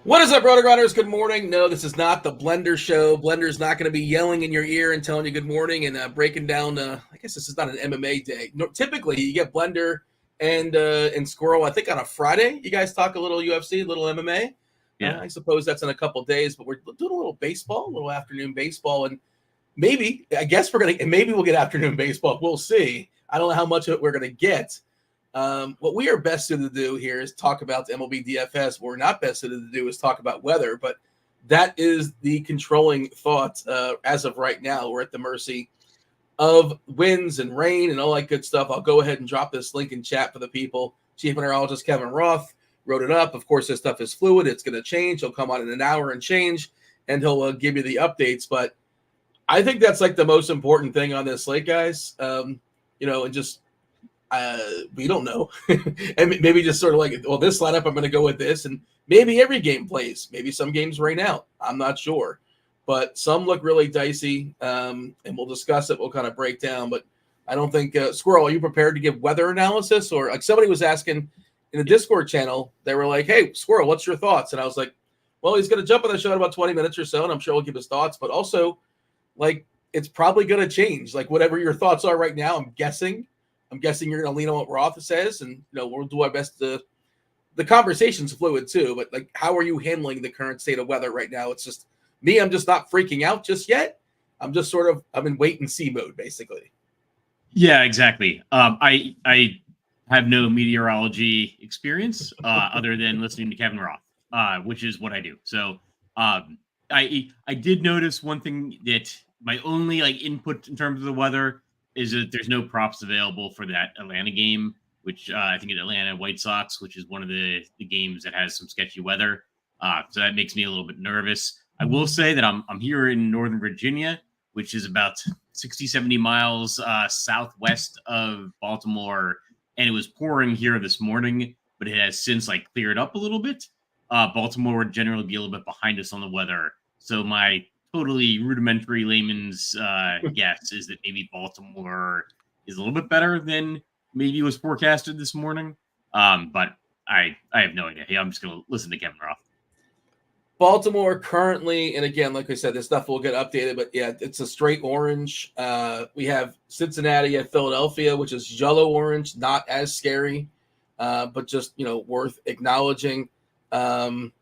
What is up, RotoGrinders? Good morning. No, this is not the Blender show. Blender's not going to be yelling in your ear and telling you good morning and breaking down. I guess this is not an MMA day. No, typically, you get Blender and Squirrel, I think, on a Friday. You guys talk a little UFC, a little MMA. Yeah. I suppose that's in a couple days, but we're doing a little baseball, a little afternoon baseball. And maybe, I guess maybe we'll get afternoon baseball. We'll see. I don't know how much of it we're going to get. What we are best suited to do here is talk about the MLB DFS. What we're not best suited to do is talk about weather, but that is the controlling thought as of right now. We're at the mercy of winds and rain and all that good stuff. I'll go ahead and drop this link in chat for the people. Chief Meteorologist Kevin Roth wrote it up. Of course, this stuff is fluid. It's going to change. He'll come on in an hour and change, and he'll give you the updates. But I think that's like the most important thing on this slate, guys. And just we don't know. And maybe just sort of like, well, this lineup, I'm going to go with this. And maybe every game plays. Maybe some games rain out. I'm not sure. But some look really dicey, and we'll discuss it. We'll kind of break down. But I don't think, Squirrel, are you prepared to give weather analysis? Or like somebody was asking in the Discord channel, they were like, hey, Squirrel, what's your thoughts? And I was like, well, he's going to jump on the show in about 20 minutes or so, and I'm sure he'll give his thoughts. But also, like, it's probably going to change. Like, whatever your thoughts are right now, I'm guessing you're going to lean on what Roth says, and we'll do our best to. The conversation's fluid too, but like, how are you handling the current state of weather right now? It's just me. I'm just not freaking out just yet. I'm just I'm in wait and see mode, basically. Yeah, exactly. I have no meteorology experience other than listening to Kevin Roth, which is what I do. So I did notice one thing, that my only input in terms of the weather is that there's no props available for that Atlanta game, which I think is Atlanta White Sox, which is one of the games that has some sketchy weather. So that makes me a little bit nervous. I will say that I'm here in Northern Virginia, which is about 60, 70 miles southwest of Baltimore. And it was pouring here this morning, but it has since cleared up a little bit. Baltimore would generally be a little bit behind us on the weather. So my totally rudimentary layman's guess is that maybe Baltimore is a little bit better than maybe was forecasted this morning. But I have no idea. Hey, I'm just going to listen to Kevin Roth. Baltimore currently, and again, like I said, this stuff will get updated, but yeah, it's a straight orange. We have Cincinnati at Philadelphia, which is yellow orange, not as scary, but just, worth acknowledging. Atlanta,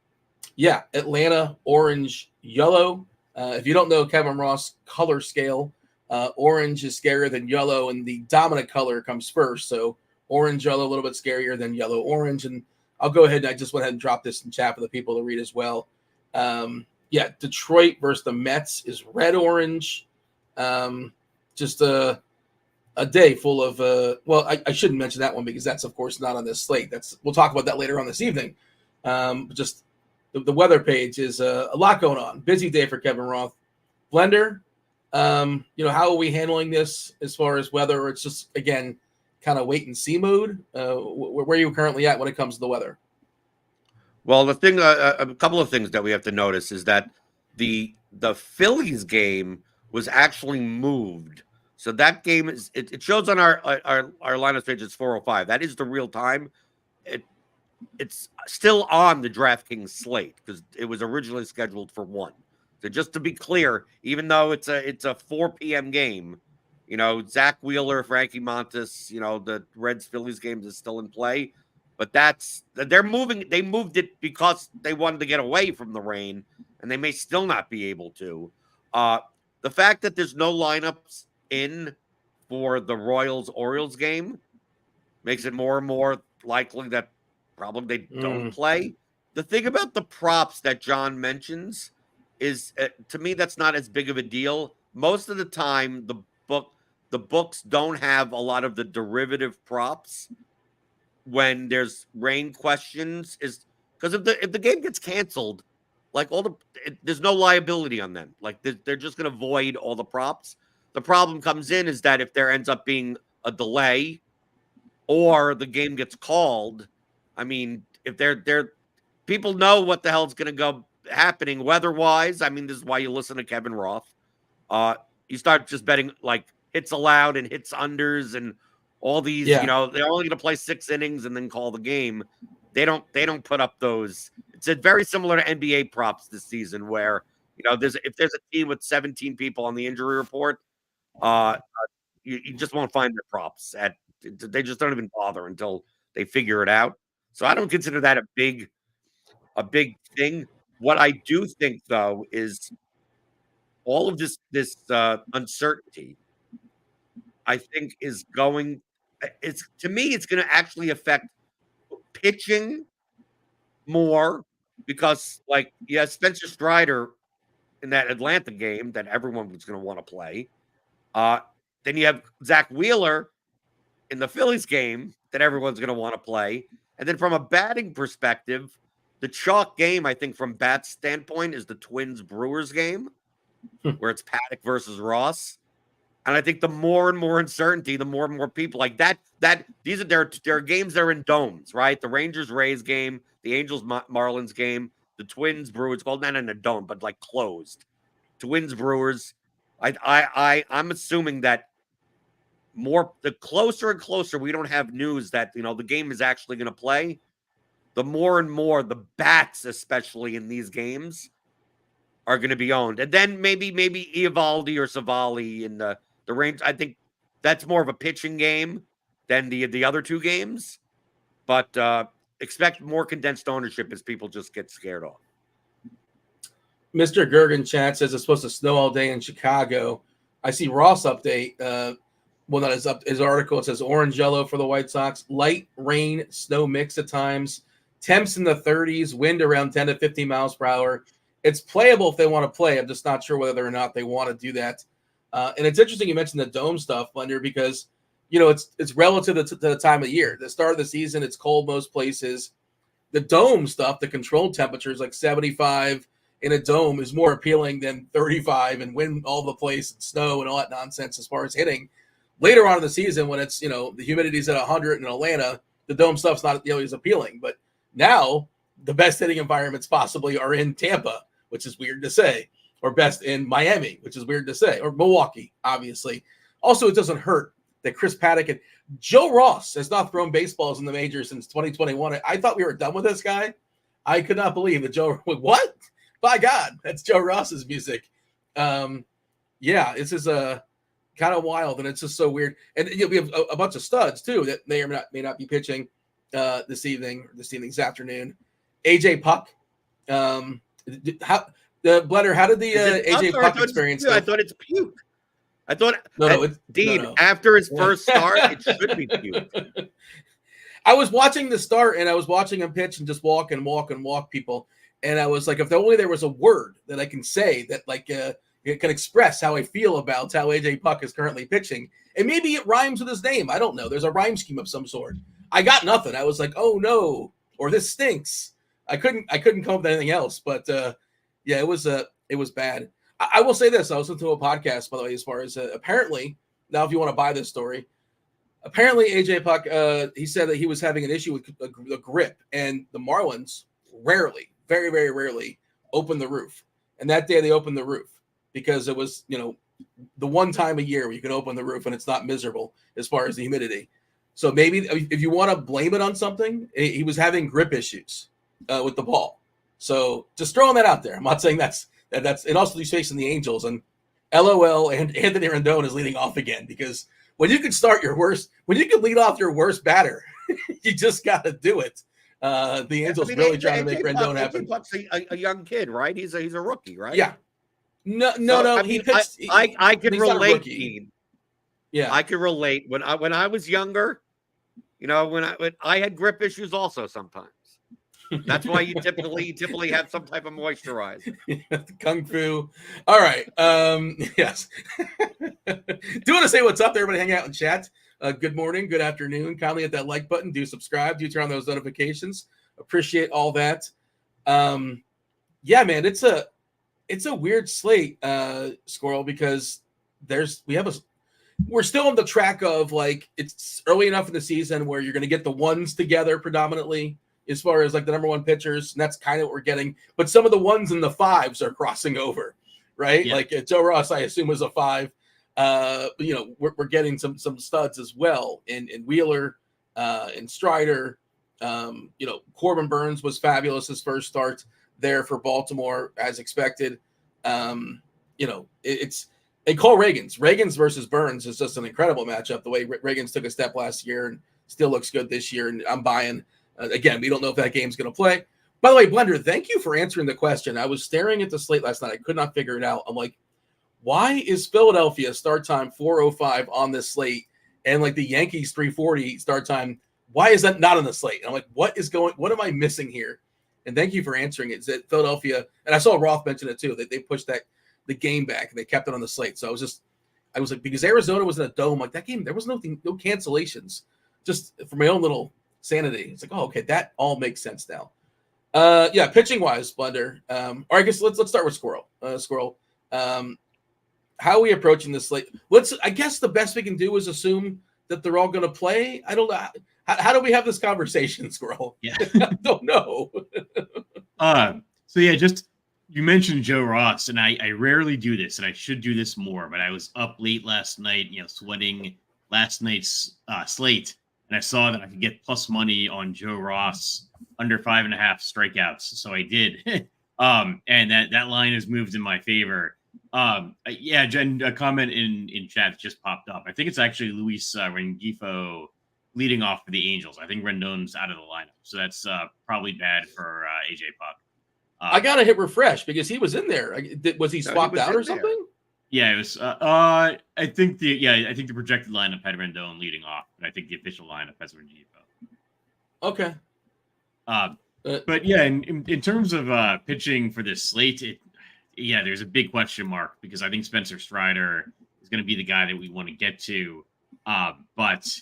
orange, yellow. If you don't know Kevin Roth's color scale, orange is scarier than yellow, and the dominant color comes first. So orange, yellow, a little bit scarier than yellow, orange. And I'll go ahead and I just went ahead and drop this in chat for the people to read as well. Detroit versus the Mets is red, orange. Just a day full of I shouldn't mention that one because that's of course not on this slate. We'll talk about that later on this evening. Just the weather page is a lot going on. Busy day for Kevin Roth. Blender, how are we handling this as far as weather? Or it's just, again, kind of wait and see mode. Where are you currently at when it comes to the weather? Well, the thing, a couple of things that we have to notice is that the Phillies game was actually moved. So that game is it shows on our lineup page it's 4:05. That is the real time. It's still on the DraftKings slate because it was originally scheduled for 1. So just to be clear, even though it's a 4 p.m. game, Zach Wheeler, Frankie Montas, the Reds Phillies games is still in play. But they moved it because they wanted to get away from the rain, and they may still not be able to. The fact that there's no lineups in for the Royals-Orioles game makes it more and more likely that probably they don't play. The thing about the props that John mentions is, to me, that's not as big of a deal. Most of the time, the books don't have a lot of the derivative props when there's rain questions, is because if the game gets canceled, there's no liability on them. They're just going to void all the props. The problem comes in is that if there ends up being a delay or the game gets called, I mean, if they're people know what the hell's going to go happening weather-wise. I mean, this is why you listen to Kevin Roth. You start just betting hits allowed and hits unders and all these, they're only going to play 6 innings and then call the game. They don't put up those It's very similar to NBA props this season, where if there's a team with 17 people on the injury report, you just won't find their props. They just don't even bother until they figure it out. So I don't consider that a big thing. What I do think, though, is all of this uncertainty, I think, is going. To me, it's going to actually affect pitching more because, Spencer Strider in that Atlanta game that everyone was going to want to play. Then you have Zach Wheeler in the Phillies game that everyone's going to want to play. And then from a batting perspective, the chalk game, I think, from Bat's standpoint, is the Twins-Brewers game, where it's Paddock versus Ross. And I think the more and more uncertainty, the more and more people like that. These are their games that are in domes, right? The Rangers-Rays game, the Angels-Marlins game, the Twins-Brewers, well, not in a dome, but closed. Twins-Brewers. I'm assuming that the closer and closer we don't have news that the game is actually going to play, the more and more the bats, especially in these games, are going to be owned. And then maybe Eovaldi or Savali in the range. I think that's more of a pitching game than the other two games. But expect more condensed ownership as people just get scared off. Mr. Gergen chat says it's supposed to snow all day in Chicago. I see Ross update. Not his article. It says orange yellow for the White Sox. Light rain, snow mix at times. Temps in the 30s. Wind around 10 to 15 miles per hour. It's playable if they want to play. I'm just not sure whether or not they want to do that. And it's interesting you mentioned the dome stuff, Blender, because it's relative to the time of year. The start of the season, it's cold most places. The dome stuff, the controlled temperatures like 75 in a dome is more appealing than 35 and wind all over the place and snow and all that nonsense as far as hitting. Later on in the season, when it's the humidity's at 100 in Atlanta, the dome stuff's not as appealing. But now the best hitting environments possibly are in Tampa, which is weird to say, or best in Miami, which is weird to say, or Milwaukee, obviously. Also, it doesn't hurt that Chris Paddock and Joe Ross has not thrown baseballs in the majors since 2021. I thought we were done with this guy. I could not believe that Joe. What? By God, that's Joe Ross's music. This is kind of wild, and it's just so weird. And we have a bunch of studs too that may or may not be pitching this evening's afternoon. AJ Puck. How did the AJ Puck experience go? I thought it's puke. I thought no. After his first start, it should be puke. I was watching the start and I was watching him pitch and just walk people. And I was like, if only there was a word that I can say that it can express how I feel about how AJ Puck is currently pitching. And maybe it rhymes with his name. I don't know. There's a rhyme scheme of some sort. I got nothing. I was like, oh no, or this stinks. I couldn't come up with anything else. But it was bad. I will say this. I was listening to a podcast, by the way, as far as apparently, now if you want to buy this story, apparently AJ Puck, he said that he was having an issue with the grip, and the Marlins rarely, very, very rarely open the roof. And that day they opened the roof because it was, the one time a year where you can open the roof and it's not miserable as far as the humidity. So maybe if you want to blame it on something, he was having grip issues with the ball. So just throwing that out there. I'm not saying that's, and also he's facing the Angels, and LOL, and Anthony Rendon is leading off again, because when you can lead off your worst batter, you just got to do it. The Angels really trying to make Rendon happen. Puck's a young kid, right? He's a rookie, right? Yeah. No. I mean, I can relate, Dean. Yeah, I can relate. When I was younger, when I had grip issues also sometimes. That's why you typically have some type of moisturizer. Kung Fu. All right. Yes. Do want to say what's up to everybody hanging out in chat. Good morning, good afternoon. Kindly hit that like button. Do subscribe. Do turn on those notifications. Appreciate all that. Yeah, man, it's a weird slate, Squirrel, because we're still on the track of it's early enough in the season where you're going to get the ones together predominantly as far as the number one pitchers, and that's kind of what we're getting. But some of the ones and the fives are crossing over, right? Yeah. Joe Ross, I assume, was a 5. We're getting some studs as well in Wheeler, in Strider, Corbin Burns was fabulous his first start there for Baltimore, as expected. It's Cole Reagans versus Burns is just an incredible matchup. The way Reagans took a step last year and still looks good this year, and I'm buying. Again, we don't know if that game's going to play. By the way, Blender, thank you for answering the question. I was staring at the slate last night. I could not figure it out. I'm like, why is Philadelphia start time 4:05 on this slate and like the Yankees 3:40 start time? Why is that not on the slate? And I'm like, what am I missing here? And thank you for answering it. Is that Philadelphia? And I saw Roth mention it too, that they pushed the game back and they kept it on the slate. So I was like, because Arizona was in a dome, like that game, there was no cancellations. Just for my own little sanity. It's like, oh, okay, that all makes sense now. Pitching wise, Blender. Or I guess let's start with Squirrel. How are we approaching this slate? I guess the best we can do is assume that they're all going to play. I don't know. How do we have this conversation, Squirrel? Yeah. I don't know. Just you mentioned Joe Ross, and I rarely do this, and I should do this more, but I was up late last night, sweating last night's slate, and I saw that I could get plus money on Joe Ross under 5.5 strikeouts, so I did. And that line has moved in my favor. Jen, a comment in chat just popped up. I think it's actually Luis Rengifo leading off for the Angels. I think Rendon's out of the lineup, so that's probably bad for AJ Puck. I gotta hit refresh because he was in there. Was he swapped out or something? Yeah, it was. I think the projected lineup had Rendon leading off, and I think the official lineup has Rengifo. Okay. But yeah, in terms of pitching for this slate, there's a big question mark because I think Spencer Strider is going to be the guy that we want to get to. But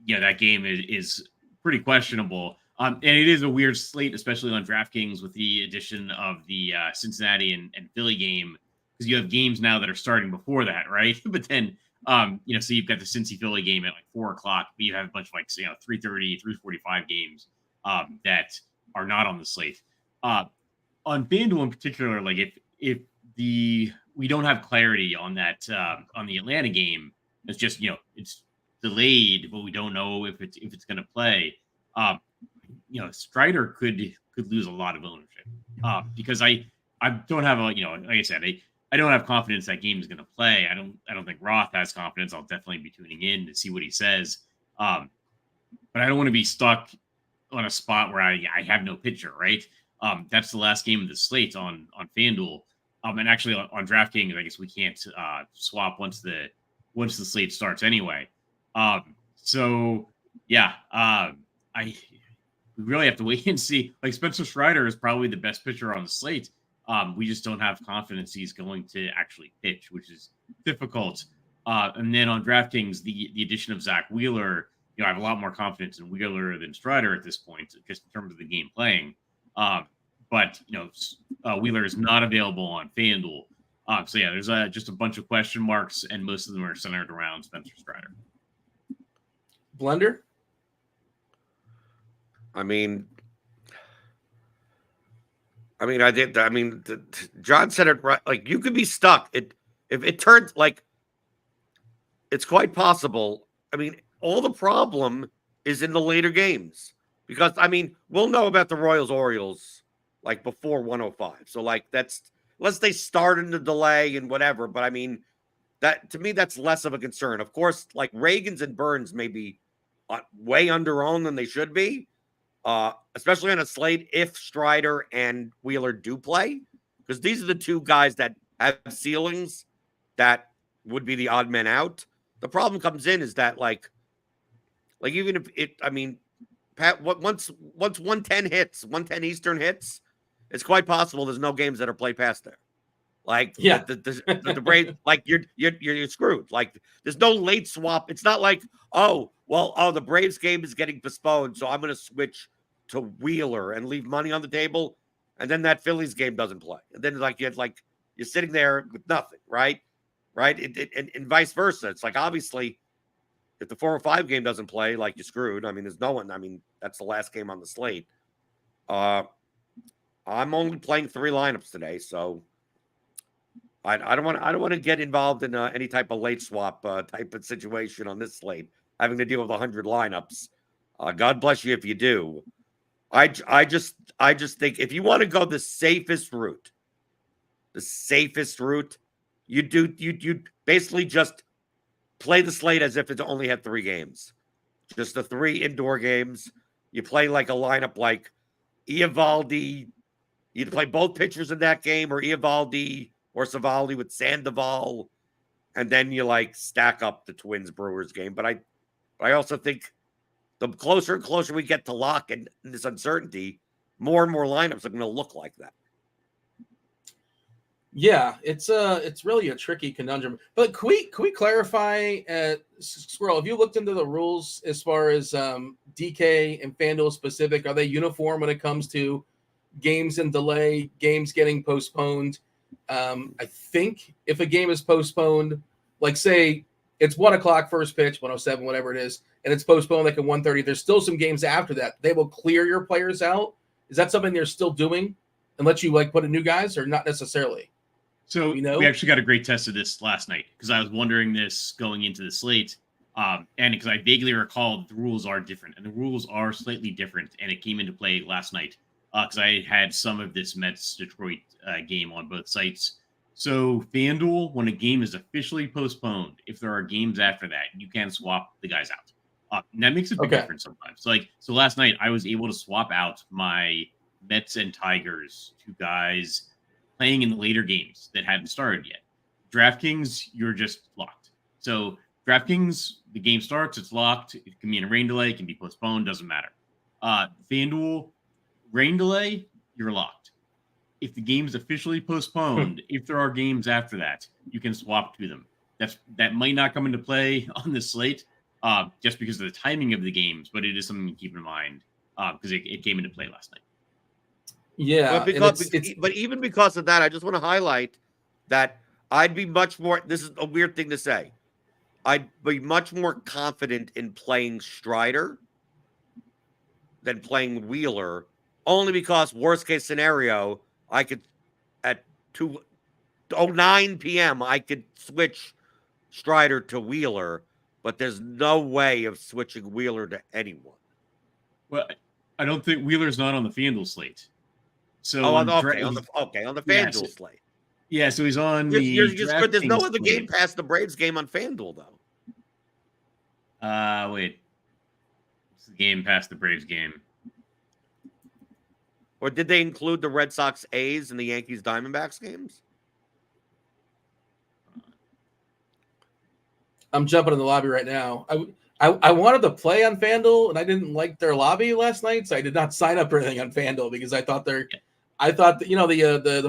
that game is pretty questionable. And it is a weird slate, especially on DraftKings with the addition of the Cincinnati and Philly game, because you have games now that are starting before that, right? But then, so you've got the Cincy Philly game at like 4:00, but you have a bunch of 3:30, 3:45 games that are not on the slate. On FanDuel in particular, like if we don't have clarity on that on the Atlanta game, it's just it's delayed, but we don't know if it's going to play. Strider could lose a lot of ownership because I don't have like I said, I don't have confidence that game is going to play. I don't think Roth has confidence. I'll definitely be tuning in to see what he says. But I don't want to be stuck on a spot where I have no pitcher, right? That's the last game of the slate on FanDuel. And actually on DraftKings, I guess we can't swap once the slate starts anyway. We really have to wait and see. Like Spencer Strider is probably the best pitcher on the slate. We just don't have confidence he's going to actually pitch, which is difficult. And then on DraftKings, the addition of Zach Wheeler, I have a lot more confidence in Wheeler than Strider at this point, just in terms of the game playing. But Wheeler is not available on FanDuel. There's just a bunch of question marks, and most of them are centered around Spencer Strider. Blender? John said it right. Like, you could be stuck. If it turns like it's quite possible. All the problem is in the later games because we'll know about the Royals-Orioles like before 105. So that's unless they start in the delay and whatever. But that to me that's less of a concern. Of course, like Reagans and Burns may be way under-owned than they should be. Especially on a slate if Strider and Wheeler do play, because these are the two guys that have ceilings that would be the odd men out. The problem comes in is that like even if it, once 110 hits, 110 Eastern hits, it's quite possible there's no games that are played past there. Like the Braves, like you're screwed. Like there's no late swap. It's not like the Braves game is getting postponed, so I'm going to switch to Wheeler and leave money on the table, and then that Phillies game doesn't play, and then you're sitting there with nothing, right? And vice versa. It's like obviously if the 405 game doesn't play, like you're screwed. There's no one. That's the last game on the slate. I'm only playing 3 lineups today, so. I don't want to get involved in any type of late swap type of situation on this slate, having to deal with 100 lineups. God bless you if you do. I just think if you want to go the safest route, you basically just play the slate as if it only had 3 games, just the 3 indoor games. You play like a lineup like Eovaldi. You play both pitchers in that game, or Eovaldi or Savali with Sandoval, and then you like stack up the Twins Brewers game. But I also think the closer and closer we get to lock and this uncertainty, more and more lineups are going to look like that. Yeah, it's really a tricky conundrum. But can we clarify, Squirrel, if you looked into the rules as far as DK and FanDuel specific, are they uniform when it comes to games and delay, games getting postponed? I think if a game is postponed, like say it's 1:00 first pitch, 1:07, whatever it is, and it's postponed like at 1:30, there's still some games after that. They will clear your players out. Is that something they're still doing and let you like put in new guys, or not necessarily? So we actually got a great test of this last night because I was wondering this going into the slate. And because I vaguely recall the rules are different, and the rules are slightly different, and it came into play last night because I had some of this Mets-Detroit game on both sites. So FanDuel, when a game is officially postponed, if there are games after that, you can swap the guys out. And that makes a big difference sometimes. So last night I was able to swap out my Mets and Tigers to guys playing in the later games that hadn't started yet. DraftKings, you're just locked. So DraftKings, the game starts, it's locked. It can be in a rain delay, it can be postponed, doesn't matter. FanDuel, rain delay, you're locked. If the game is officially postponed, if there are games after that, you can swap to them. That might not come into play on the slate just because of the timing of the games, but it is something to keep in mind because it came into play last night. Yeah, but even because of that, I just want to highlight that I'd be much more. This is a weird thing to say. I'd be much more confident in playing Strider than playing Wheeler, only because worst case scenario, I could at 2:09 p.m. I could switch Strider to Wheeler, but there's no way of switching Wheeler to anyone. Well, I don't think Wheeler's not on the FanDuel slate. So on the FanDuel slate. Yeah, so he's on the. There's no other game past the Braves game on FanDuel though. Wait. It's the game past the Braves game. Or did they include the Red Sox A's and the Yankees Diamondbacks games? I'm jumping in the lobby right now. I wanted to play on FanDuel, and I didn't like their lobby last night, so I did not sign up for anything on FanDuel because I thought the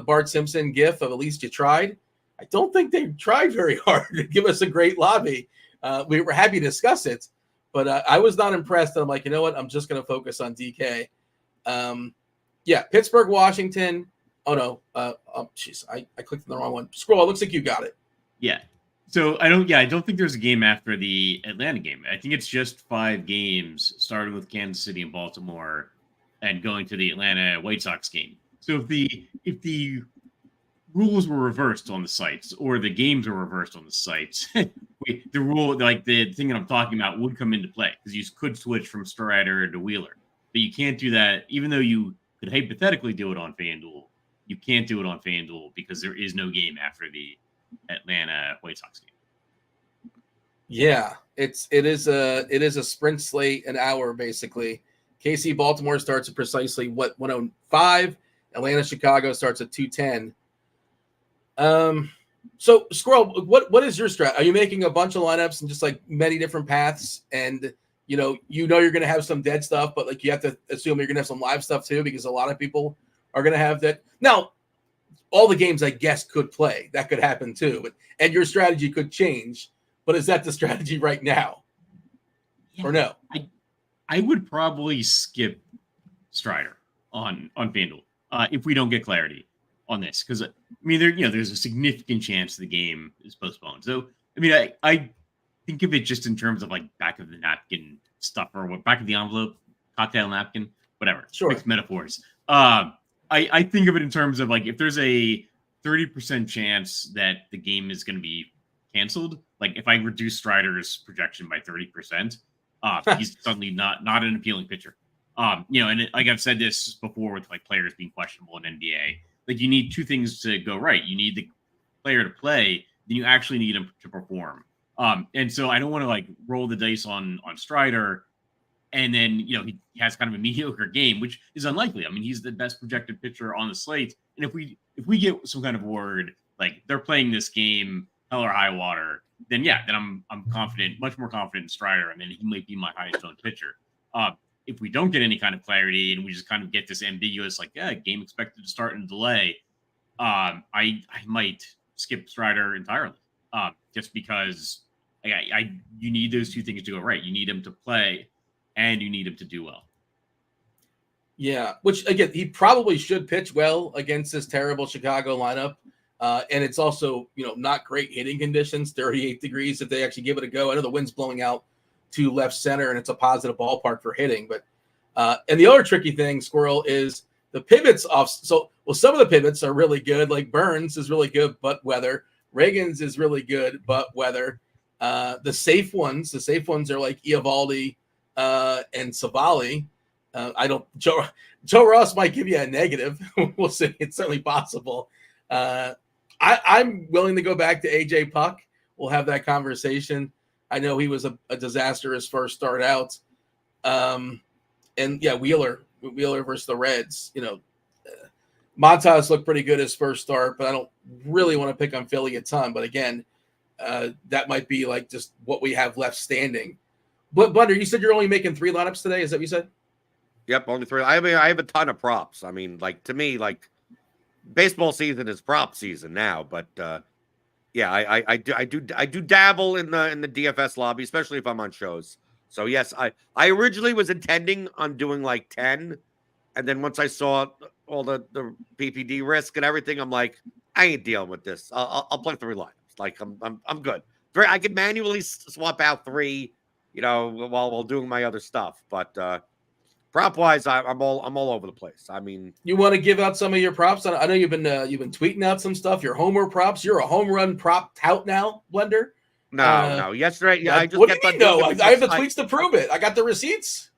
Bart Simpson gif of at least you tried. I don't think they tried very hard to give us a great lobby. We were happy to discuss it, but I was not impressed. I'm like, you know what? I'm just going to focus on DK. Pittsburgh, Washington. Oh no. I clicked on the wrong one. Scroll. It looks like you got it. Yeah. So I don't think there's a game after the Atlanta game. I think it's just 5 games, starting with Kansas City and Baltimore, and going to the Atlanta White Sox game. So if the rules were reversed on the sites, or the games were reversed on the sites, the rule, like the thing that I'm talking about, would come into play because you could switch from Strider to Wheeler, but you can't do that. Even though you could hypothetically do it on FanDuel, you can't do it on FanDuel because there is no game after the Atlanta White Sox game. Yeah, it is a sprint slate, an hour basically. KC Baltimore starts at precisely 1:05. Atlanta Chicago starts at 2:10. So Squirrel, what is your strat? Are you making a bunch of lineups and just like many different paths, and you're going to have some dead stuff, but like you have to assume you're going to have some live stuff too, because a lot of people are going to have that. Now, all the games I guess could play. That could happen too, and your strategy could change. But is that the strategy right now, or no? I would probably skip Strider on FanDuel if we don't get clarity on this, because there's a significant chance the game is postponed. So I think of it just in terms of like back of the napkin stuff, or what, back of the envelope, cocktail napkin, whatever. Sure. Mixed metaphors. I think of it in terms of like if there's a 30% chance that the game is going to be canceled, like if I reduce Strider's projection by 30%, He's suddenly not an appealing pitcher. And like I've said this before with like players being questionable in NBA, like you need two things to go right. You need the player to play, then you actually need him to perform. And so I don't want to like roll the dice on Strider, and then he has kind of a mediocre game, which is unlikely. I mean, he's the best projected pitcher on the slate, and if we get some kind of word like they're playing this game hell or high water, then I'm confident, much more confident in Strider, and then he might be my highest owned pitcher. If we don't get any kind of clarity and we just kind of get this ambiguous, like, game expected to start and delay, I might skip Strider entirely, just because you need those two things to go right. You need him to play, and you need him to do well. Yeah, which again, he probably should pitch well against this terrible Chicago lineup. And it's also, not great hitting conditions, 38 degrees if they actually give it a go. I know the wind's blowing out to left center, and it's a positive ballpark for hitting. But and the other tricky thing, Squirrel, is the pivots off. So, some of the pivots are really good. Like Burns is really good, but weather. Reagan's is really good, but weather. The safe ones are like Eovaldi and Savali. Joe Ross might give you a negative. We'll see. It's certainly possible. I'm willing to go back to AJ Puck. We'll have that conversation. I know he was a disastrous first start out. Wheeler versus the Reds. Montas looked pretty good his first start, but I don't really want to pick on Philly a ton. But again, that might be like just what we have left standing. But Bunder, you said you're only making 3 lineups today. Is that what you said? Yep, only 3. I mean, I have a ton of props. I mean, like to me, like baseball season is prop season now. But I do dabble in the DFS lobby, especially if I'm on shows. So yes, I originally was intending on doing like 10, and then once I saw all the PPD risk and everything, I'm like, I ain't dealing with this. I'll play 3 lineups. Like I'm good. I could manually swap out 3, while doing my other stuff. But prop wise, I'm all over the place. I mean, you want to give out some of your props? I know you've been tweeting out some stuff. Your homer props. You're a home run prop tout now, Blender. No. Yesterday, I just what do you mean, no? I have the tweets to prove it. I got the receipts.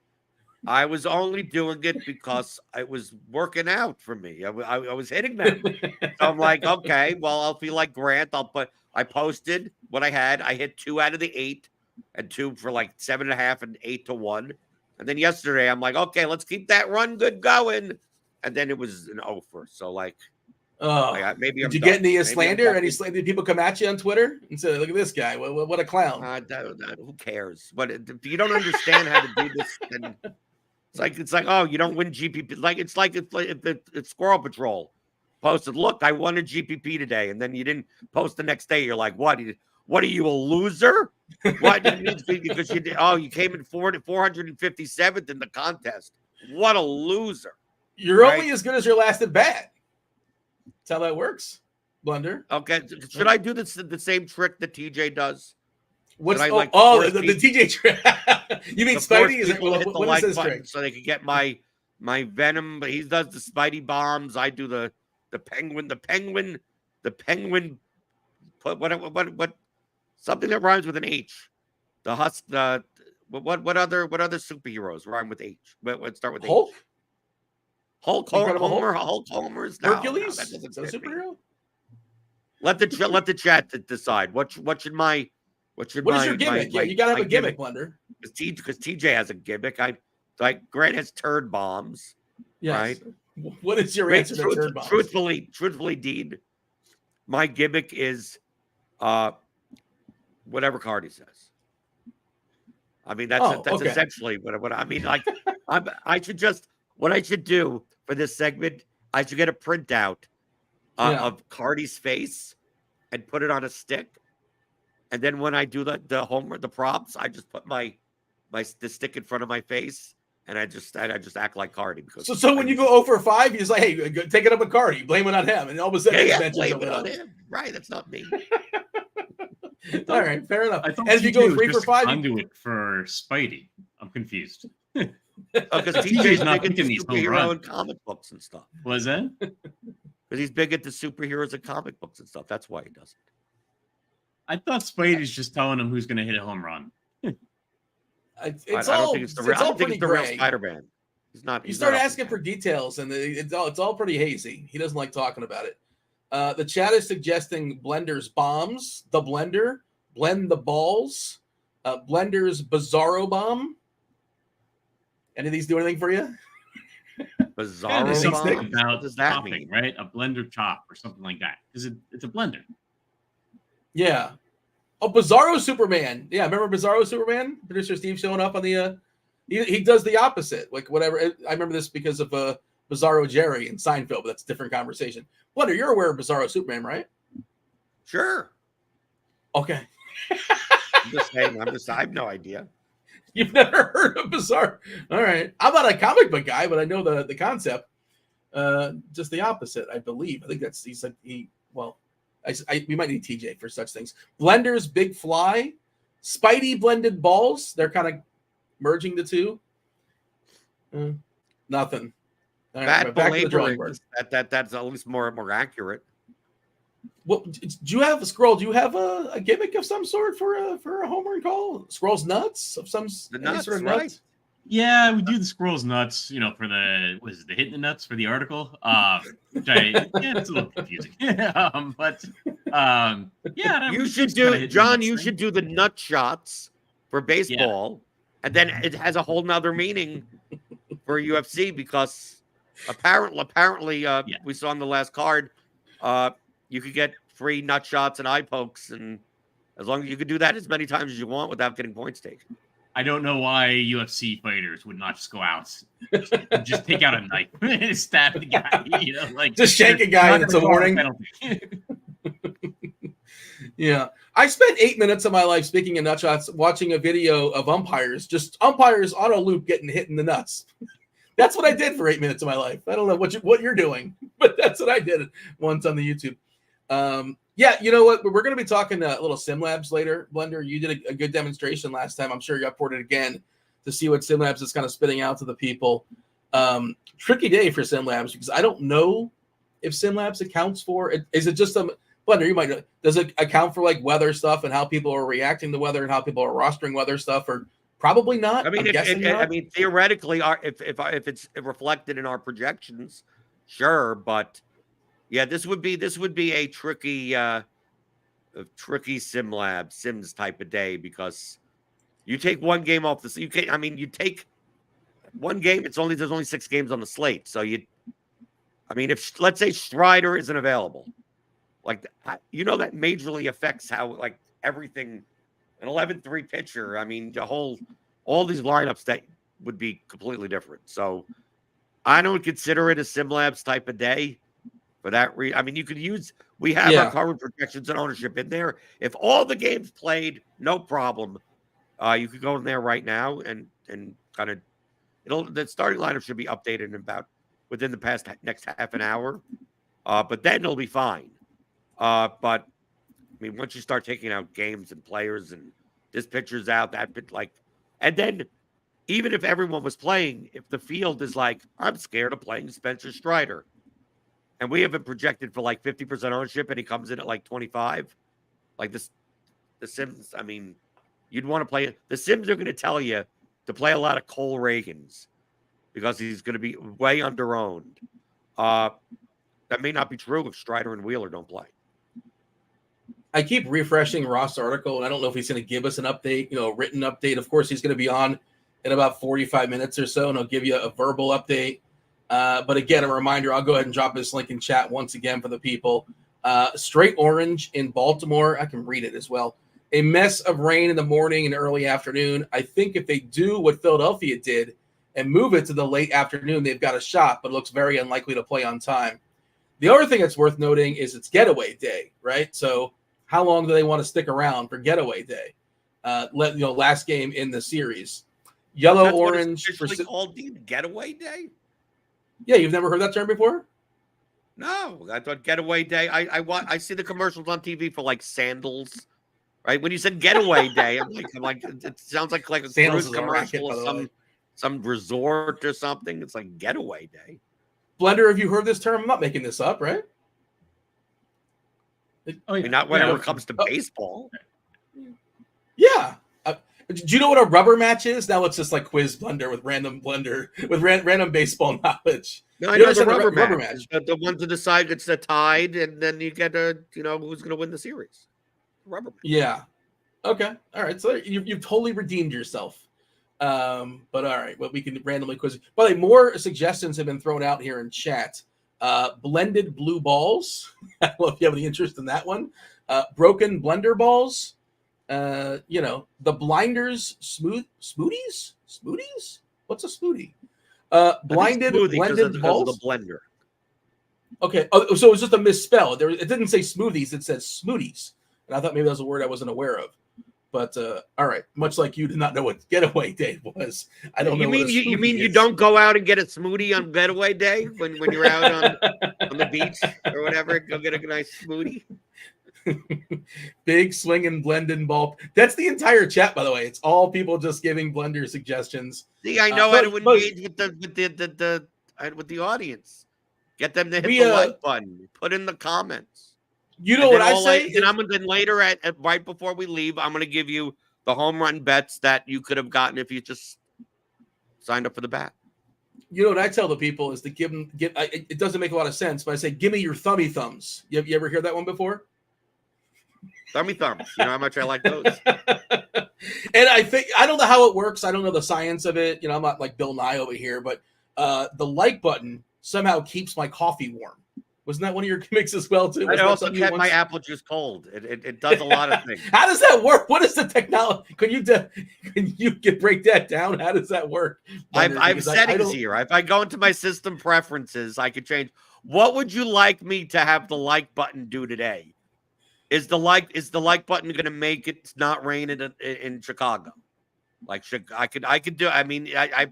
I was only doing it because it was working out for me. I was hitting them. So I'm like, okay, well, I'll feel like Grant. I posted what I had. I hit 2 out of the 8 and 2 for like 7.5 and 8 to 1. And then yesterday, I'm like, okay, let's keep that run good going. And then it was an offer. So like, maybe did you get any slander? Any slander? Did people come at you on Twitter and say, "Look at this guy! What a clown!" Who cares? But if you don't understand how to do this, then it's like, oh, you don't win GPP. It's Squirrel Patrol posted, look, I won a GPP today, and then you didn't post the next day. You're like, what? What are you, a loser? What? Because you came in 457th in the contest. What a loser! You're only as good as your last at bat. That's how that works, Blunder. Okay, should I do the same trick that TJ does? What's the TJ trick? You mean Spidey? What is his trick? So they can get my Venom, but he does the Spidey bombs. I do the Penguin. The Penguin. What? Something that rhymes with an H. The Husk. What other superheroes rhyme with H? What start with Hulk? H? Hulk Homer's Hercules. Is that a superhero? Let the chat decide. What is your gimmick? You gotta have a gimmick, Blender. Because TJ has a gimmick. Grant has turd bombs. Yes. Right. What is your answer to turd bombs? Truthfully, Dean, my gimmick is whatever card he says. I mean, that's essentially what I mean. Like, what I should do for this segment, I should get a printout of Cardi's face and put it on a stick. And then when I do the props, I just put the stick in front of my face, and I just act like Cardi. Because so when you go 0 for 5, he's like, hey, take it up with Cardi, blame it on him, and all of a sudden blame it on him. Right, that's not me. All right, fair enough. As you go 3 for 5, conduit for Spidey. I'm confused. Because TJ's not into superhero and comic books and stuff. Was that? Because he's big into superheroes and comic books and stuff. That's why he does it. I thought Spidey's just telling him who's going to hit a home run. It's I don't all think it's the real. I don't think pretty it's the real gray. Spider-Man. He's not. You He's start not asking for details, and it's all pretty hazy. He doesn't like talking about it. The chat is suggesting Blender's bombs, the blender, blend the balls, Blender's Bizarro bomb. Any of these do anything for you? Bizarro Something bomb? about What does that chopping, mean? right? A blender chop or something like that. Because it's a blender. Yeah. Oh, Bizarro Superman. Yeah, remember Bizarro Superman? Producer Steve showing up on the. He does the opposite. Like whatever. I remember this because of Bizarro Jerry and Seinfeld, but that's a different conversation. Blender, you're aware of Bizarro Superman, right? Sure. Okay. I'm just saying. I have no idea. You've never heard of Bizarro? All right. I'm not a comic book guy, but I know the concept. Just the opposite, I believe. I think that's we might need TJ for such things. Blender's Big Fly, Spidey blended balls. They're kind of merging the two. Nothing. All right, back to the drawing board. That's at least more accurate. Well, do you have a scroll? Do you have a gimmick of some sort for a home run call? Scroll's nuts of some The nuts, sort of right? nuts? Yeah, we do the squirrels nuts, for the hitting the nuts for the article. Which it's a little confusing. But you should do, John. You should do the nut shots for baseball, and then it has a whole nother meaning for UFC because apparently, we saw on the last card, you could get free nut shots and eye pokes, and as long as you could do that as many times as you want without getting points taken. I don't know why UFC fighters would not just go out, just take out a knife and stab the guy. Just shank a guy and it's a warning. Yeah, I spent 8 minutes of my life, speaking of nut shots, watching a video of umpires on a loop getting hit in the nuts. That's what I did for 8 minutes of my life. I don't know what you're doing, but that's what I did once on the YouTube. Yeah, you know what? We're going to be talking a little SimLabs later. Blender, you did a good demonstration last time. I'm sure you uploaded it again to see what SimLabs is kind of spitting out to the people. Tricky day for SimLabs because I don't know if SimLabs accounts for it. Is it just Blender? You might know. Does it account for like weather stuff and how people are reacting to weather and how people are rostering weather stuff, or probably not? I mean, theoretically, if it's reflected in our projections, sure, but. Yeah, this would be a tricky Sims type of day because you take one game off the. You take one game. There's only 6 games on the slate, so if let's say Strider isn't available, that majorly affects how everything. An 11-3 pitcher. All these lineups that would be completely different. So I don't consider it a SimLabs type of day. For that reason, you could use. We have our current projections and ownership in there. If all the games played, no problem. You could go in there right now and kind of. The starting lineup should be updated within the next half an hour, but then it'll be fine. But once you start taking out games and players and this pitcher's out, that bit and then even if everyone was playing, if the field is I'm scared of playing Spencer Strider. And we have been projected for 50% ownership, and he comes in at 25. The Sims, you'd want to play it. The Sims are going to tell you to play a lot of Cole Reagans because he's going to be way under-owned. That may not be true if Strider and Wheeler don't play. I keep refreshing Roth's article, and I don't know if he's going to give us an update, a written update. Of course, he's going to be on in about 45 minutes or so, and he'll give you a verbal update. But again, a reminder, I'll go ahead and drop this link in chat once again for the people. Straight orange in Baltimore. I can read it as well. A mess of rain in the morning and early afternoon. I think if they do what Philadelphia did and move it to the late afternoon, they've got a shot, but it looks very unlikely to play on time. The other thing that's worth noting is it's getaway day, right? So how long do they want to stick around for getaway day? Last game in the series. Yellow, orange. What it's called getaway day? Yeah, you've never heard that term before? No, I thought getaway day. I see the commercials on TV for sandals, right? When you said getaway day, I'm like, it sounds like a cruise commercial or some resort or something. It's like getaway day. Blender, have you heard this term? I'm not making this up, right? Not whenever it comes to baseball. Yeah. Do you know what a rubber match is? Now it's just like quiz blender with random random baseball knowledge. No, I You know ever the seen a rubber match. The one to decide gets tied, and then you get who's going to win the series. Rubber match. Yeah. Okay. All right. So you've totally redeemed yourself. But all right. Well, we can randomly quiz. By the way, more suggestions have been thrown out here in chat. Blended blue balls. I don't know if you have any interest in that one. Broken blender balls. The blinders smoothies. What's a smoothie? Blinded blended balls. Of the blender. Okay. Oh, so it was just a misspell. It didn't say smoothies. It said smoothies, and I thought maybe that was a word I wasn't aware of. But all right. Much like you did not know what Getaway Day was. I don't know. You mean you don't go out and get a smoothie on Getaway Day when you're out on the beach or whatever? Go get a nice smoothie. Big swinging blending ball. That's the entire chat, by the way. It's all people just giving blender suggestions. See, I know how to engage with the audience. Get them to hit the like button. Put in the comments. You know what I say? And I'm then later at right before we leave, I'm going to give you the home run bets that you could have gotten if you just signed up for the bat. You know what I tell the people is to give them. It doesn't make a lot of sense, but I say, give me your thummy thumbs. You ever hear that one before? Thummy thumbs. You know how much I like those. And I don't know how it works. I don't know the science of it. I'm not like Bill Nye over here, but the like button somehow keeps my coffee warm. Wasn't that one of your gimmicks as well, too? I also kept my apple juice cold. It does a lot of things. How does that work? What is the technology? Can you break that down? How does that work? I have settings here. If I go into my system preferences, I could change. What would you like me to have the like button do today? Is the like button going to make it not rain in Chicago? Like I could do. I mean, I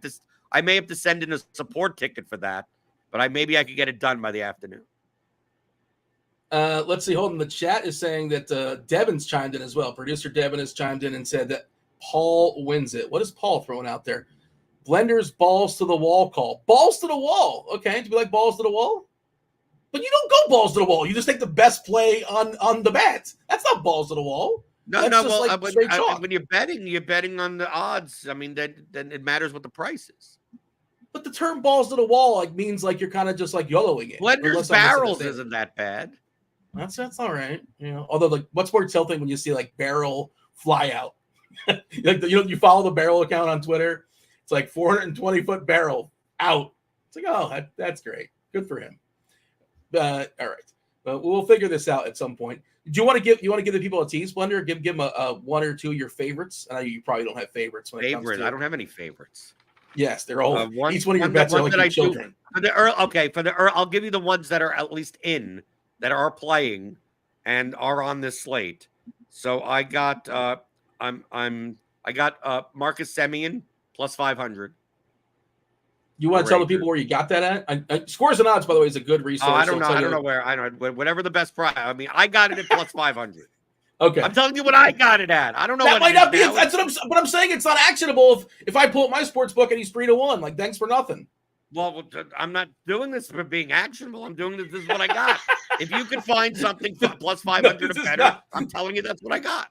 may have to send in a support ticket for that, but maybe I could get it done by the afternoon. Let's see. Hold on. The chat is saying that Devin's chimed in as well. Producer Devin has chimed in and said that Paul wins it. What is Paul throwing out there? Blender's balls to the wall call. Balls to the wall. Okay. Do you like balls to the wall? But you don't go balls to the wall. You just take the best play on the bat. That's not balls to the wall. No. Well, when you're betting on the odds. I mean, then it matters what the price is. But the term balls to the wall means you're kind of just YOLOing it. Blender's barrels isn't that bad. That's all right. Although what's more tilting when you see barrel fly out. You follow the barrel account on Twitter. It's 420-foot barrel out. It's oh, that's great. Good for him. All right. We'll figure this out at some point. Do you want to give the people a tease, Blender? Give them a one or two of your favorites. I know you probably don't have favorites. I don't have any favorites. Yes, they're all each one of your bets are like your children. I'll give you the ones that are at least in that are playing and are on this slate. So I got Marcus Semien plus 500. You want to tell the people where you got that at? Scores and Odds, by the way, is a good resource. I don't know where. I know whatever the best price. I mean, I got it at plus 500. Okay, I'm telling you what I got it at. I don't know. That might not be. That's what I'm saying. It's not actionable if I pull up my sports book and he's 3-1. Thanks for nothing. Well, I'm not doing this for being actionable. I'm doing this. This is what I got. If you can find something for plus 500 or better, I'm telling you that's what I got.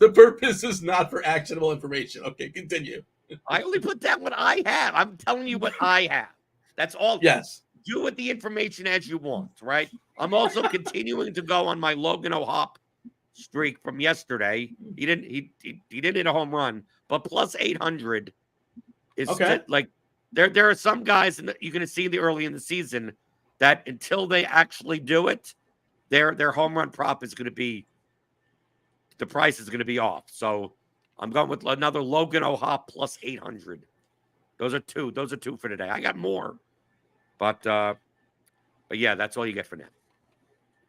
The purpose is not for actionable information. Okay, continue. I only put down what I have. I'm telling you what I have. That's all. Yes. Do with the information as you want, right? I'm also continuing to go on my Logan O'Hop streak from yesterday. He didn't hit a home run, but plus 800 is okay. There are some guys you're going to see early in the season that until they actually do it, their home run prop is going to be, the price is going to be off. So I'm going with another Logan O'Hop plus 800. Those are two for today. I got more, but yeah, that's all you get for now.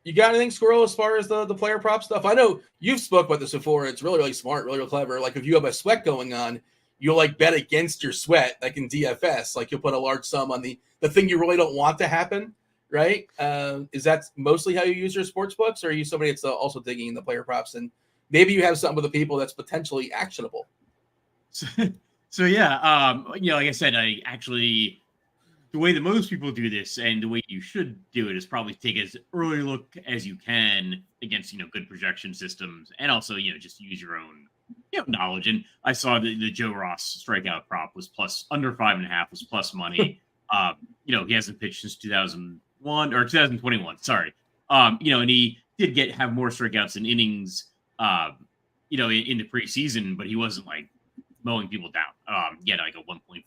You got anything, Squirrel, as far as the player prop stuff? I know you've spoke about this before. It's really, really smart, really, really clever. If you have a sweat going on, you'll bet against your sweat, in DFS. You'll put a large sum on the thing you really don't want to happen, right? Is that mostly how you use your sports books, or are you somebody that's also digging in the player props? And maybe you have something with the people that's potentially actionable. So yeah, like I said, the way that most people do this and the way you should do it is probably take as early look as you can against, good projection systems, and also, just use your own knowledge. And I saw the Joe Ross strikeout prop was plus under 5.5 was plus money. He hasn't pitched since 2001 or 2021. Sorry. And he did have more strikeouts than innings, in the preseason, but he wasn't like mowing people down. He had like a 1.58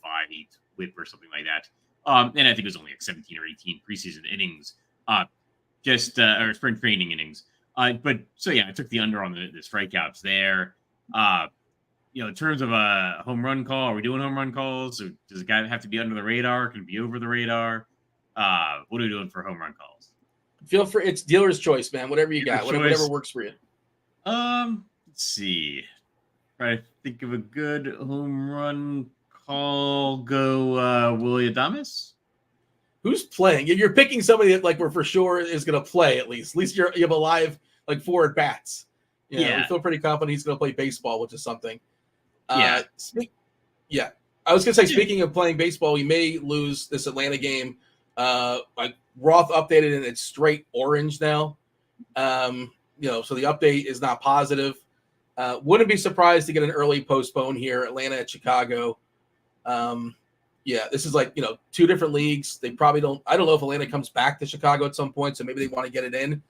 whip or something like that. And I think it was only like 17 or 18 preseason innings, or spring training innings. But so yeah, I took the under on the strikeouts there. In terms of a home run call, are we doing home run calls? Or does the guy have to be under the radar? Can it be over the radar? What are we doing for home run calls? Feel free. It's dealer's choice, man. Whatever you got, Dealer's whatever choice. works for you. Let's see. Try to think of a good home run call. Go Willie Adames. Who's playing? You're picking somebody that like we're for sure is going to play at least. At least you have a live like 4 at bats. We feel pretty confident he's going to play baseball, which is something. I was going to say, speaking of playing baseball, we may lose this Atlanta game. Like Roth updated and it's straight orange now. So the update is not positive. Wouldn't be surprised to get an early postpone here. Atlanta at Chicago. This is like, 2 different leagues. They probably don't. I don't know if Atlanta comes back to Chicago at some point, so maybe they want to get it in.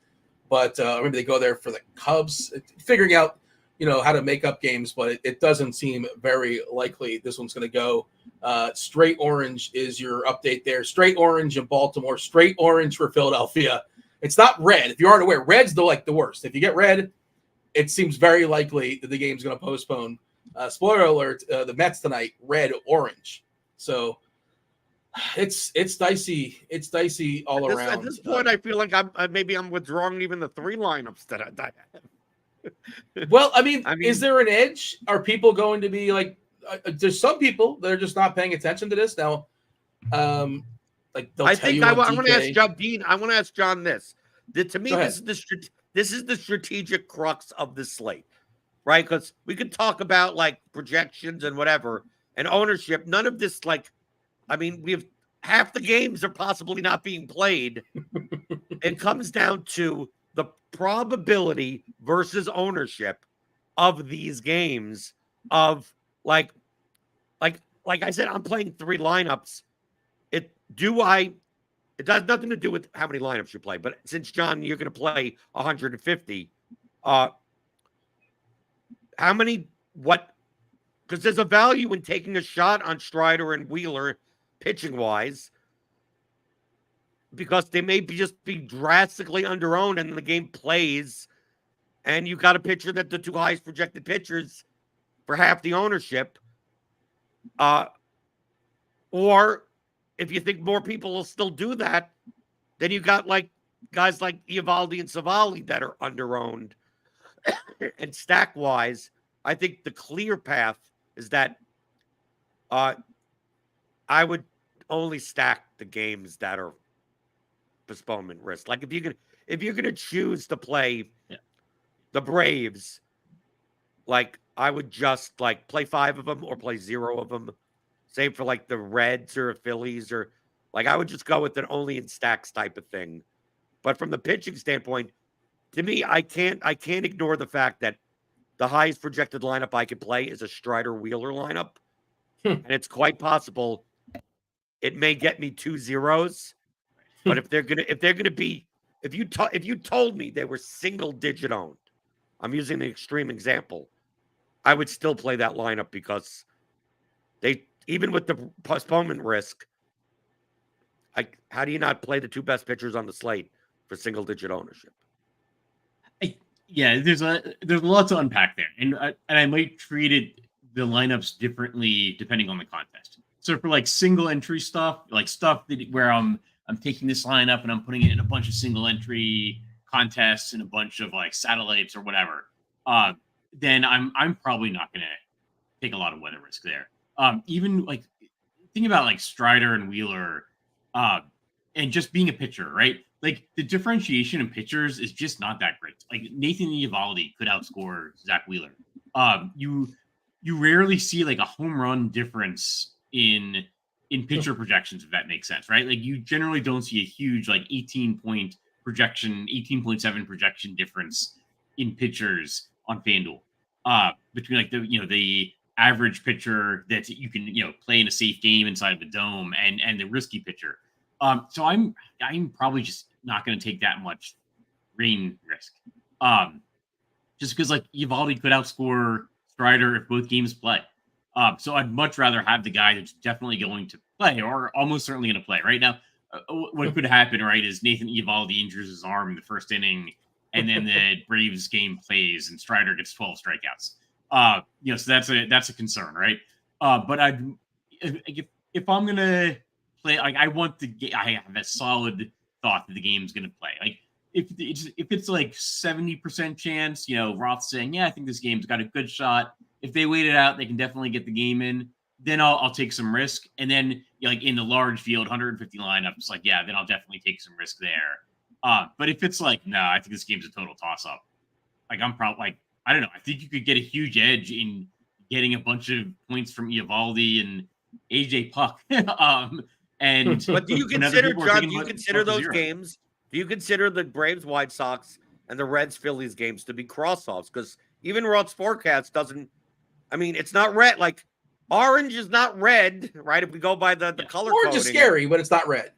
But maybe they go there for the Cubs. Figuring out, how to make up games, but it doesn't seem very likely this one's going to go. Straight orange is your update there. Straight orange in Baltimore. Straight orange for Philadelphia. It's not red. If you aren't aware, red's the worst. If you get red, it seems very likely that the game's going to postpone. Spoiler alert, the Mets tonight, red, orange. So it's dicey. It's dicey all around. At this point, I feel like I'm withdrawing even the 3 lineups that I have. Well, I mean, is there an edge? Are people going to be like, there's some people that are just not paying attention to this now. I think I want to ask John Dean. I want to ask John this. To me, this is the strategic crux of the slate, right? Because we could talk about like projections and whatever and ownership. None of this, we have half the games are possibly not being played. It comes down to the probability versus ownership of these games of like I said, I'm playing 3 lineups. It has nothing to do with how many lineups you play, but since John, you're going to play 150, how many, because there's a value in taking a shot on Strider and Wheeler pitching wise, because they may just be drastically underowned and the game plays and you got a pitcher that the 2 highest projected pitchers for half the ownership. Or if you think more people will still do that, then you got like guys like Eovaldi and Savali that are underowned. And stack wise, I think the clear path is that I would only stack the games that are postponement risk. Like if you're gonna choose to play the Braves, like I would just like play 5 of them or play 0 of them. Same for like the Reds or Phillies, or like I would just go with an only in stacks type of thing. But from the pitching standpoint, to me, I can't ignore the fact that the highest projected lineup I could play is a Strider Wheeler lineup. And it's quite possible it may get me 2 zeros. But if you told me they were single digit owned, I'm using the extreme example, I would still play that lineup because they, even with the postponement risk, how do you not play the 2 best pitchers on the slate for single digit ownership? There's a lot to unpack there, and I might treat the lineups differently depending on the contest. So for like single entry stuff, like stuff where I'm taking this lineup and I'm putting it in a bunch of single entry contests and a bunch of like satellites or whatever, then I'm probably not going to take a lot of weather risk there. Even like thinking about like Strider and Wheeler, and just being a pitcher, right? Like the differentiation in pitchers is just not that great. Like Nathan Eovaldi could outscore Zach Wheeler. You rarely see like a home run difference in pitcher projections, if that makes sense, right? Like you generally don't see a huge like 18.7 projection difference in pitchers on FanDuel. between like the average pitcher that you can play in a safe game inside of a dome and the risky pitcher. So I'm probably just not going to take that much rain risk. Just because like Eovaldi could outscore Strider if both games play. So I'd much rather have the guy that's definitely going to play or almost certainly going to play. Right now, what could happen, right, is Nathan Eovaldi injures his arm in the first inning, and then the Braves game plays and Strider gets 12 strikeouts. So that's a concern, right? But if I'm gonna play, like I want I have a solid thought that the game's gonna play. Like if it's like 70% chance, Roth's saying, yeah, I think this game's got a good shot. If they wait it out, they can definitely get the game in. Then I'll take some risk. And then like in the large field, 150 lineups, like, yeah, then I'll definitely take some risk there. But if it's like, no, I think this game's a total toss up. Like I'm probably like, I don't know. I think you could get a huge edge in getting a bunch of points from Eovaldi and AJ Puck. But do you consider, John, do you consider those games? Do you consider the Braves White Sox and the Reds Phillies games to be cross-offs? Because even Roth's forecast doesn't, I mean, it's not red. Like orange is not red, right? If we go by the color orange coding. is scary, but it's not red.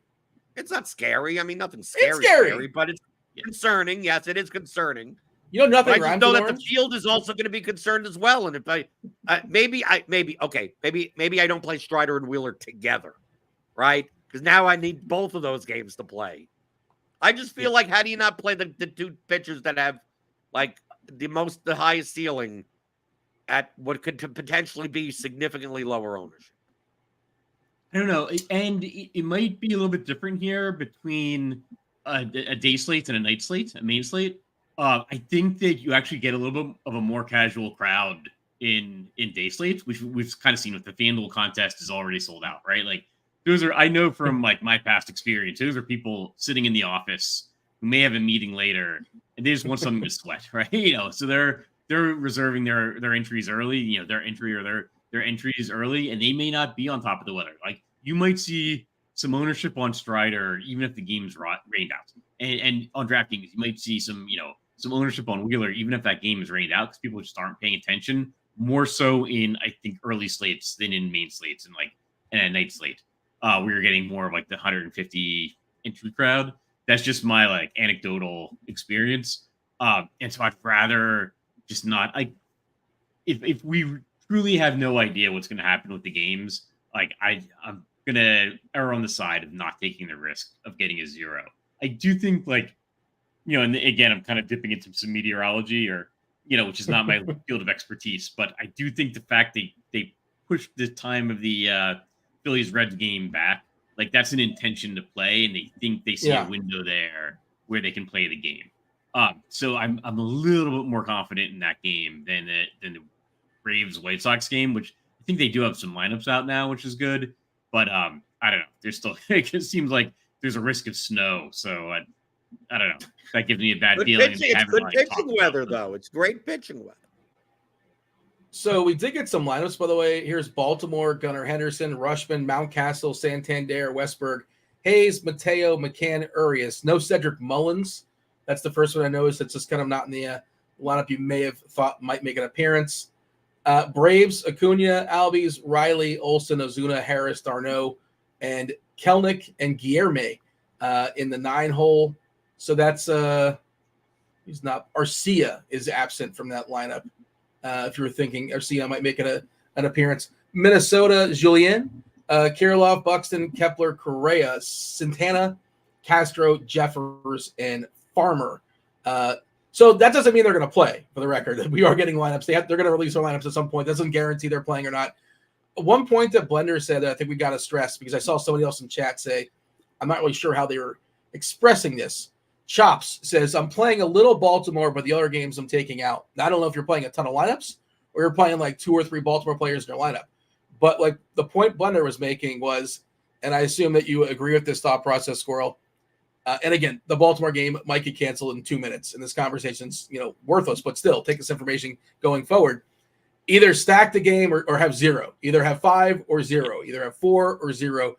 It's not scary. I mean, nothing's scary. It's scary, but it's concerning. Yes, it is concerning. Nothing. I just know that the field is also going to be concerned as well. And if maybe I don't play Strider and Wheeler together, right? Because now I need both of those games to play. I just feel like, how do you not play the two pitchers that have like the highest ceiling at what could potentially be significantly lower ownership? I don't know. And it might be a little bit different here between a day slate and a night slate, a main slate. I think that you actually get a little bit of a more casual crowd in day slates, which we've kind of seen with the FanDuel contest is already sold out, right? Like those are, I know from like my past experience, those are people sitting in the office who may have a meeting later and they just want something to sweat, right? So they're reserving their entries early, their entry or their entries early, and they may not be on top of the weather. Like you might see some ownership on Strider, even if the game's rained out, and on DraftKings, you might see some ownership on Wheeler, even if that game is rained out, because people just aren't paying attention. More so in, I think, early slates than in main slates and a night slate. We're getting more of like the 150 entry crowd. That's just my like anecdotal experience. And so I'd rather just not like if we truly have no idea what's going to happen with the games, like I'm going to err on the side of not taking the risk of getting a zero. I do think like, and again, I'm kind of dipping into some meteorology or, which is not my field of expertise, but I do think the fact they pushed the time of the Phillies Reds game back, like that's an intention to play, and they think they see a window there where they can play the game. So I'm a little bit more confident in that game than the Braves White Sox game, which I think they do have some lineups out now, which is good. But I don't know. There's still it seems like there's a risk of snow, so I don't know. That gives me a bad feeling. It's good pitching weather, though. It's great pitching weather. So we did get some lineups, by the way. Here's Baltimore: Gunnar Henderson, Rushman, Mountcastle, Santander, Westberg, Hayes, Mateo, McCann, Urias. No Cedric Mullins. That's the first one I noticed. It's just kind of not in the lineup you may have thought might make an appearance. Braves: Acuna, Albies, Riley, Olsen, Ozuna, Harris, Darno, and Kelnick and Guillerme in the 9-hole. So that's he's not. Arcia is absent from that lineup. If you were thinking Arcia might make an appearance. Minnesota: Julien, Kirilov, Buxton, Kepler, Correa, Santana, Castro, Jeffers, and Farmer. So that doesn't mean they're going to play, for the record. We are getting lineups. They're going to release their lineups at some point. That doesn't guarantee they're playing or not. One point that Blender said that I think we got to stress, because I saw somebody else in chat say, I'm not really sure how they were expressing this. Chops says, I'm playing a little Baltimore, but the other games I'm taking out. Now, I don't know if you're playing a ton of lineups or you're playing like 2 or 3 Baltimore players in your lineup. But like the point Blender was making was, and I assume that you agree with this thought process, Squirrel. And again, the Baltimore game might get canceled in 2 minutes, and this conversation's worthless. But still, take this information going forward. Either stack the game or have 0. Either have 5 or 0. Either have 4 or 0.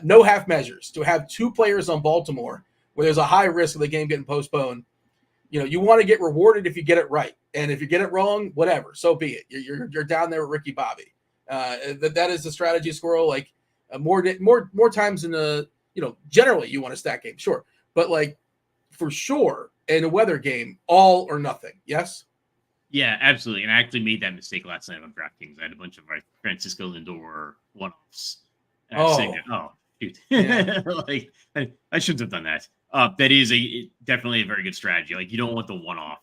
No half measures. To have 2 players on Baltimore where there's a high risk of the game getting postponed, you want to get rewarded if you get it right. And if you get it wrong, whatever, so be it. You're down there with Ricky Bobby. That is the strategy, Squirrel. Like more times in generally you want to stack game, sure. But like for sure in a weather game, all or nothing. Yes? Yeah, absolutely. And I actually made that mistake last night on DraftKings. I had a bunch of like Francisco Lindor one-offs. And I was saying that, shoot. Yeah. Like I shouldn't have done that. That is definitely a very good strategy. Like you don't want the one-off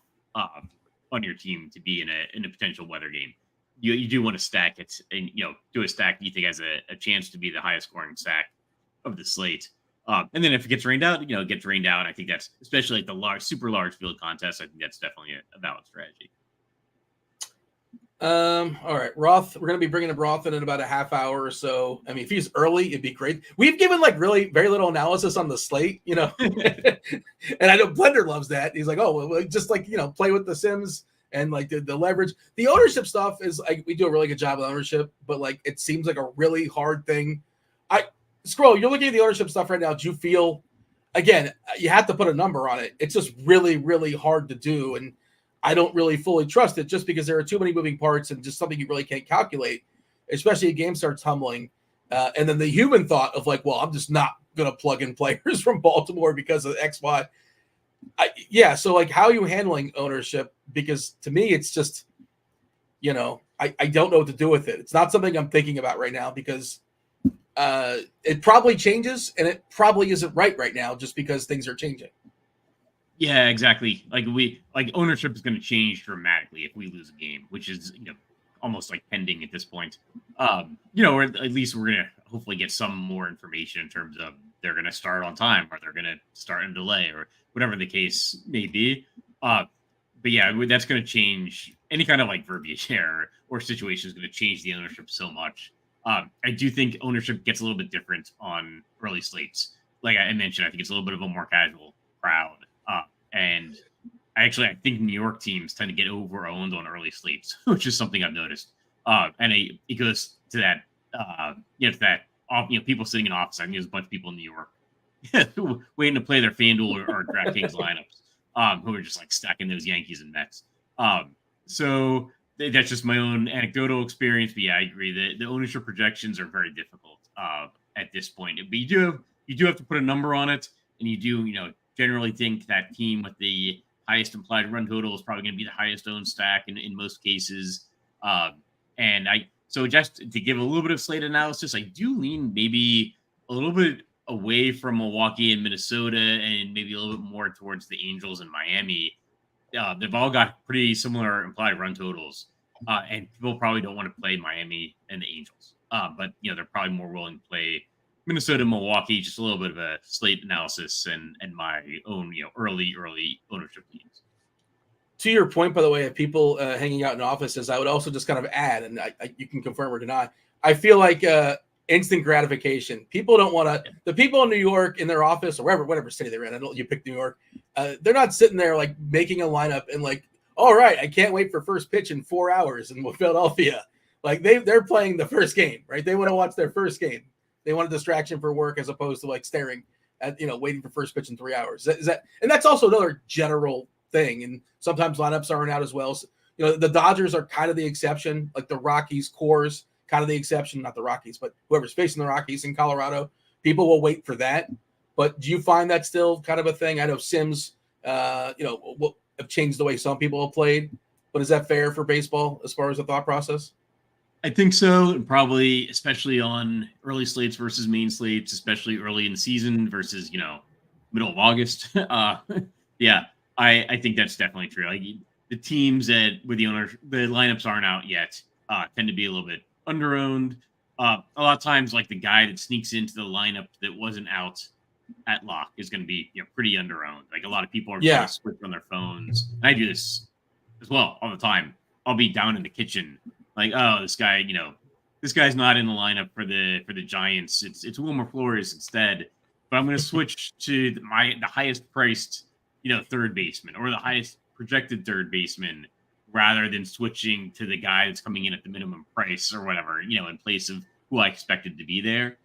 on your team to be in a potential weather game. You do want to stack it and do a stack you think has a chance to be the highest scoring stack of the slate. And then if it gets rained out, it gets rained out. I think that's especially like the super large field contest. I think that's definitely a valid strategy. All right, Roth. We're going to be bringing up Roth in about a half hour or so. I mean, if he's early, it'd be great. We've given like really very little analysis on the slate, and I know Blender loves that. He's like, oh, well, just like play with the Sims and like the leverage. The ownership stuff is like we do a really good job with ownership, but like it seems like a really hard thing. Scroll, you're looking at the ownership stuff right now. Do you feel, again, you have to put a number on it. It's just really, really hard to do, and I don't really fully trust it just because there are too many moving parts and just something you really can't calculate, especially a game starts tumbling. And then the human thought of like, well, I'm just not going to plug in players from Baltimore because of X, Y. So like how are you handling ownership? Because to me, it's just, I don't know what to do with it. It's not something I'm thinking about right now because it probably changes and it probably isn't right now just because things are changing. Yeah, exactly. Like ownership is going to change dramatically if we lose a game, which is almost like pending at this point. Or at least we're going to hopefully get some more information in terms of they're going to start on time or they're going to start in delay or whatever the case may be. But yeah, that's going to change any kind of like verbiage error or situation is going to change the ownership so much. I do think ownership gets a little bit different on early slates. Like I mentioned, I think it's a little bit of a more casual crowd. And I think New York teams tend to get over-owned on early slates, which is something I've noticed. And it goes to that, people sitting in office. I think there's a bunch of people in New York waiting to play their FanDuel or DraftKings lineups who are just like stacking those Yankees and Mets. So that's just my own anecdotal experience. But yeah, I agree. The ownership projections are very difficult at this point. But you do have to put a number on it, and you do, generally think that team with the highest implied run total is probably going to be the highest owned stack in most cases. So just to give a little bit of slate analysis, I do lean maybe a little bit away from Milwaukee and Minnesota and maybe a little bit more towards the Angels and Miami. They've all got pretty similar implied run totals. And people probably don't want to play Miami and the Angels. But they're probably more willing to play Minnesota, Milwaukee, just a little bit of a slate analysis and my own, early ownership teams. To your point, by the way, of people hanging out in offices, I would also just kind of add, and you can confirm or deny, I feel like instant gratification. People don't want to, the people in New York in their office or whatever city they're in, I don't, you pick New York, they're not sitting there like making a lineup and like, all right, I can't wait for first pitch in 4 hours in Philadelphia. Like they're playing the first game, right? They want to watch their first game. They want a distraction for work as opposed to like staring at, waiting for first pitch in 3 hours. Is that, and that's also another general thing. And sometimes lineups aren't out as well. So, the Dodgers are kind of the exception, like the Rockies Coors, kind of the exception, not the Rockies, but whoever's facing the Rockies in Colorado, people will wait for that. But do you find that still kind of a thing? I know Sims, have changed the way some people have played, but is that fair for baseball as far as the thought process? I think so, and probably especially on early slates versus main slates, especially early in the season versus middle of August. Yeah, I think that's definitely true. Like the teams that with the lineups aren't out yet tend to be a little bit underowned. A lot of times, like the guy that sneaks into the lineup that wasn't out at lock is going to be pretty underowned. Like a lot of people are trying to switch on their phones, and I do this as well all the time. I'll be down in the kitchen. Like, oh, this guy's not in the lineup for the Giants. It's Wilmer Flores instead. But I'm going to switch to the highest priced, third baseman or the highest projected third baseman rather than switching to the guy that's coming in at the minimum price or whatever, in place of who I expected to be there.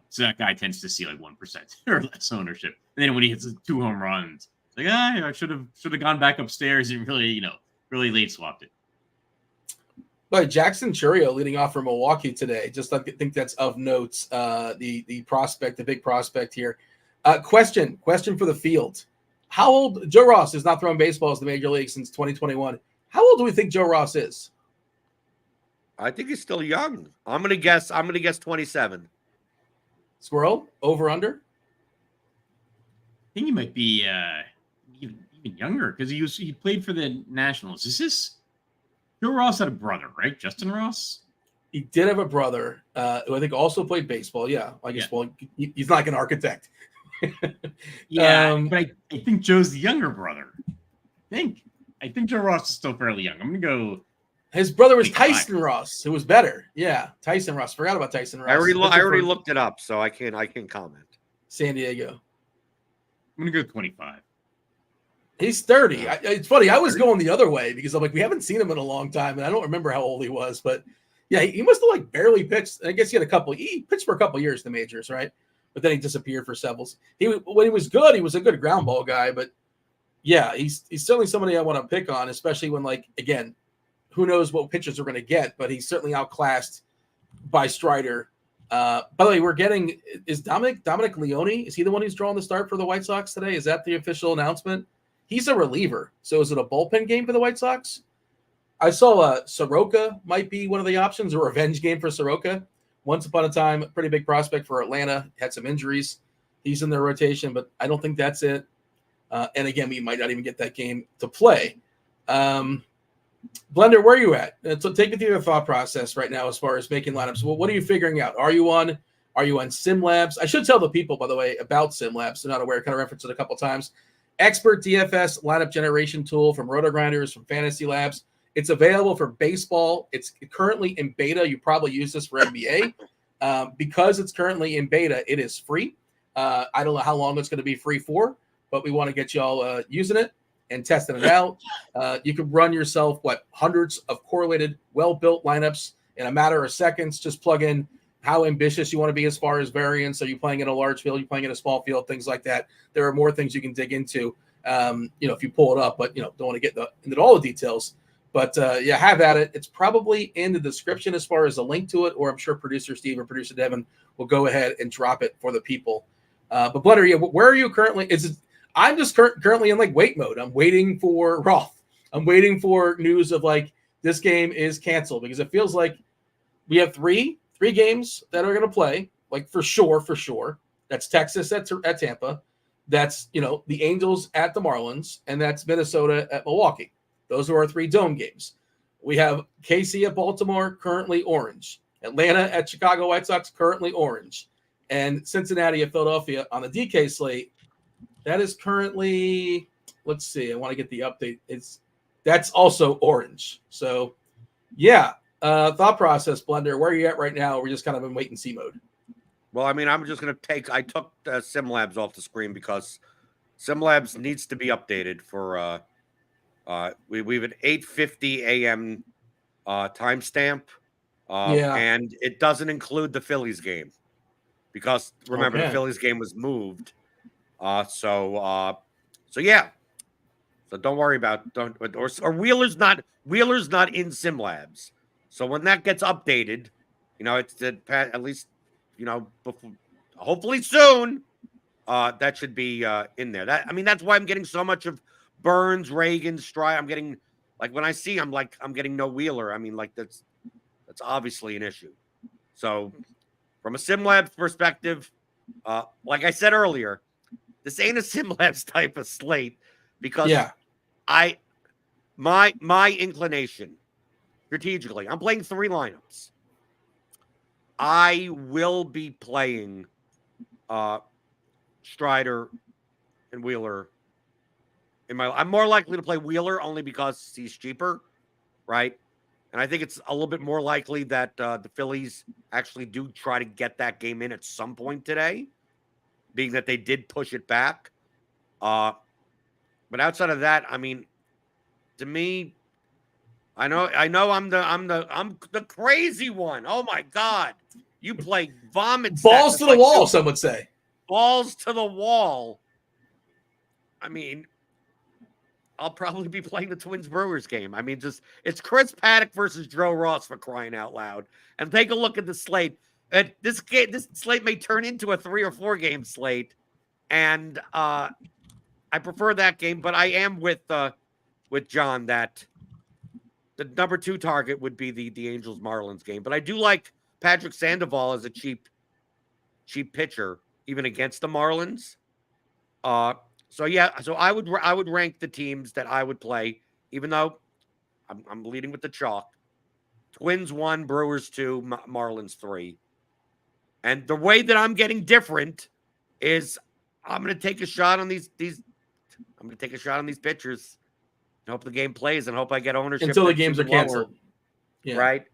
So that guy tends to see like 1% or less ownership. And then when he hits 2 home runs, Like, I should have gone back upstairs and really, really late swapped it. But Jackson Churio leading off for Milwaukee today. Just I think that's of note. The prospect, the big prospect here. Question for the field. How old? Joe Ross has not thrown baseballs in the major league since 2021. How old do we think Joe Ross is? I think he's still young. I'm gonna guess 27. Squirrel, over, under? I think he might be even younger because he played for the Nationals. Is this Joe Ross had a brother, right? Justin Ross? He did have a brother who I think also played baseball. Yeah, I guess. Well, he's like an architect. But I think Joe's the younger brother. I think Joe Ross is still fairly young. I'm gonna go. His brother was Tyson Ross, who was better. Yeah, Tyson Ross. Forgot about Tyson Ross. I already looked it up, so I can't comment. San Diego. I'm gonna go 25. He's 30. It's funny. I was going the other way because I'm like, we haven't seen him in a long time, and I don't remember how old he was. But yeah, he must have like barely pitched. I guess he pitched for a couple years in the majors, right? But then he disappeared for several. When he was good, he was a good ground ball guy. But yeah, he's certainly somebody I want to pick on, especially when, like, again, who knows what pitchers we're going to get, but he's certainly outclassed by Strider. By the way, we're getting – is Dominic Leone, is he the one who's drawing the start for the White Sox today? Is that the official announcement? He's a reliever. So is it a bullpen game for the White Sox? I saw Soroka might be one of the options, a revenge game for Soroka. Once upon a time, pretty big prospect for Atlanta, had some injuries. He's in their rotation, but I don't think that's it. And again, we might not even get that game to play. Blender, where are you at? So take me through your thought process right now as far as making lineups. Well, what are you figuring out? Are you on SimLabs? I should tell the people, by the way, about SimLabs. They're not aware. I kind of referenced it a couple times. Expert DFS lineup generation tool from RotoGrinders, from Fantasy Labs. It's available for baseball. It's currently in beta. You probably use this for NBA. Because it's currently in beta, it is free. I don't know how long it's going to be free for, but we want to get y'all using it and testing it out. You can run yourself, hundreds of correlated, well-built lineups in a matter of seconds. Just plug in how ambitious you want to be as far as variance. Are you playing in a large field? Are you playing in a small field? Things like that. There are more things you can dig into, if you pull it up, but, don't want to get into all the details. But, have at it. It's probably in the description as far as a link to it, or I'm sure producer Steve or producer Devin will go ahead and drop it for the people. But Blender, where are you currently? I'm just currently in wait mode. I'm waiting for Roth. I'm waiting for news of this game is canceled, because it feels like we have three games that are going to play, for sure. That's Texas at Tampa. That's, the Angels at the Marlins, and that's Minnesota at Milwaukee. Those are our 3 dome games. We have KC at Baltimore, currently orange. Atlanta at Chicago White Sox, currently orange. And Cincinnati at Philadelphia on the DK slate. That is currently, let's see, I want to get the update. That's also orange. So, yeah, thought process, Blender. Where are you at right now? We're just kind of in wait and see mode. Well, I I'm just going to I took SimLabs off the screen because SimLabs needs to be updated for, we have an 8:50 a.m. Timestamp, and it doesn't include the Phillies game because remember the Phillies game was moved. So yeah. So don't worry about or Wheeler's not in SimLabs. So when that gets updated, it's at least before, hopefully soon. That should be in there. That's why I'm getting so much of Burns, Reagan, Stride. I'm getting when I see I'm getting no Wheeler. That's obviously an issue. So from a SimLabs perspective, like I said earlier, this ain't a SimLabs type of slate because my inclination strategically, I'm playing 3 lineups. I will be playing Strider and Wheeler. I'm more likely to play Wheeler only because he's cheaper, right? And I think it's a little bit more likely that the Phillies actually do try to get that game in at some point today, being that they did push it back. But outside of that, to me, I know I'm the crazy one. Oh my God, you play vomit balls to the wall. Some would say balls to the wall. I'll probably be playing the Twins Brewers game. I mean, it's Chris Paddock versus Joe Ross, for crying out loud. And take a look at the slate. This slate may turn into a 3 or 4 game slate, and I prefer that game. But I am with John that the number 2 target would be the Angels Marlins game. But I do like Patrick Sandoval as a cheap pitcher, even against the Marlins. So I would rank the teams that I would play, even though I'm leading with the chalk. Twins 1, Brewers 2, Marlins 3. And the way that I'm getting different is I'm going to take a shot on these. I'm going to take a shot on these pitchers and hope the game plays and hope I get ownership until the games are canceled. Yeah. Right.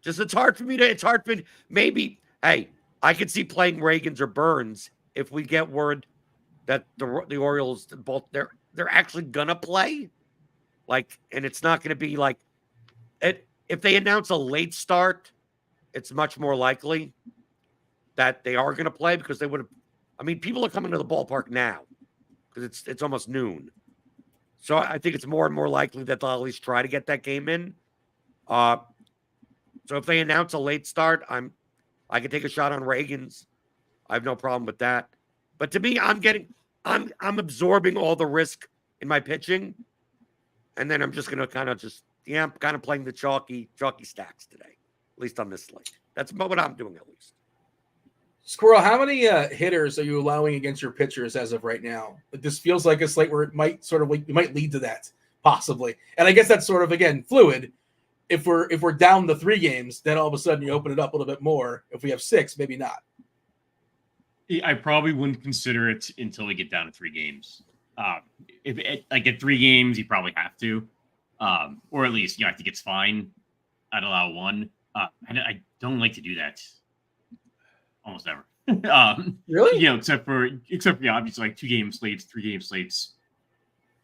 It's hard for me. Maybe. Hey, I could see playing Reagans or Burns if we get word that the Orioles both they're actually gonna play, and it's not gonna be if they announce a late start, it's much more likely that they are gonna play because they would have. I mean, people are coming to the ballpark now because it's almost noon, so I think it's more and more likely that they'll at least try to get that game in. So if they announce a late start, I can take a shot on Reagans. I have no problem with that. But to me, I'm absorbing all the risk in my pitching, and then I'm just gonna kind of playing the chalky stacks today, at least on this slate. That's what I'm doing, at least. Squirrel, how many hitters are you allowing against your pitchers as of right now? This feels like a slate where it might lead to that possibly, and I guess that's sort of again fluid. If we're down the 3 games, then all of a sudden you open it up a little bit more. If we have 6, maybe not. I probably wouldn't consider it until we get down to 3 games. If at 3 games, you probably have to, or at least I think it's fine. I'd allow 1. I don't like to do that almost ever. Really? Except for obviously 2 game slates, 3 game slates.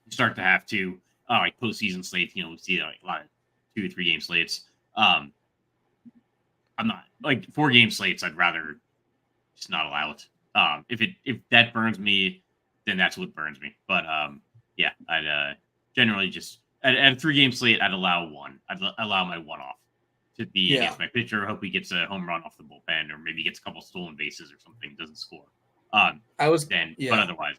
You start to have to postseason slates. We see a lot of 2 or 3 game slates. I'm not 4 game slates. I'd rather just not allow it. If that burns me, then that's what burns me. But I'd generally just at a 3 game slate, I'd allow 1. I'd allow my 1 off to be against my pitcher. Hope he gets a home run off the bullpen, or maybe gets a couple stolen bases or something. Doesn't score. But otherwise,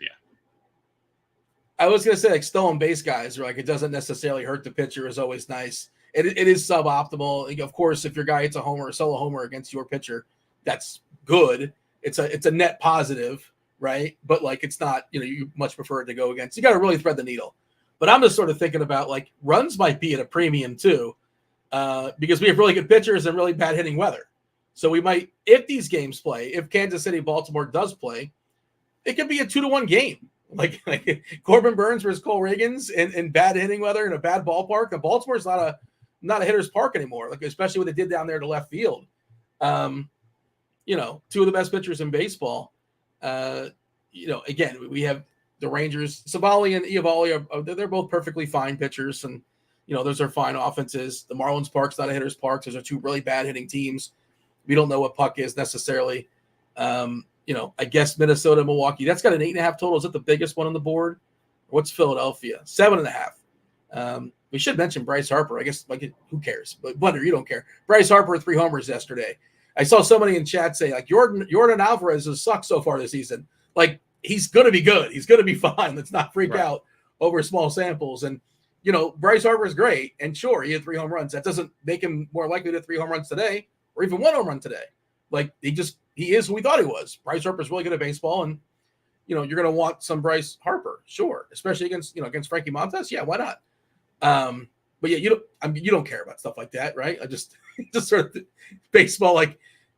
I was gonna say stolen base guys are it doesn't necessarily hurt the pitcher is always nice. It is suboptimal. Of course, if your guy hits a homer, a solo homer against your pitcher, that's good. It's a net positive, right? But it's not, you much prefer it to go against. You got to really thread the needle. But I'm just sort of thinking about runs might be at a premium too, because we have really good pitchers and really bad hitting weather. So we might, if these games play, if Kansas City, Baltimore does play, it could be a 2-1 game. Like Corbin Burns versus Cole Reagans and bad hitting weather in a bad ballpark. And Baltimore's not a hitter's park anymore, especially what they did down there to left field. 2 of the best pitchers in baseball. Again, we have the Rangers, Savali and Iavali they're both perfectly fine pitchers, and those are fine offenses. The Marlins park's not a hitter's park. Those are 2 really bad hitting teams. We don't know what puck is necessarily. I guess Minnesota, Milwaukee, that's got an 8.5 total. Is that the biggest one on the board? What's Philadelphia? 7.5. We should mention Bryce Harper. I guess who cares? But Wonder, you don't care. Bryce Harper 3 homers yesterday. I saw somebody in chat say Jordan Alvarez has sucked so far this season. He's going to be good. He's going to be fine. Let's not freak out over small samples. And, Bryce Harper is great. And sure, he had 3 home runs. That doesn't make him more likely to 3 home runs today or even 1 home run today. He is who we thought he was. Bryce Harper's really good at baseball. And, you're going to want some Bryce Harper. Sure. Especially against Frankie Montas. Yeah, why not? But yeah, you don't care about stuff like that, right? I just sort of baseball,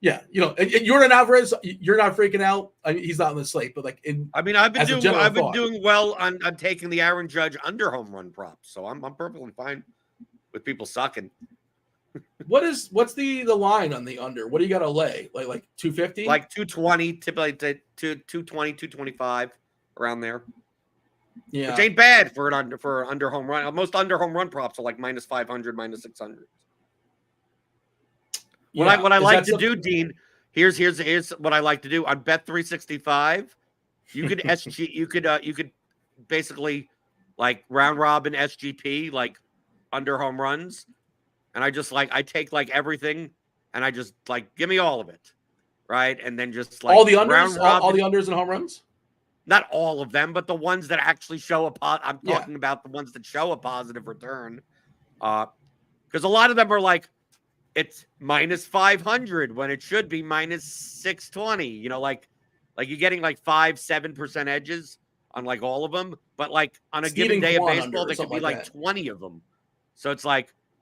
Jordan Alvarez, you're not freaking out. He's not on the slate, but I've been doing well on taking the Aaron Judge under home run props, so I'm perfectly fine with people sucking. What's the line on the under? What do you got to lay? Like 250? 220, typically 220, 225 around there. Yeah, which ain't bad for under home run. Most under home run props are -500, -600. What I like to do, Dean. Here's what I like to do on Bet365. You could you could basically like round robin SGP, like under home runs. And I just I take like everything and I just give me all of it. Right. And then just all the unders, round robin, all the unders and home runs. Not all of them, but the ones that actually show I'm Yeah. talking about the ones that show a positive return. Because a lot of them are it's minus 500 when it should be minus 620. You know, like you're getting 5-7% edges on all of them, but on a given day of baseball, there could be 20 of them. So it's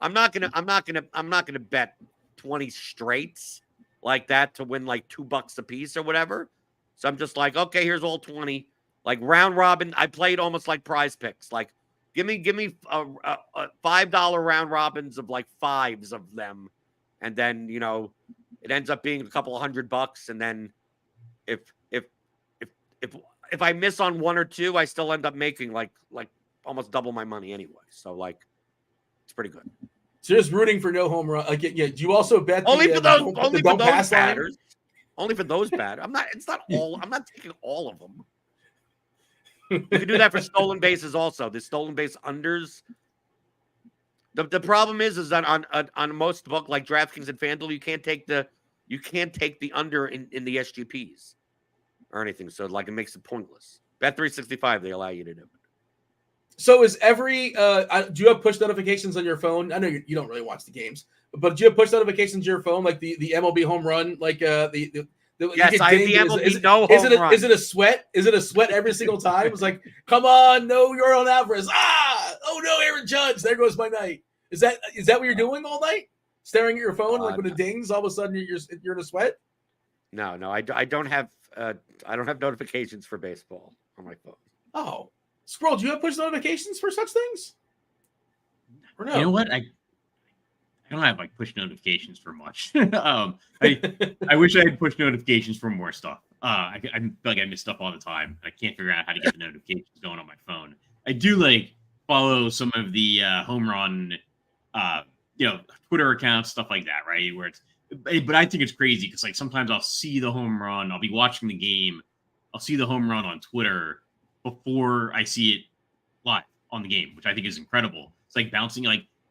I'm not gonna bet 20 straights like that to win $2 a piece or whatever. So I'm just okay, here's all 20. Round robin, I played almost like Prize Picks. Give me a $5 round robins of fives of them, and then it ends up being a couple of $100. And then if I miss on one or two, I still end up making almost double my money anyway. So it's pretty good. So just rooting for no home run. Yeah. Do you also bet only for those batters? Line? Only for those batters. It's not all. I'm not taking all of them. You can do that for stolen bases also. The stolen base unders. The problem is that on most book like DraftKings and FanDuel, you can't take the under in the SGPs or anything. So it makes it pointless. Bet365, they allow you to do it. So is every do you have push notifications on your phone? I know you don't really watch the games, but do you have push notifications on your phone like the MLB home run yes, I have the MLB no home run. Is it a sweat? Is it a sweat every single time? It's come on, no, you're on Alvarez. Oh no, Aaron Judge. There goes my night. Is that what you're doing all night? Staring at your phone when it dings, all of a sudden you're in a sweat? No, I don't have notifications for baseball on my phone. Oh. Scroll, do you have push notifications for such things? Or no? You know what? I don't have push notifications for much. I wish I had push notifications for more stuff. I feel like I miss stuff all the time. I can't figure out how to get the notifications going on my phone. I do follow some of the home run, Twitter accounts, stuff like that, right? But I think it's crazy because sometimes I'll see the home run. I'll be watching the game. I'll see the home run on Twitter before I see it live on the game, which I think is incredible. It's bouncing,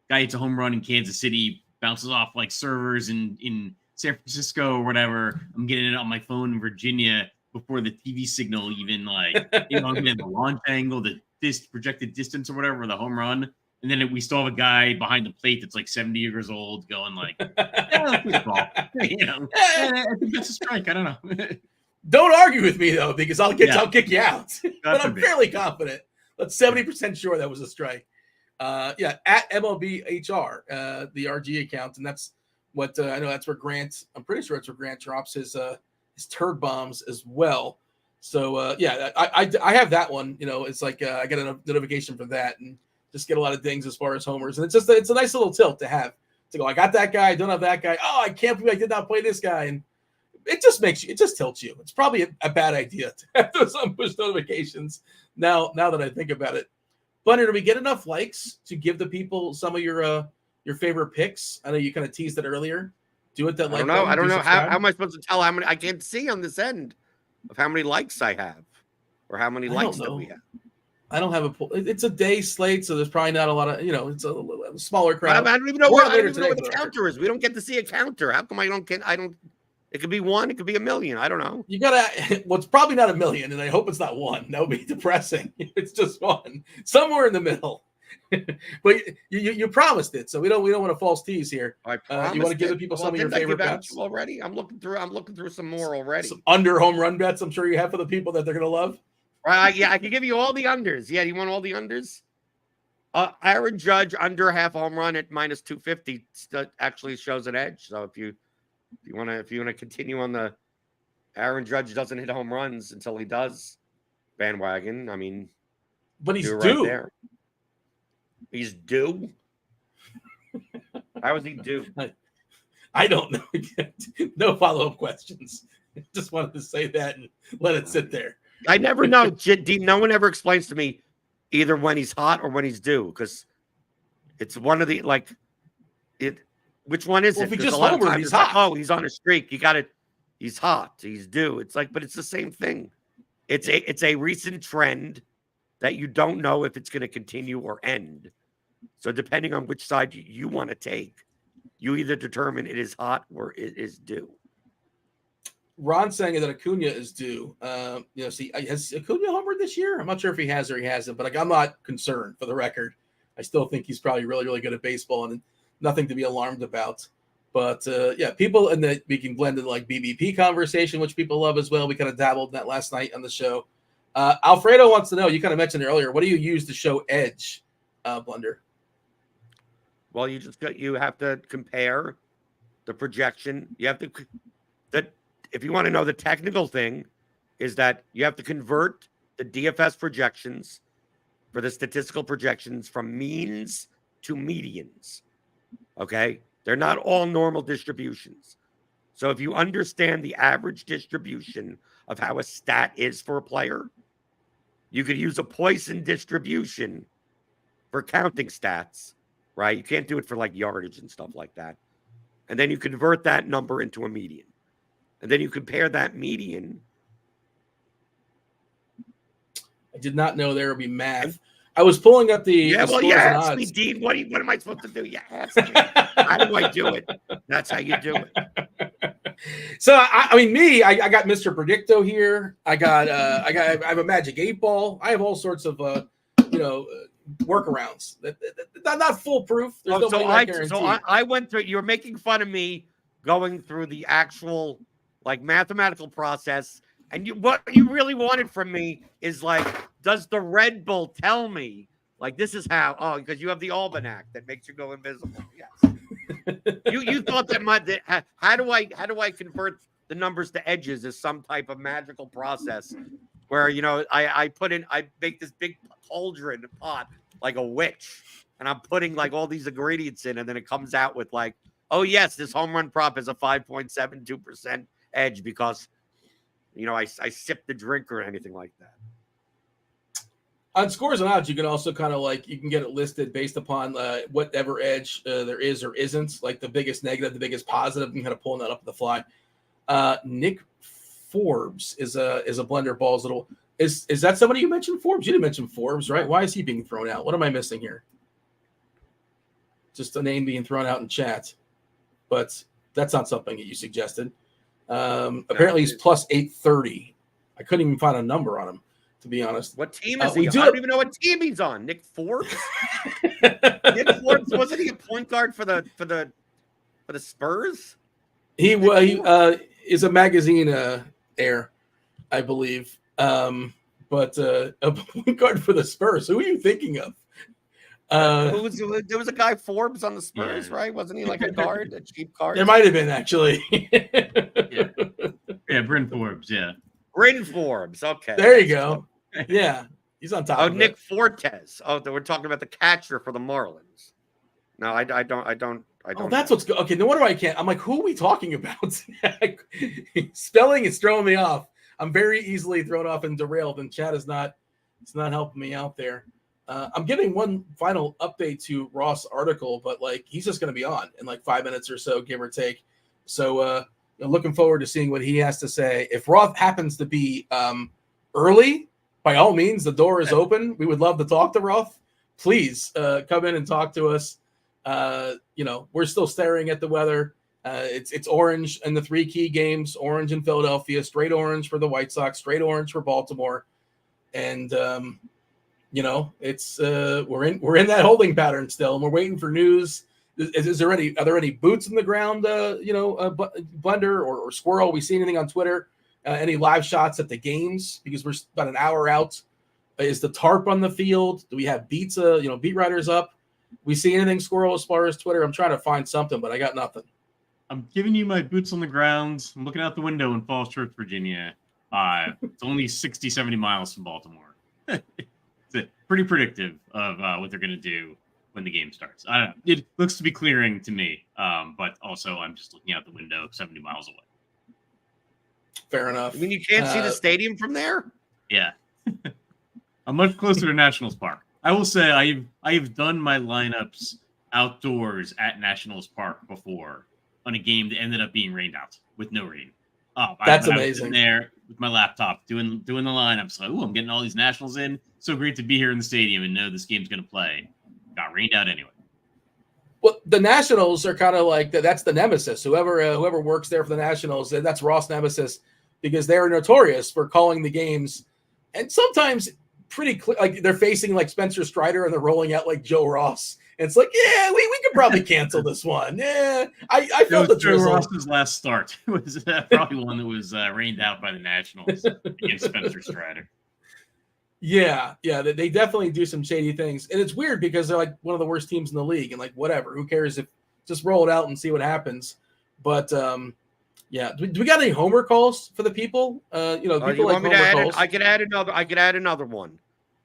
guy hits a home run in Kansas City, bounces off servers in San Francisco or whatever. I'm getting it on my phone in Virginia before the TV signal even I'm getting the launch angle, the projected distance or whatever, the home run. And then we still have a guy behind the plate that's 70 years old going that's a ball. I think that's a strike. I don't know. Don't argue with me though, because I'll kick you out. But I'm fairly confident. That's 70% sure that was a strike. At MLBHR, the RG account, and that's what I know. That's where Grant. I'm pretty sure it's where Grant drops his turd bombs as well. So I have that one. It's I get a notification for that, and just get a lot of dings as far as homers. And it's a nice little tilt to have. To go, I got that guy. I don't have that guy. Oh, I can't believe I did not play this guy. And it just tilts you. It's probably a bad idea to have those push notifications now that I think about it. Bunny, do we get enough likes to give the people some of your favorite picks? I know you kind of teased it earlier. Do it that like. I don't know. How am I supposed to tell how many? I can't see on this end of how many likes I have or how many likes that we have. I don't have it's a day slate, so there's probably not a lot of, it's a smaller crowd. I don't even know what the counter is. We don't get to see a counter. How come I don't? It could be 1. It could be 1 million. I don't know. You gotta. Well, it's probably not 1 million, and I hope it's not 1. That would be depressing. It's just 1, somewhere in the middle. But you promised it, so we don't want to false tease here. I promised you want to give the people some of your favorite bets already? I'm looking through some more already. Some under home run bets. I'm sure you have for the people that they're gonna love. Yeah, I can give you all the unders. Yeah, you want all the unders? Aaron Judge under half home run at minus 250 actually shows an edge. So if you want to continue on the Aaron Judge doesn't hit home runs until he does bandwagon. I mean, but he's due. Right there. He's due. How is he due? I don't know. No follow-up questions. Just wanted to say that and let it sit there. I never know. No one ever explains to me either when he's hot or when he's due, because it's one of the which one is it? If he just a lot of homered, times he's hot. He's on a streak. You got it. He's hot. He's due. It's but it's the same thing. It's a recent trend that you don't know if it's going to continue or end. So depending on which side you want to take, you either determine it is hot or it is due. Ron saying that Acuna is due. See, has Acuna homered this year? I'm not sure if he has or he hasn't, but I'm not concerned for the record. I still think he's probably really, really good at baseball and nothing to be alarmed about. But people, and that we can blend in like BBP conversation, which people love as well. We kind of dabbled in that last night on the show. Alfredo wants to know, you kind of mentioned earlier, what do you use to show edge, Blender? Well, you have to compare the projection. You have to if you want to know the technical thing, is that you have to convert the DFS projections for the statistical projections from means to medians. Okay? They're not all normal distributions. So if you understand the average distribution of how a stat is for a player, you could use a Poisson distribution for counting stats, right? You can't do it for like yardage and stuff like that. And then you convert that number into a median. And then you compare that median. I did not know there would be math. I was pulling up the well, scores you and asked odds. me, Dean. What am I supposed to do? You asked me. How do I do it? That's how you do it. So I got Mr. Predicto here. I have a Magic 8-Ball. I have all sorts of workarounds. Not foolproof. There's no money back guarantee. So I went through. You were making fun of me going through the actual like mathematical process, and what you really wanted from me is like, does the Red Bull tell me like this is how? Oh, because you have the almanac that makes you go invisible. Yes. you thought that how do I convert the numbers to edges is some type of magical process where I make this big cauldron pot like a witch, and I'm putting like all these ingredients in, and then it comes out with like, oh yes, this home run prop is a 5.72% edge because I sip the drink or anything like that. On scores and odds, you can also kind of like, you can get it listed based upon whatever edge there is or isn't, like the biggest negative, the biggest positive, and kind of pulling that up on the fly. Nick Forbes is a Blender Balls little. Is that somebody you mentioned, Forbes? You didn't mention Forbes, right? Why is he being thrown out? What am I missing here? Just a name being thrown out in chat, but that's not something that you suggested. Apparently he's plus 830. I couldn't even find a number on him, to be honest. What team is he on? I don't even know what team he's on. Nick Forbes? Nick Forbes, wasn't he a point guard for the Spurs? He is a magazine heir, I believe. But a point guard for the Spurs. Who are you thinking of? There was a guy Forbes on the Spurs, right? Wasn't he like a guard, a cheap guard? There might have been, actually. Yeah, Bryn Forbes, yeah. Bryn Forbes, okay. There you go. Yeah, he's on top of Nick it. Fortes. Oh, we're talking about the catcher for the Marlins. No, I don't. Oh, that's what's good. Okay, no wonder I can't. I'm like, who are we talking about? Spelling is throwing me off. I'm very easily thrown off and derailed, and chat is not. It's not helping me out there. I'm giving one final update to Roth's article, but like he's just going to be on in like 5 minutes or so, give or take. So looking forward to seeing what he has to say. If Roth happens to be early, by all means, the door is open. We would love to talk to Roth. Please come in and talk to us. We're still staring at the weather. It's orange in the 3 key games, orange in Philadelphia, straight orange for the White Sox, straight orange for Baltimore. And, we're in that holding pattern still, and we're waiting for news. Are there any boots in the ground, Blender or Squirrel? We see anything on Twitter? Any live shots at the games? Because we're about an hour out. Is the tarp on the field? Do we have beat writers up? We see anything, Squirrel, as far as Twitter? I'm trying to find something, but I got nothing. I'm giving you my boots on the ground. I'm looking out the window in Falls Church, Virginia. It's only 60, 70 miles from Baltimore. It's pretty predictive of what they're going to do when the game starts. I don't know. It looks to be clearing to me, but also I'm just looking out the window 70 miles away. Fair enough. I mean, you can't see the stadium from there? Yeah. I'm much closer to Nationals Park. I will say I have done my lineups outdoors at Nationals Park before on a game that ended up being rained out with no rain. That's amazing. There with my laptop doing the lineups. Like, I'm getting all these nationals in. So great to be here in the stadium and know this game's going to play. Got rained out anyway. Well, the Nationals are kind of like that's the nemesis. Whoever works there for the Nationals, that's Ross' nemesis, because they're notorious for calling the games, and sometimes pretty clear. Like they're facing like Spencer Strider and they're rolling out like Joe Ross. And it's like, yeah, we could probably cancel this one. Yeah, I felt the Joe drizzle. Ross's last start was probably one that was rained out by the Nationals against Spencer Strider. Yeah, they definitely do some shady things, and it's weird because they're like one of the worst teams in the league, and like whatever, who cares if just roll it out and see what happens. But yeah, do we got any homer calls for the people? People you like want me to homer add calls. I could add another one.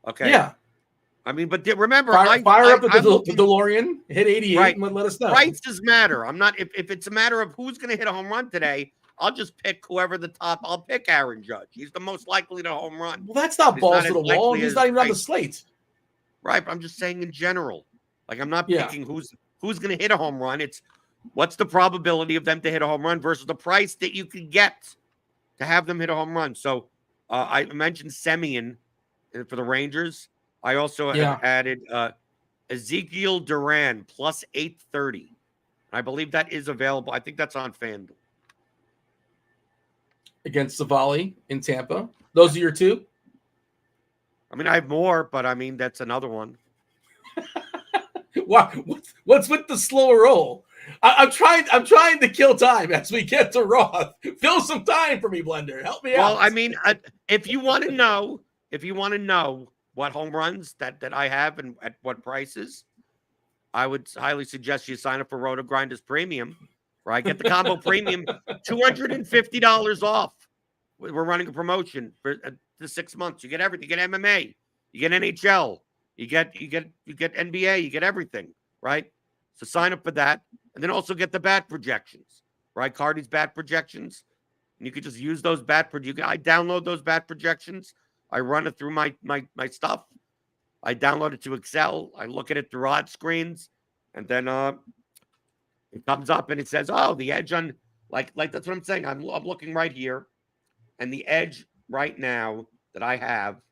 Okay. Yeah. I mean, but remember, fire up the looking, DeLorean, hit 88, right, and let us know. Prices matter. I'm not if it's a matter of who's going to hit a home run today. I'll just pick whoever the top. I'll pick Aaron Judge. He's the most likely to home run. Well, that's not balls to the wall. He's not even on the slate. Right, but I'm just saying in general. Like I'm not picking who's going to hit a home run. It's what's the probability of them to hit a home run versus the price that you can get to have them hit a home run. So I mentioned Semien for the Rangers. I also added Ezekiel Duran plus 830. I believe that is available. I think that's on FanDuel. Against Savali in Tampa. Those are your two? I mean, I have more, but I mean, that's another one. Wow. What's with the slower roll? I'm trying to kill time as we get to Roth. Fill some time for me, Blender. Help me out. Well, I mean, if you want to know what home runs that I have and at what prices, I would highly suggest you sign up for RotoGrinders Premium, where I get the combo premium $250 off. We're running a promotion for the 6 months. You get everything. You get MMA, you get NHL, you get NBA, you get everything, right? So sign up for that, and then also get the bat projections, right? Cardi's bat projections, and you could just use those I download those bat projections. I run it through my stuff. I download it to Excel. I look at it through odd screens, and then it comes up and it says, "Oh, the edge on like that's what I'm saying." I'm looking right here, and the edge right now that I have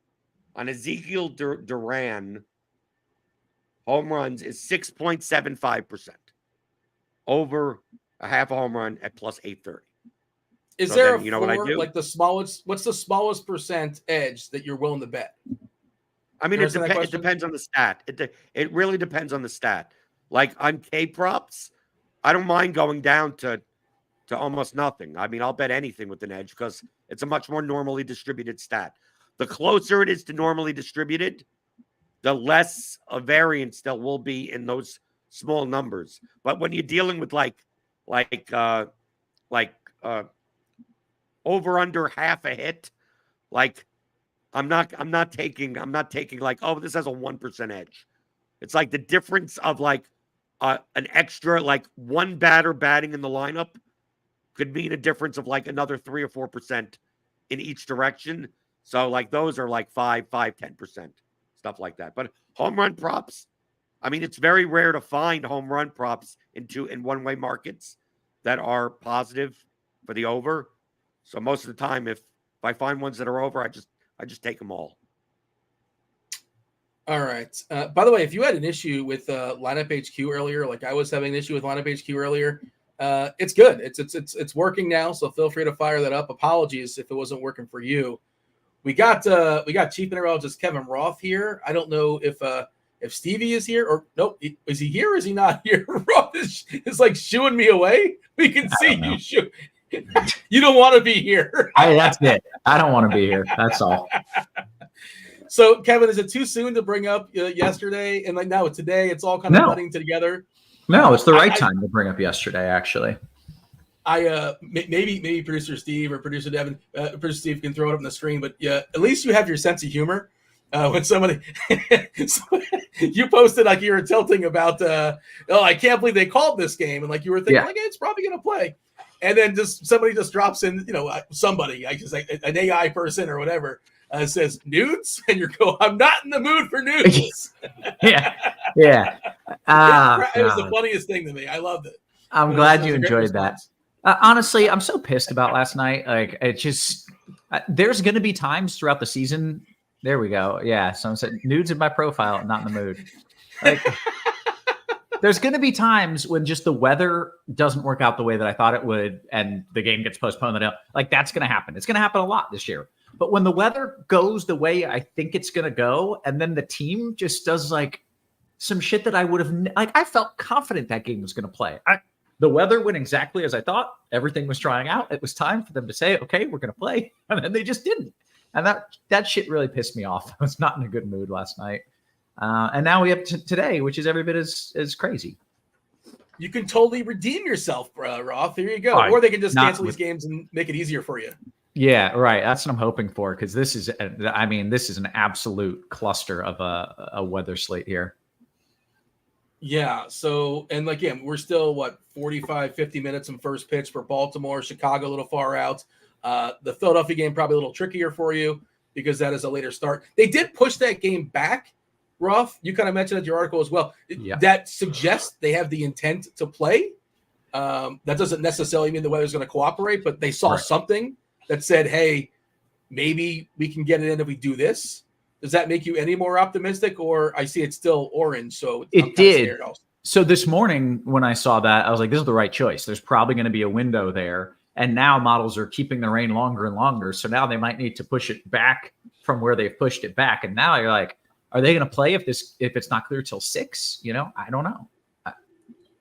on Ezekiel Duran home runs is 6.75% over a half a home run at plus 830. Is there a floor, what I do? Like the smallest? What's the smallest percent edge that you're willing to bet? I mean, it depends on the stat. It really depends on the stat. Like on K props, I don't mind going down to almost nothing. I mean, I'll bet anything with an edge because it's a much more normally distributed stat. The closer it is to normally distributed, the less a variance there will be in those small numbers. But when you're dealing with like over under half a hit, like I'm not taking like, oh, this has a 1% edge. It's like the difference of like an extra like one batter batting in the lineup could mean a difference of like another 3 or 4% in each direction. So like those are like 5-10%, stuff like that. But home run props, I mean, it's very rare to find home run props in one-way markets that are positive for the over. So most of the time, if I find ones that are over, I just take them all. All right. By the way, if you had an issue with Lineup HQ earlier, like I was having an issue with Lineup HQ earlier, it's good. It's working now. So feel free to fire that up. Apologies if it wasn't working for you. We got Chief Meteorologist Kevin Roth here. I don't know if Stevie is here or nope. Is he here or is he not here? Roth is like shooing me away. We can see you shoot. You don't want to be here. That's it. I don't want to be here. That's all. So, Kevin, is it too soon to bring up yesterday and like now today? It's all kind of running together. No, it's the right time to bring up yesterday. Actually, maybe producer Steve or producer Devin, producer Steve can throw it up on the screen. But yeah, at least you have your sense of humor. When somebody you posted like you were tilting about, I can't believe they called this game, and like you were thinking like it's probably gonna play. And then somebody drops in, somebody, I just like an AI person or whatever, says nudes, and you go, I'm not in the mood for nudes. yeah. It was the funniest thing to me. I loved it. I'm glad you enjoyed that. Honestly, I'm so pissed about last night. Like, it just, There's going to be times throughout the season. There we go. Yeah. Someone said nudes in my profile, not in the mood. Like, there's going to be times when just the weather doesn't work out the way that I thought it would, and the game gets postponed. Like, that's going to happen. It's going to happen a lot this year. But when the weather goes the way I think it's going to go, and then the team just does like some shit that I would have, like, I felt confident that game was going to play. The weather went exactly as I thought. Everything was trying out. It was time for them to say, okay, we're going to play. And then they just didn't. And that shit really pissed me off. I was not in a good mood last night. And now we have today, which is every bit as crazy. You can totally redeem yourself, Roth. There you go. Or they can just cancel these games and make it easier for you. Yeah, right. That's what I'm hoping for, because this is an absolute cluster of a weather slate here. Yeah. So, and again, we're still 45, 50 minutes in first pitch for Baltimore, Chicago a little far out. The Philadelphia game probably a little trickier for you because that is a later start. They did push that game back, Roth. You kind of mentioned it in your article as well. Yeah. That suggests they have the intent to play. That doesn't necessarily mean the weather's going to cooperate, but they saw something that said, hey, maybe we can get it in if we do this. Does that make you any more optimistic? Or I see it's still orange, so it did. So this morning when I saw that, I was like, this is the right choice. There's probably going to be a window there. And now models are keeping the rain longer and longer. So now they might need to push it back from where they've pushed it back. And now you're like, are they going to play if it's not clear till 6? I don't know.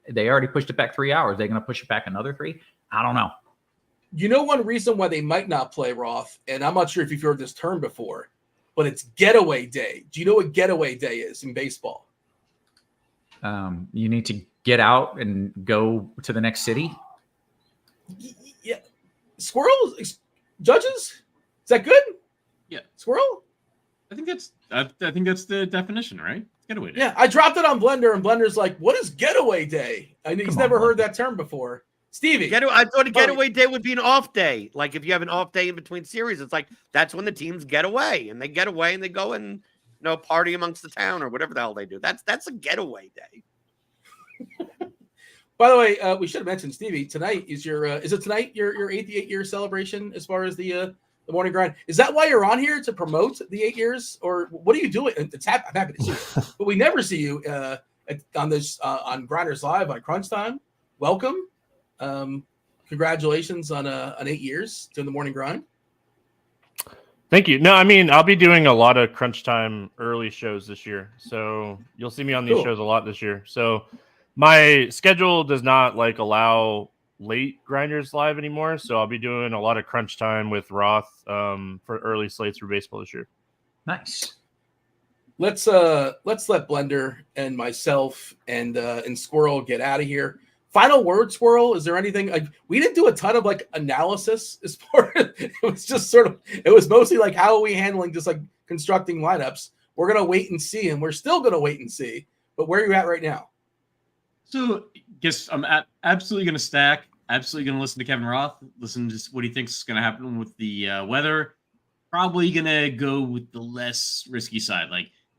They already pushed it back 3 hours. They're going to push it back another 3? I don't know. One reason why they might not play, Roth, and I'm not sure if you've heard this term before, but it's getaway day. Do you know what getaway day is in baseball? You need to get out and go to the next city. Yeah. Squirrels, judges? Is that good? Yeah. Squirrel? I think that's the definition, right? Getaway day. Yeah, I dropped it on Blender, and Blender's like, what is getaway day? He's never heard that term before. Stevie. I thought a getaway day would be an off day. Like if you have an off day in between series, it's like that's when the teams get away and they get away and they go and party amongst the town or whatever the hell they do. That's a getaway day. By the way, we should have mentioned, Stevie, tonight is your 88-year celebration as far as the morning grind. Is that why you're on here, to promote the 8 years, or what are you doing? I'm happy to see you, but we never see you on this on Grinders Live on Crunch Time. Welcome. Congratulations on 8 years doing the morning grind. Thank you. No, I mean, I'll be doing a lot of Crunch Time early shows this year. So you'll see me on these shows a lot this year. So my schedule does not allow late Grinders Live anymore. So I'll be doing a lot of Crunch Time with Roth for early slates for baseball this year. Nice. Let's let Blender and myself and Squirrel get out of here. Final word, Squirrel. Is there anything we didn't do a ton of analysis as far as it was just it was mostly how are we handling just constructing lineups. We're gonna wait and see, and we're still gonna wait and see. But where are you at right now? So, guess I'm absolutely gonna stack. Absolutely gonna listen to Kevin Roth. Listen to what he thinks is gonna happen with the weather. Probably gonna go with the less risky side.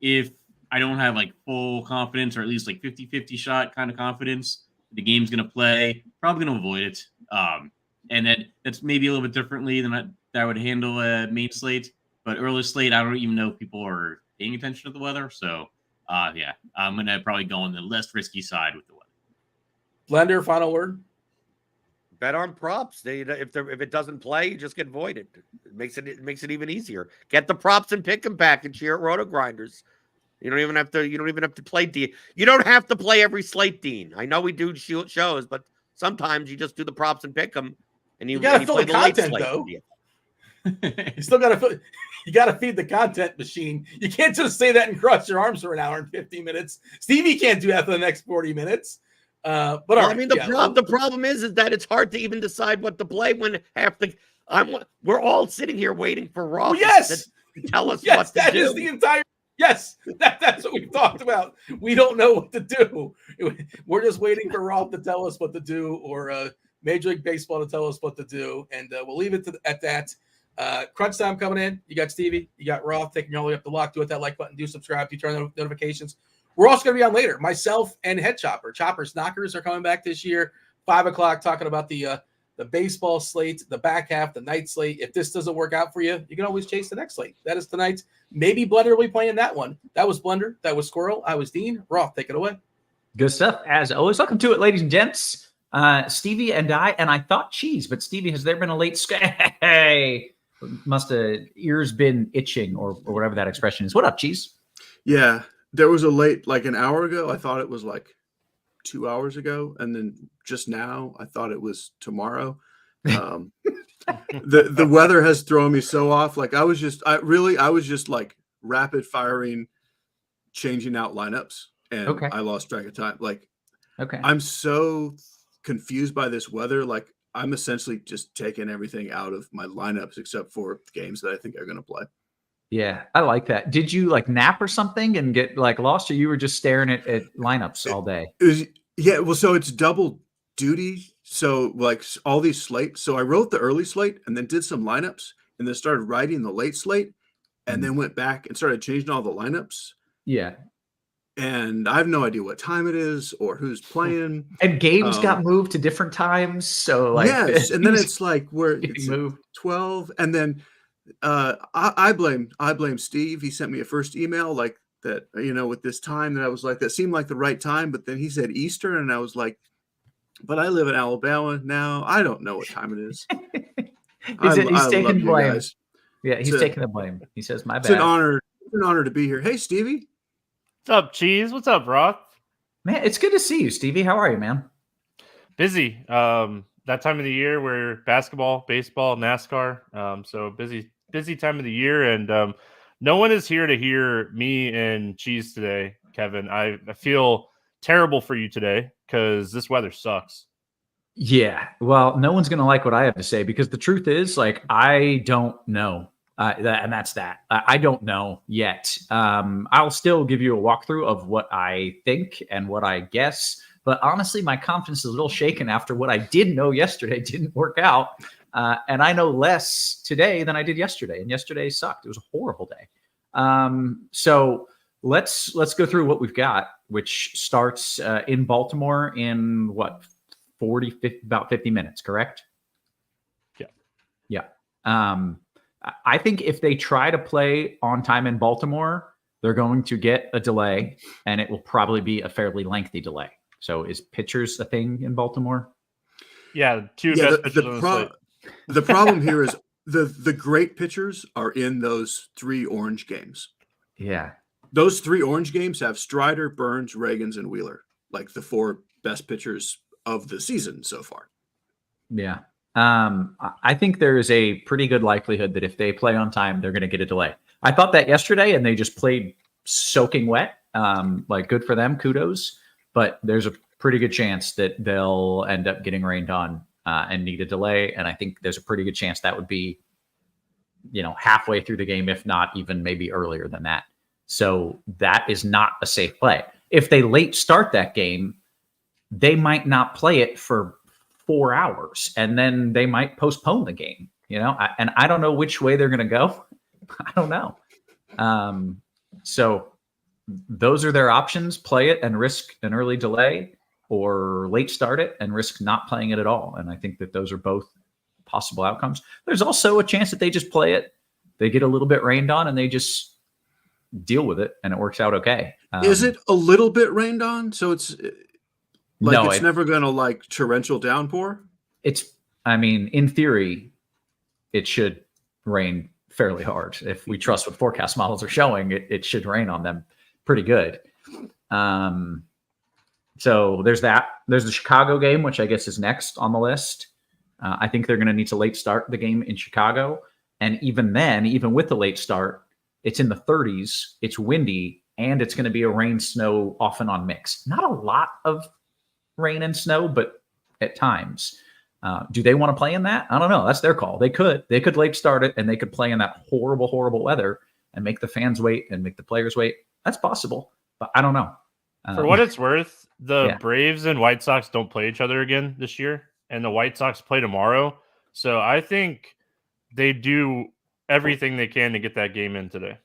If I don't have full confidence, or at least 50-50 shot kind of confidence the game's going to play, probably going to avoid it. And that's maybe a little bit differently than I would handle a main slate. But early slate, I don't even know if people are paying attention to the weather. So, yeah, I'm going to probably go on the less risky side with the weather. Blender, final word? Bet on props. If it doesn't play, you just get voided. It makes it even easier. Get the props and pick them package here at RotoGrinders. You don't even have to play Dean. You don't have to play every slate, Dean. I know we do shows, but sometimes you just do the props and pick them, and you gotta fill play the content though. You still gotta feed the content machine. You can't just say that and cross your arms for an hour and 50 minutes. Stevie can't do that for the next 40 minutes. But I mean, the problem is that it's hard to even decide what to play when we're all sitting here waiting for Roth. Well, yes, to tell us yes, what to that do. Is the entire. Yes, that's what we've talked about. We don't know what to do. We're just waiting for Roth to tell us what to do, or Major League Baseball to tell us what to do, and we'll leave it at that. Crunch Time coming in. You got Stevie, you got Roth taking you all the way up the block. Do hit that like button, do subscribe, do turn on notifications. We're also going to be on later. Myself and Head Chopper. Chopper's Knockers are coming back this year, 5 o'clock, talking about the the baseball slate, the back half, the night slate. If this doesn't work out for you, you can always chase the next slate. That is tonight's. Maybe Blender will be playing that one. That was Blender. That was Squirrel. I was Dean. Roth, take it away. Good stuff, as always. Welcome to it, ladies and gents. Stevie and I thought Cheese, but Stevie, has there been a late Hey, must have ears been itching or whatever that expression is. What up, Cheese? Yeah, there was a late, like an hour ago. I thought it was like 2 hours ago. And then just now, I thought it was tomorrow. The weather has thrown me so off. Like I was just like rapid firing, changing out lineups. And Okay. I lost track of time. Like, Okay. I'm so confused by this weather. Like, I'm essentially just taking everything out of my lineups except for games that I think are going to play. Yeah, I like that. Did you like nap or something and get like lost, or you were just staring at lineups all day? Yeah, well, so it's double duty. So like all these slates. So I wrote the early slate and then did some lineups and then started writing the late slate and then went back and started changing all the lineups. Yeah. And I have no idea what time it is or who's playing. And games got moved to different times. So like, yes, and then it's like it's moved 12, and then I blame Steve. He sent me a first email like that, with this time that I was like, that seemed like the right time, but then he said Eastern, and I was like, but I live in Alabama now. I don't know what time it is. He's taking the blame. Guys. Yeah, he's taking the blame. He says, "My bad." It's an honor to be here. Hey, Stevie. What's up, Cheese? What's up, Roth? Man, it's good to see you, Stevie. How are you, man? Busy. That time of the year where basketball, baseball, NASCAR. So busy time of the year, and no one is here to hear me and Cheese today, Kevin. I feel terrible for you today because this weather sucks. Yeah, well, no one's gonna like what I have to say because the truth is, like, I don't know. And that's that. I don't know yet. I'll still give you a walkthrough of what I think and what I guess. But honestly, my confidence is a little shaken after what I did know yesterday didn't work out. And I know less today than I did yesterday. And yesterday sucked. It was a horrible day. So let's go through what we've got, which starts in Baltimore in what, 50 minutes, correct? Yeah. I think if they try to play on time in Baltimore, they're going to get a delay, and it will probably be a fairly lengthy delay. So is pitchers a thing in Baltimore? Yeah, best pitchers on the slate. The problem here is the great pitchers are in those 3 orange games. Yeah. Those 3 orange games have Strider, Burns, Reagans, and Wheeler, like the 4 best pitchers of the season so far. Yeah. I think there is a pretty good likelihood that if they play on time, they're going to get a delay. I thought that yesterday, and they just played soaking wet. Like, good for them, kudos. But there's a pretty good chance that they'll end up getting rained on and need a delay. And I think there's a pretty good chance that would be, halfway through the game, if not even maybe earlier than that. So that is not a safe play. If they late start that game, they might not play it for 4 hours, and then they might postpone the game, and I don't know which way they're going to go. I don't know. So those are their options: play it and risk an early delay, or late start it and risk not playing it at all. And I think that those are both possible outcomes. There's also a chance that they just play it, they get a little bit rained on, and they just deal with it, and it works out okay. Is it a little bit rained on? So it's no, it's never going to like torrential downpour? In theory, it should rain fairly hard. If we trust what forecast models are showing, it should rain on them pretty good. So there's that. There's the Chicago game, which I guess is next on the list. I think they're going to need to late start the game in Chicago. And even then, even with the late start, it's in the 30s, it's windy, and it's going to be a rain snow off and on mix. Not a lot of rain and snow, but at times. Do they want to play in that? I don't know. That's their call. They could late start it, and they could play in that horrible, horrible weather and make the fans wait and make the players wait. That's possible, but I don't know. For what it's worth, the Braves and White Sox don't play each other again this year, and the White Sox play tomorrow. So I think they do everything they can to get that game in today.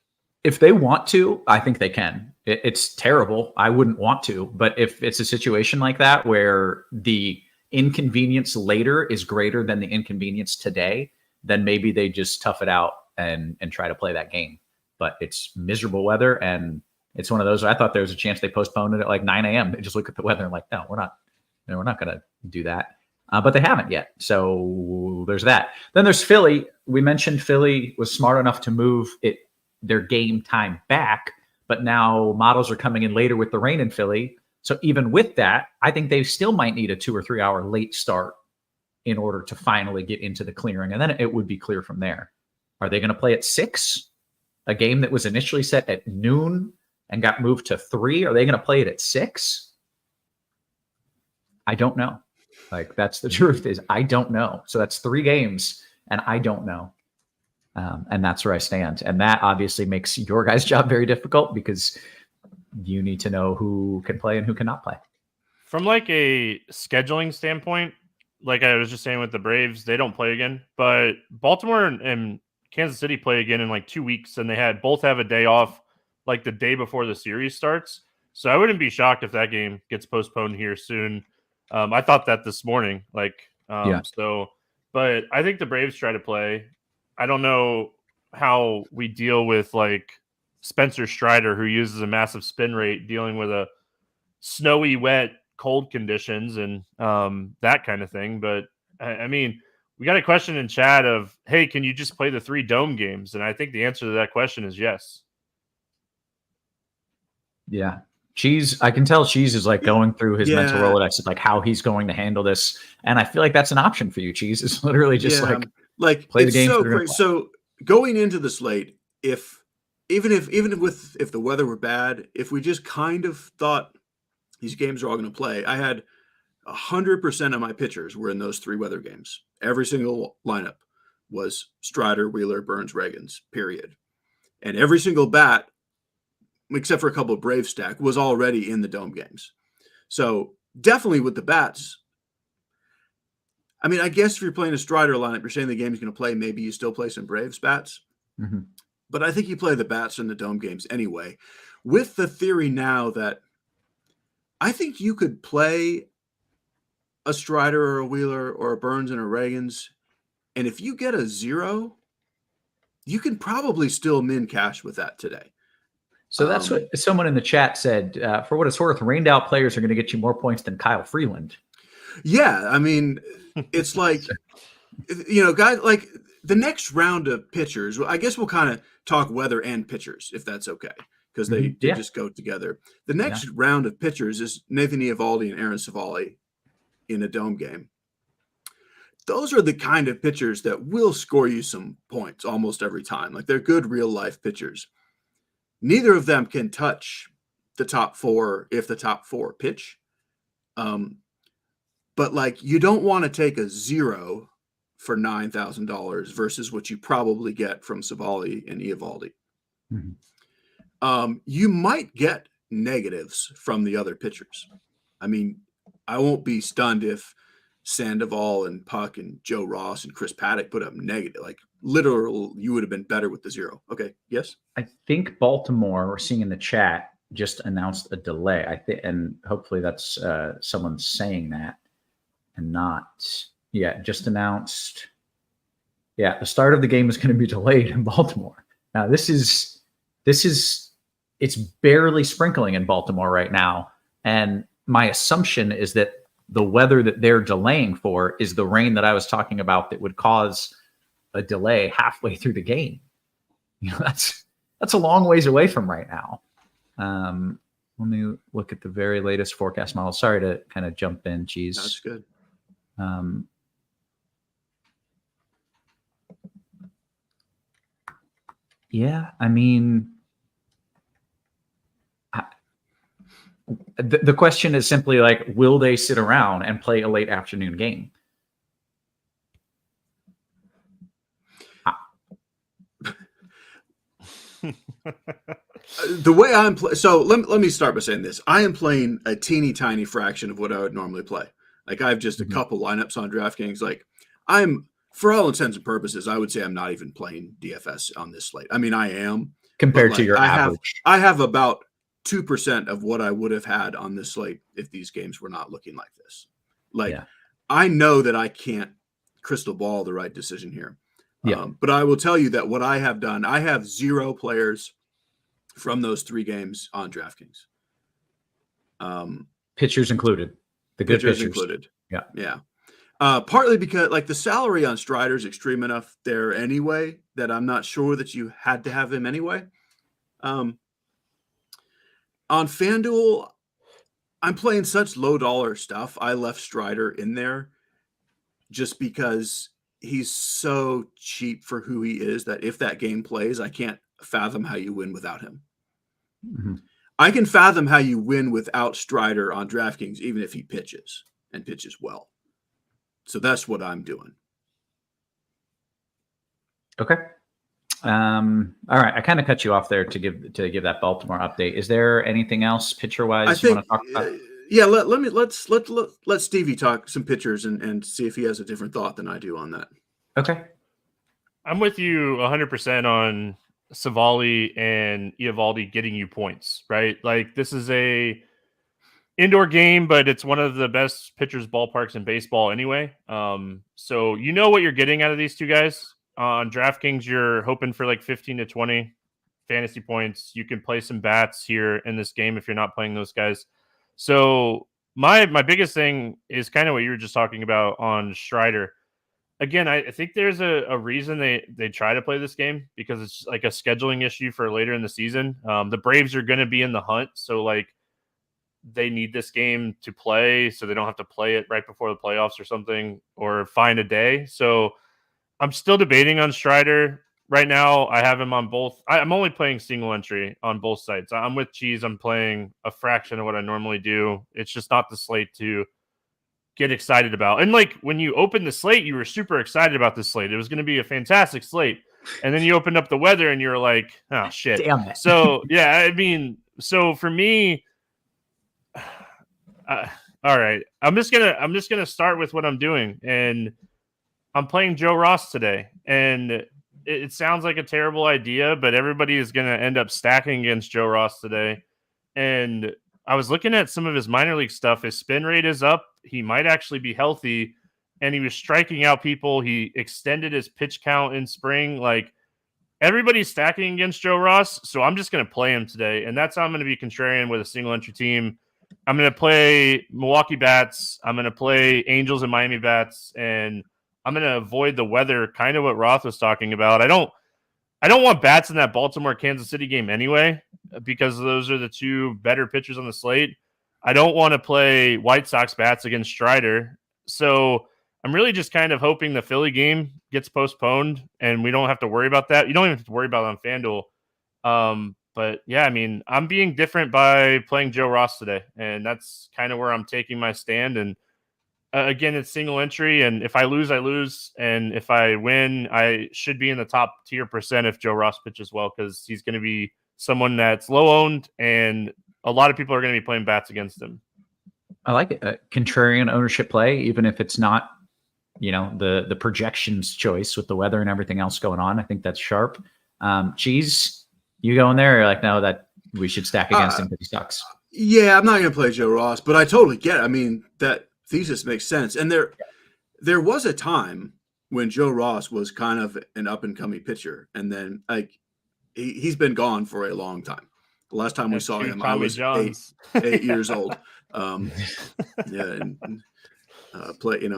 If they want to, I think they can. It's terrible. I wouldn't want to, but if it's a situation like that where the inconvenience later is greater than the inconvenience today, then maybe they just tough it out and try to play that game. But it's miserable weather, and it's one of those. I thought there was a chance they postponed it at like 9 a.m. They just look at the weather and like, no, we're not going to do that. But they haven't yet. So there's that. Then there's Philly. We mentioned Philly was smart enough to move their game time back, but now models are coming in later with the rain in Philly. So even with that, I think they still might need a 2 or 3 hour late start in order to finally get into the clearing. And then it would be clear from there. Are they going to play at 6? A game that was initially set at noon and got moved to 3? Are they going to play it at 6? I don't know. Like, that's the truth, is I don't know. So that's 3 games and I don't know. And that's where I stand. And that obviously makes your guys' job very difficult, because you need to know who can play and who cannot play. From like a scheduling standpoint, like I was just saying with the Braves, they don't play again, but Baltimore and Kansas City play again in like 2 weeks, and they both have a day off like the day before the series starts. So I wouldn't be shocked if that game gets postponed here soon. I thought that this morning, So, but I think the Braves try to play. I don't know how we deal with like Spencer Strider, who uses a massive spin rate, dealing with a snowy, wet, cold conditions and that kind of thing. But I mean, we got a question in chat of, hey, can you just play the 3 dome games? And I think the answer to that question is yes. Yeah. I can tell Cheese is like going through his mental Rolodex of like how he's going to handle this. And I feel like that's an option for you, Cheese. It's literally just like play the game. So great. So going into the slate, if the weather were bad, if we just kind of thought these games are all going to play, I had 100% of my pitchers were in those 3 weather games. Every single lineup was Strider, Wheeler, Burns, Reagans, period. And every single bat, except for a couple of Brave stack, was already in the dome games. So definitely with the bats, I mean, I guess if you're playing a Strider lineup, you're saying the game's going to play, maybe you still play some Braves bats. Mm-hmm. But I think you play the bats in the dome games anyway, with the theory now that I think you could play a Strider or a Wheeler or a Burns and a Reagans, and if you get a 0, you can probably still min cash with that today. So that's what someone in the chat said. For what it's worth, rained out players are going to get you more points than Kyle Freeland. Yeah, I mean, it's like, guys, like the next round of pitchers, I guess we'll kind of talk weather and pitchers, if that's okay, because they just go together. The next round of pitchers is Nathan Eovaldi and Aaron Savali in a dome game. Those are the kind of pitchers that will score you some points almost every time. Like, they're good real-life pitchers. Neither of them can touch the top 4 if the top 4 pitch. But like, you don't want to take a 0 for $9,000 versus what you probably get from Savali and Eovaldi. Mm-hmm. You might get negatives from the other pitchers. I mean, I won't be stunned if Sandoval and Puck and Joe Ross and Chris Paddock put up negative, like literal, you would have been better with the 0. Okay. Yes. I think Baltimore, we're seeing in the chat, just announced a delay. I think, and hopefully that's someone saying that and not, just announced. Yeah. The start of the game is going to be delayed in Baltimore. Now this is, it's barely sprinkling in Baltimore right now. And my assumption is that the weather that they're delaying for is the rain that I was talking about that would cause a delay halfway through the game. That's a long ways away from right now. Let me look at the very latest forecast model. Sorry to kind of jump in, Cheese. That's good. I mean, the question is simply like, will they sit around and play a late afternoon game? The way I'm playing, so let me start by saying this. I am playing a teeny tiny fraction of what I would normally play. Like, I have just a couple lineups on DraftKings. Like, I'm, for all intents and purposes, I would say I'm not even playing DFS on this slate. I mean, I am. Compared to your average. I have about 2% of what I would have had on this slate if these games were not looking like this. Like, I know that I can't crystal ball the right decision here. Yeah. But I will tell you that what I have done, I have 0 players from those 3 games on DraftKings. Pitchers included. The good pitchers included. Yeah. Yeah. Partly because like the salary on Strider is extreme enough there anyway that I'm not sure that you had to have him anyway. On FanDuel, I'm playing such low dollar stuff. I left Strider in there just because he's so cheap for who he is that if that game plays, I can't fathom how you win without him. Mm-hmm. I can fathom how you win without Strider on DraftKings, even if he pitches and pitches well. So that's what I'm doing. Okay. All right. I kind of cut you off there to give that Baltimore update. Is there anything else pitcher wise you want to talk about? Yeah, let Stevie talk some pitchers and see if he has a different thought than I do on that. Okay. I'm with you 100% on Savali and Eovaldi getting you points, right? Like this is a indoor game, but it's one of the best pitchers ballparks in baseball anyway. So you know what you're getting out of these two guys. On DraftKings, you're hoping for like 15 to 20 fantasy points. You can play some bats here in this game if you're not playing those guys. So my biggest thing is kind of what you were just talking about on Strider. Again, I think there's a reason they try to play this game because it's like a scheduling issue for later in the season. The Braves are going to be in the hunt, so like they need this game to play so they don't have to play it right before the playoffs or something or find a day. So I'm still debating on Strider. Right now, I have him on both. I'm only playing single entry on both sides. I'm with Cheese. I'm playing a fraction of what I normally do. It's just not the slate to get excited about. And like when you opened the slate, you were super excited about the slate. It was going to be a fantastic slate. And then you opened up the weather and you're like, oh, shit. Damn it. So, yeah, I mean, so for me, all right, I'm just gonna start with what I'm doing. And I'm playing Joe Ross today. And it sounds like a terrible idea, but everybody is going to end up stacking against Joe Ross today. And I was looking at some of his minor league stuff. His spin rate is up. He might actually be healthy. And he was striking out people. He extended his pitch count in spring. Like, everybody's stacking against Joe Ross. So I'm just going to play him today. And that's how I'm going to be contrarian with a single entry team. I'm going to play Milwaukee bats. I'm going to play Angels and Miami bats. And I'm going to avoid the weather, kind of what Roth was talking about. I don't want bats in that Baltimore-Kansas City game anyway, because those are the two better pitchers on the slate. I don't want to play White Sox bats against Strider. So I'm really just kind of hoping the Philly game gets postponed and we don't have to worry about that. You don't even have to worry about it on FanDuel. But yeah, I mean, I'm being different by playing Joe Ross today, and that's kind of where I'm taking my stand. And again, it's single entry, and if I lose, I lose. And if I win, I should be in the top tier percent if Joe Ross pitches well, because he's going to be someone that's low owned, and a lot of people are going to be playing bats against him. I like it. Contrarian ownership play, even if it's not, the projections choice with the weather and everything else going on. I think that's sharp. Cheese, you go in there, you're like, no, that we should stack against him because he sucks. Yeah, I'm not going to play Joe Ross, but I totally get it. I mean, that thesis makes sense. And there was a time when Joe Ross was kind of an up and coming pitcher, and then like he's been gone for a long time. The last time we saw him, I was 8 years old. Play,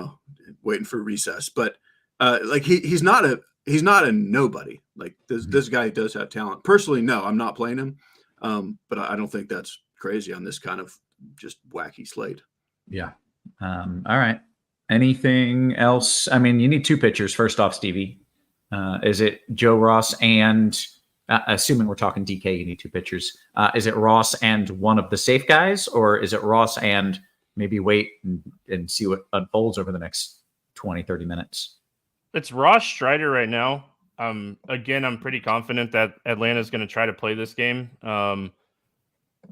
waiting for recess. But like he's not a nobody. Like this guy does have talent. Personally, no, I'm not playing him. But I don't think that's crazy on this kind of just wacky slate. Yeah. All right. Anything else? I mean, you need two pitchers. First off, Stevie, is it Joe Ross and assuming we're talking DK, you need two pitchers. Is it Ross and one of the safe guys, or is it Ross and maybe wait and see what unfolds over the next 20, 30 minutes? It's Ross Strider right now. Again, I'm pretty confident that Atlanta is going to try to play this game.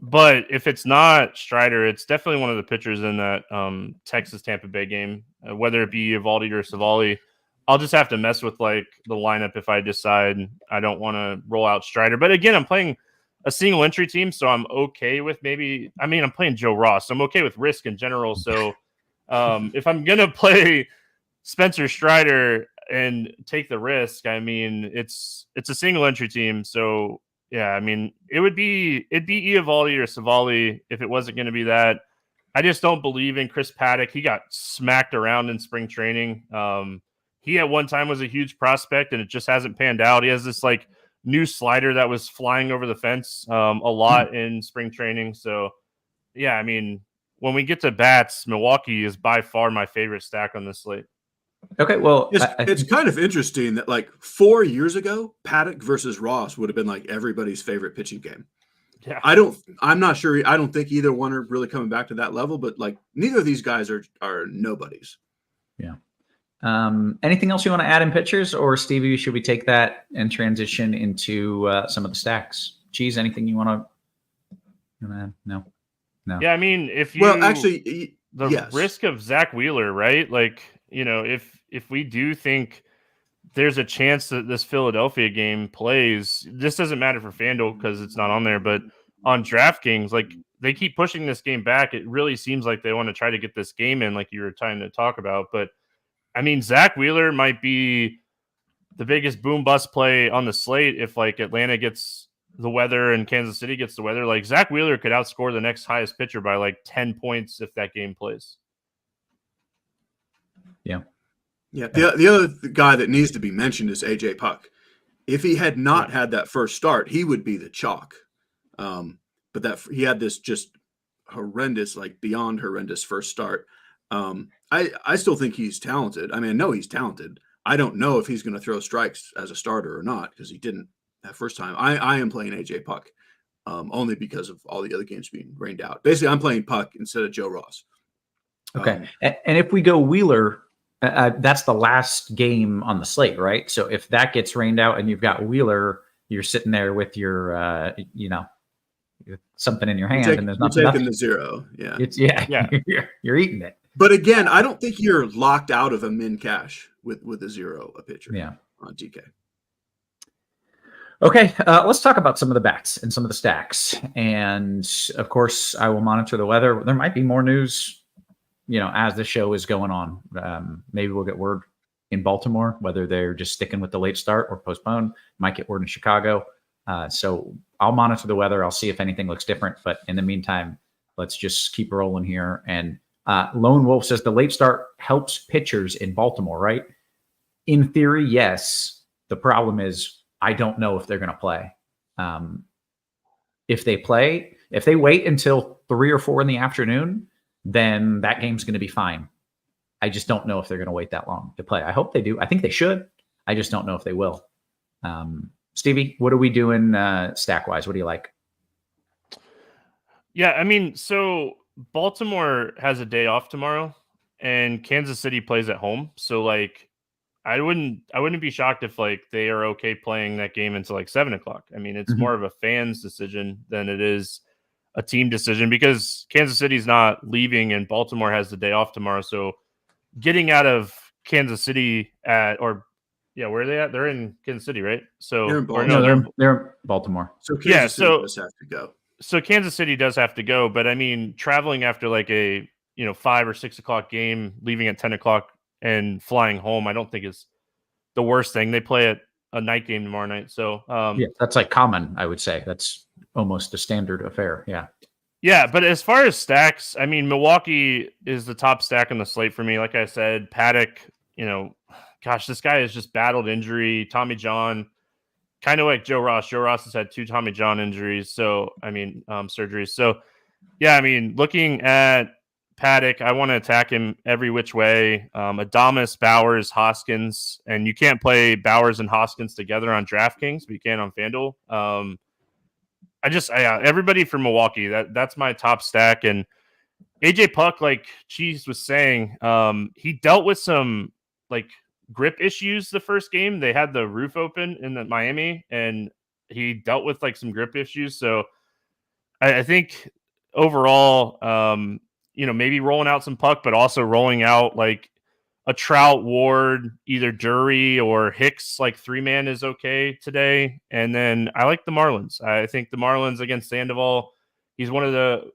But if it's not Strider, it's definitely one of the pitchers in that Texas-Tampa Bay game, whether it be Eovaldi or Savali. I'll just have to mess with like the lineup if I decide I don't want to roll out Strider. But again, I'm playing a single entry team, so I'm okay with I'm playing Joe Ross. So I'm okay with risk in general. So If I'm gonna play Spencer Strider and take the risk, I mean, it's a single entry team, so yeah, I mean, it'd be Eovaldi or Savali if it wasn't going to be that. I just don't believe in Chris Paddock. He got smacked around in spring training. He at one time was a huge prospect, and it just hasn't panned out. He has this like new slider that was flying over the fence a lot in spring training. So yeah, I mean, when we get to bats, Milwaukee is by far my favorite stack on this slate. Okay, well, it's kind of interesting that like 4 years ago, Paddock versus Ross would have been like everybody's favorite pitching game. Yeah, I'm not sure. I don't think either one are really coming back to that level, but like neither of these guys are nobodies. Yeah. Anything else you want to add in pitchers, or Stevie, should we take that and transition into some of the stacks? Cheese, anything you want to add? No. Yeah, I mean, if you yes. risk of Zach Wheeler, right? Like, you know, if we do think there's a chance that this Philadelphia game plays, this doesn't matter for FanDuel because it's not on there, but on DraftKings, like they keep pushing this game back. It really seems like they want to try to get this game in, like you were trying to talk about. But I mean, Zach Wheeler might be the biggest boom bust play on the slate if like Atlanta gets the weather and Kansas City gets the weather. Like Zach Wheeler could outscore the next highest pitcher by like 10 points if that game plays. Yeah. Yeah. The other guy that needs to be mentioned is AJ Puck. If he had not had that first start, he would be the chalk. But that he had this just horrendous, like beyond horrendous first start. I still think he's talented. I mean, I know he's talented. I don't know if he's going to throw strikes as a starter or not because he didn't that first time. I am playing AJ Puck only because of all the other games being rained out. Basically, I'm playing Puck instead of Joe Ross. Okay. And if we go Wheeler, that's the last game on the slate, right? So if that gets rained out and you've got Wheeler, you're sitting there with your, something in your hand, and there's nothing. You're taking the zero. Yeah. You're eating it. But again, I don't think you're locked out of a min cash with a zero a pitcher. Yeah. On DK. Okay, let's talk about some of the bats and some of the stacks. And of course, I will monitor the weather. There might be more news, as the show is going on. Maybe we'll get word in Baltimore, whether they're just sticking with the late start or postpone. Might get word in Chicago. So I'll monitor the weather. I'll see if anything looks different. But in the meantime, let's just keep rolling here. And Lone Wolf says the late start helps pitchers in Baltimore, right? In theory, yes. The problem is I don't know if they're going to play. If they wait until 3 or 4 in the afternoon, then that game's going to be fine. I just don't know if they're going to wait that long to play. I hope they do. I think they should. I just don't know if they will. Stevie, what are we doing stack wise? What do you like? Yeah, I mean, so Baltimore has a day off tomorrow and Kansas City plays at home. So like, I wouldn't be shocked if like they are okay playing that game until like 7:00. I mean, it's more of a fan's decision than it is a team decision because Kansas City's not leaving and Baltimore has the day off tomorrow. So getting out of Kansas City where are they at? They're in Kansas City, right? So they're in they're in Baltimore. So Kansas City does have to go. So Kansas City does have to go, but I mean, traveling after like a 5 or 6 o'clock game, leaving at 10:00 and flying home, I don't think is the worst thing. They play at a night game tomorrow night. So that's like common, I would say. That's almost a standard affair. Yeah. Yeah, but as far as stacks, I mean, Milwaukee is the top stack on the slate for me. Like I said, Paddock, this guy has just battled injury. Tommy John, kind of like Joe Ross. Joe Ross has had 2 Tommy John injuries. So, surgeries. So, yeah, I mean, looking at Paddock, I want to attack him every which way. Adames, Bowers, Hoskins, and you can't play Bowers and Hoskins together on DraftKings, but you can on FanDuel. Everybody from Milwaukee, that's my top stack. And AJ Puck, like Cheese was saying, he dealt with some like grip issues the first game. They had the roof open in Miami, and he dealt with like some grip issues. So I think overall, maybe rolling out some Puck, but also rolling out like a Trout, Ward, either Drury or Hicks, like 3-man is okay today. And then I like the Marlins. I think the Marlins against Sandoval, he's one of the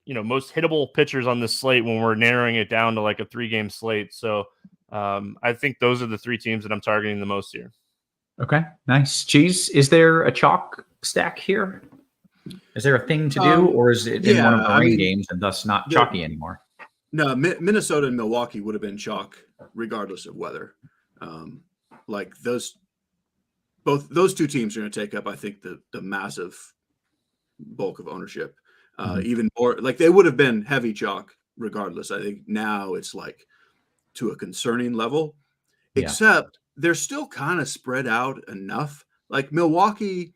most hittable pitchers on this slate when we're narrowing it down to like a 3-game slate. So I think those are the 3 teams that I'm targeting the most here. Okay, nice. Cheese, is there a chalk stack here? Is there a thing to do, or is it in one of the rain games and thus not chalky anymore? No, Minnesota and Milwaukee would have been chalk regardless of weather. Like those 2 teams are going to take up, I think, the massive bulk of ownership. Even more, like they would have been heavy chalk regardless. I think now it's like to a concerning level, except they're still kind of spread out enough. Like Milwaukee,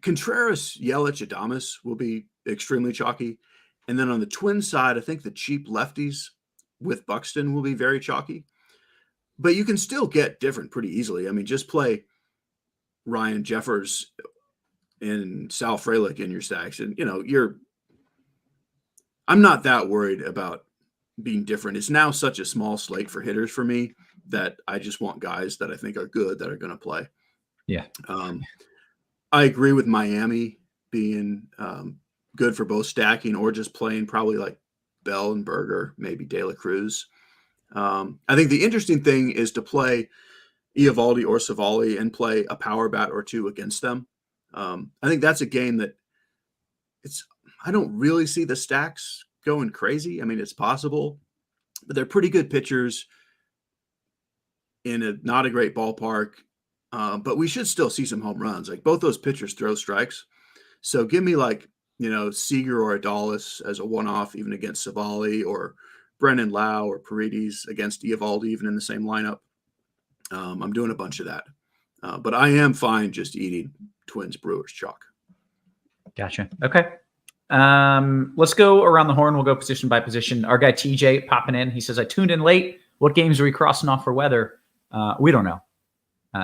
Contreras, Yelich, Adames will be extremely chalky. And then on the Twins side, I think the cheap lefties with Buxton will be very chalky. But you can still get different pretty easily. I mean, just play Ryan Jeffers and Sal Frelick in your stacks. And, I'm not that worried about being different. It's now such a small slate for hitters for me that I just want guys that I think are good that are going to play. Yeah. I agree with Miami being good for both stacking or just playing probably like Bell and Berger, maybe De La Cruz. I think the interesting thing is to play Eovaldi or Savali and play a power bat or 2 against them. I think that's a game that I don't really see the stacks going crazy. I mean, it's possible, but they're pretty good pitchers in not a great ballpark. But we should still see some home runs. Like both those pitchers throw strikes. So give me like, Seager or Adalis as a one-off, even against Savali, or Brennan Lau or Paredes against Eovaldi, even in the same lineup. I'm doing a bunch of that. But I am fine just eating Twins Brewers chalk. Gotcha. Okay. Let's go around the horn. We'll go position by position. Our guy TJ popping in. He says, I tuned in late. What games are we crossing off for weather? We don't know.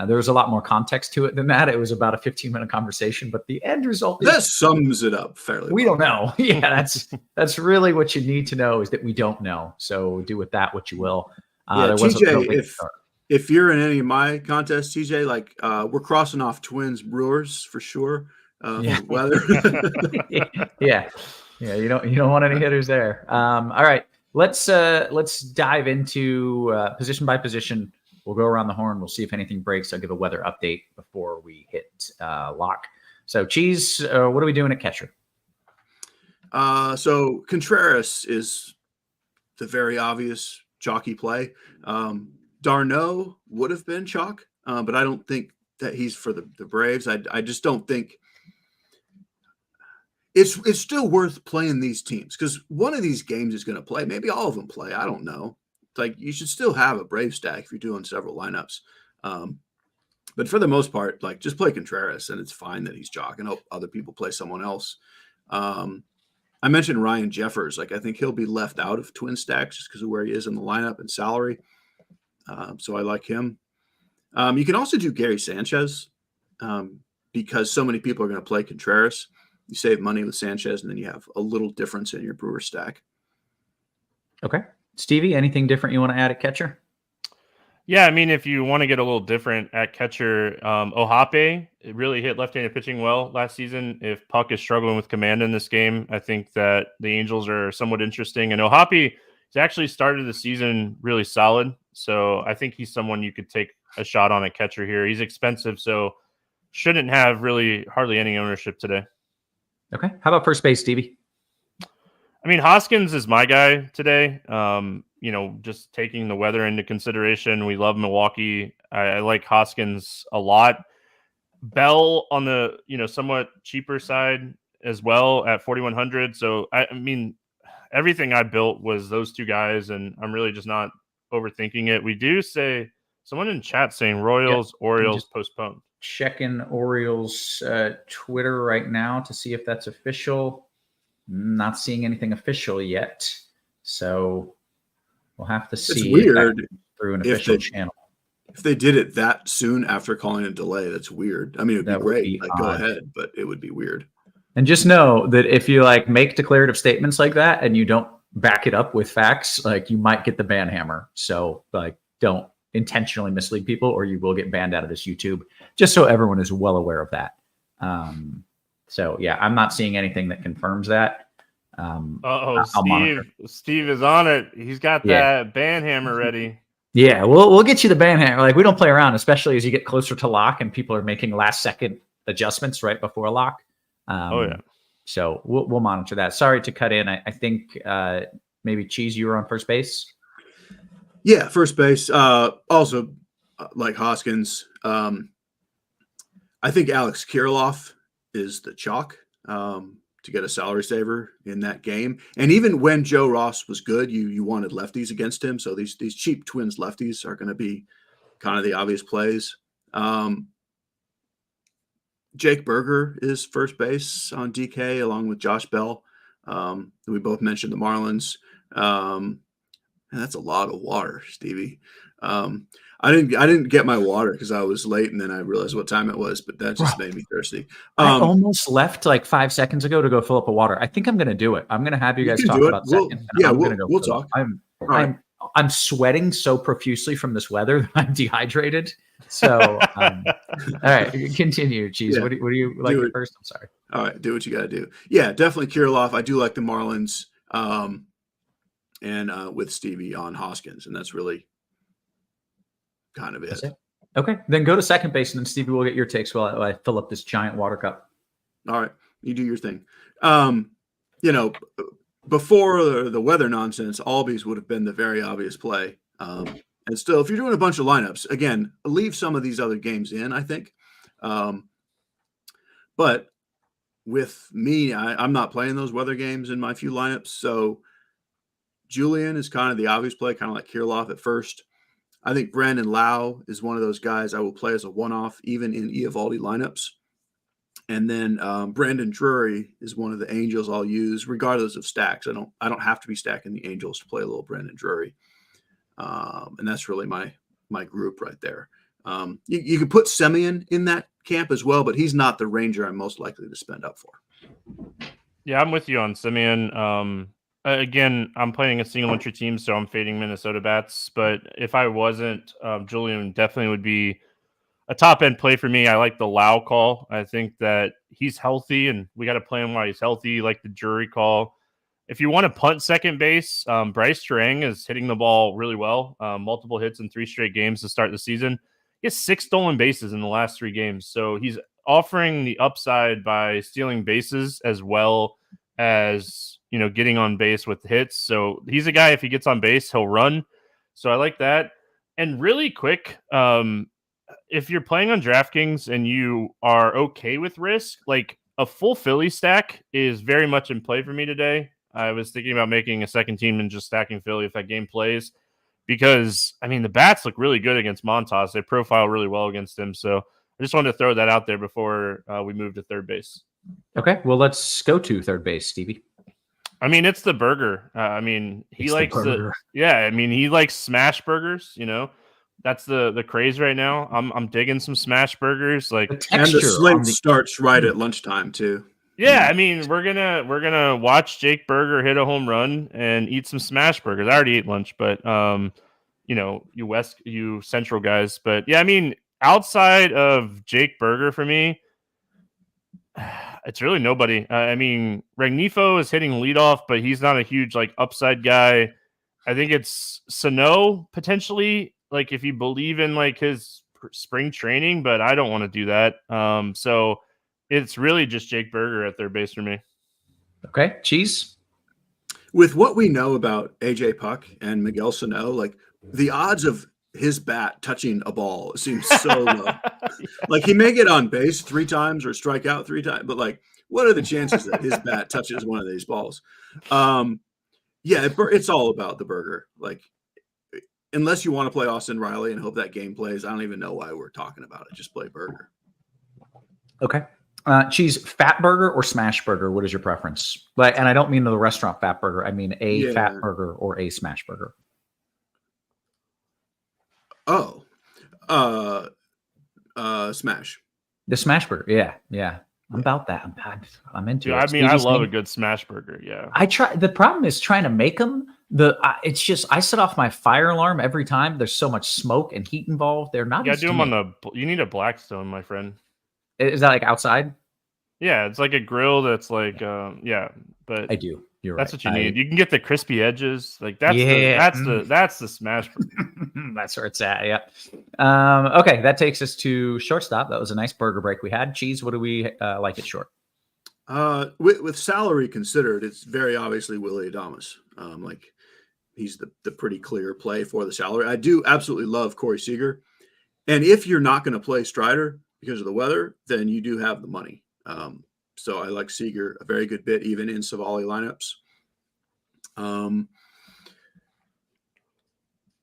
There was a lot more context to it than that. It was about a 15-minute conversation, but the end result is that sums it up fairly. We well. don't know. Yeah, that's really what you need to know, is that we don't know. So do with that what you will. TJ, if you're in any of my contests, TJ, like we're crossing off Twins Brewers for sure. Weather. yeah. You don't want any hitters there. All right, let's dive into position by position. We'll go around the horn. We'll see if anything breaks. I'll give a weather update before we hit lock. So, Cheese, what are we doing at catcher? So Contreras is the very obvious chalky play. Darno would have been chalk, but I don't think that he's for the Braves. I just don't think it's still worth playing these teams, because one of these games is going to play. Maybe all of them play. I don't know. Like, you should still have a Brave stack if you're doing several lineups. But for the most part, like, just play Contreras and it's fine that he's chalk, and hope other people play someone else. I mentioned Ryan Jeffers. Like, I think he'll be left out of twin stacks just because of where he is in the lineup and salary. So I like him. You can also do Gary Sanchez because so many people are going to play Contreras. You save money with Sanchez, and then you have a little difference in your Brewer stack. Okay. Stevie, anything different you want to add at catcher? Yeah, I mean, if you want to get a little different at catcher, Ohape, it really hit left-handed pitching well last season. If Puck is struggling with command in this game, I think that the Angels are somewhat interesting. And Ohape has actually started the season really solid. So I think he's someone you could take a shot on at catcher here. He's expensive, so shouldn't have really hardly any ownership today. Okay. How about first base, Stevie? I mean, Hoskins is my guy today. Just taking the weather into consideration, we love Milwaukee. I like Hoskins a lot. Bell on the somewhat cheaper side as well at 4,100. So I mean, everything I built was those two guys, and I'm really just not overthinking it. We do say someone in chat saying Royals, Orioles postponed. Checking Orioles Twitter right now to see if that's official. Not seeing anything official yet, so we'll have to see. It's weird through an official channel. If they did it that soon after calling a delay, that's weird. I mean, it'd be great. Go ahead, but it would be weird. And just know that if you make declarative statements like that and you don't back it up with facts, you might get the ban hammer. So don't intentionally mislead people, or you will get banned out of this YouTube. Just so everyone is well aware of that. So yeah, I'm not seeing anything that confirms that. I'll monitor. Steve is on it. He's got that band hammer ready. Yeah, we'll get you the band hammer. Like, we don't play around, especially as you get closer to lock and people are making last second adjustments right before lock. So we'll monitor that. Sorry to cut in. I think maybe Cheese, you were on first base. Yeah, first base. Also, like Hoskins, I think Alex Kirilloff is the chalk to get a salary saver in that game. And even when Joe Ross was good, you wanted lefties against him. So these cheap Twins lefties are going to be kind of the obvious plays. Jake Berger is first base on DK along with Josh Bell. We both mentioned the Marlins. And that's a lot of water, Stevie. I didn't get my water because I was late, and then I realized what time it was. But that just made me thirsty. I almost left like 5 seconds ago to go fill up a water. I think I'm going to do it. I'm going to have you guys talk about second. We'll talk. I'm sweating so profusely from this weather that I'm dehydrated. So, all right, continue, Cheese. Yeah. What do you like first? I'm sorry. All right, do what you got to do. Yeah, definitely Kirilloff. I do like the Marlins, and with Stevie on Hoskins, and that's really kind of it. Okay, then go to second base, and then Stevie will get your takes while I fill up this giant water cup. All right, you do your thing. Before the weather nonsense, Albies would have been the very obvious play. And still, if you're doing a bunch of lineups, again, leave some of these other games in, I think. But with me, I'm not playing those weather games in my few lineups. So Julian is kind of the obvious play, kind of like Kirilloff at first. I think Brandon Lau is one of those guys I will play as a one-off, even in Eovaldi lineups. And then Brandon Drury is one of the Angels I'll use regardless of stacks. I don't have to be stacking the Angels to play a little Brandon Drury. And that's really my group right there. You could put Semien in that camp as well, but he's not the Ranger I'm most likely to spend up for. Yeah, I'm with you on Semien. Again, I'm playing a single entry team, so I'm fading Minnesota bats. But if I wasn't, Julian definitely would be a top end play for me. I like the Lau call. I think that he's healthy, and we got to play him while he's healthy, like the Drury call. If you want to punt second base, Bryce Terang is hitting the ball really well. Multiple hits in 3 straight games to start the season. He has 6 stolen bases in the last 3 games. So he's offering the upside by stealing bases as well as, getting on base with hits. So he's a guy, if he gets on base, he'll run. So I like that. And really quick, if you're playing on DraftKings and you are okay with risk, like a full Philly stack is very much in play for me today. I was thinking about making a second team and just stacking Philly if that game plays, because the bats look really good against Montas. They profile really well against him. So I just wanted to throw that out there before we move to third base. Okay, well, let's go to third base, Stevie. It's the burger. He likes he likes smash burgers. That's the craze right now. I'm digging some smash burgers. And the slate starts right at lunchtime too. Yeah, we're gonna watch Jake Berger hit a home run and eat some smash burgers. I already ate lunch, but you Central guys. But yeah, outside of Jake Berger for me, it's really nobody. Rengifo is hitting leadoff, but he's not a huge upside guy. I think it's Sano potentially, if you believe in his spring training, but I don't want to do that. So it's really just Jake Berger at third base for me. Okay, Cheese. With what we know about AJ Puck and Miguel Sano, the odds of his bat touching a ball seems so low. Yeah. He may get on base 3 times or strike out 3 times, but what are the chances that his bat touches one of these balls? It's all about the burger. Unless you want to play Austin Riley and hope that game plays, I don't even know why we're talking about it. Just play burger. Okay. Cheese, fat burger or smash burger? What is your preference? And I don't mean the restaurant fat burger. I mean fat burger or a smash burger. Oh, smash. The smash burger. Yeah. I'm about that. I'm into it. I love a good smash burger. Yeah. The problem is trying to make them. It's just, I set off my fire alarm every time. There's so much smoke and heat involved. They're not. You gotta do them you need a Blackstone, my friend. Is that outside? Yeah, it's like a grill that's but I do. You're That's right. what you need. You can get the crispy edges. Like that's the smash. That's where it's at. Yeah. Okay, that takes us to shortstop. That was a nice burger break we had. Cheese, what do we like at short? With salary considered, it's very obviously Willie Adames. Like he's the pretty clear play for the salary. I do absolutely love Corey Seager, and if you're not going to play Strider because of the weather, then you do have the money. So I like Seager a very good bit, even in Savali lineups.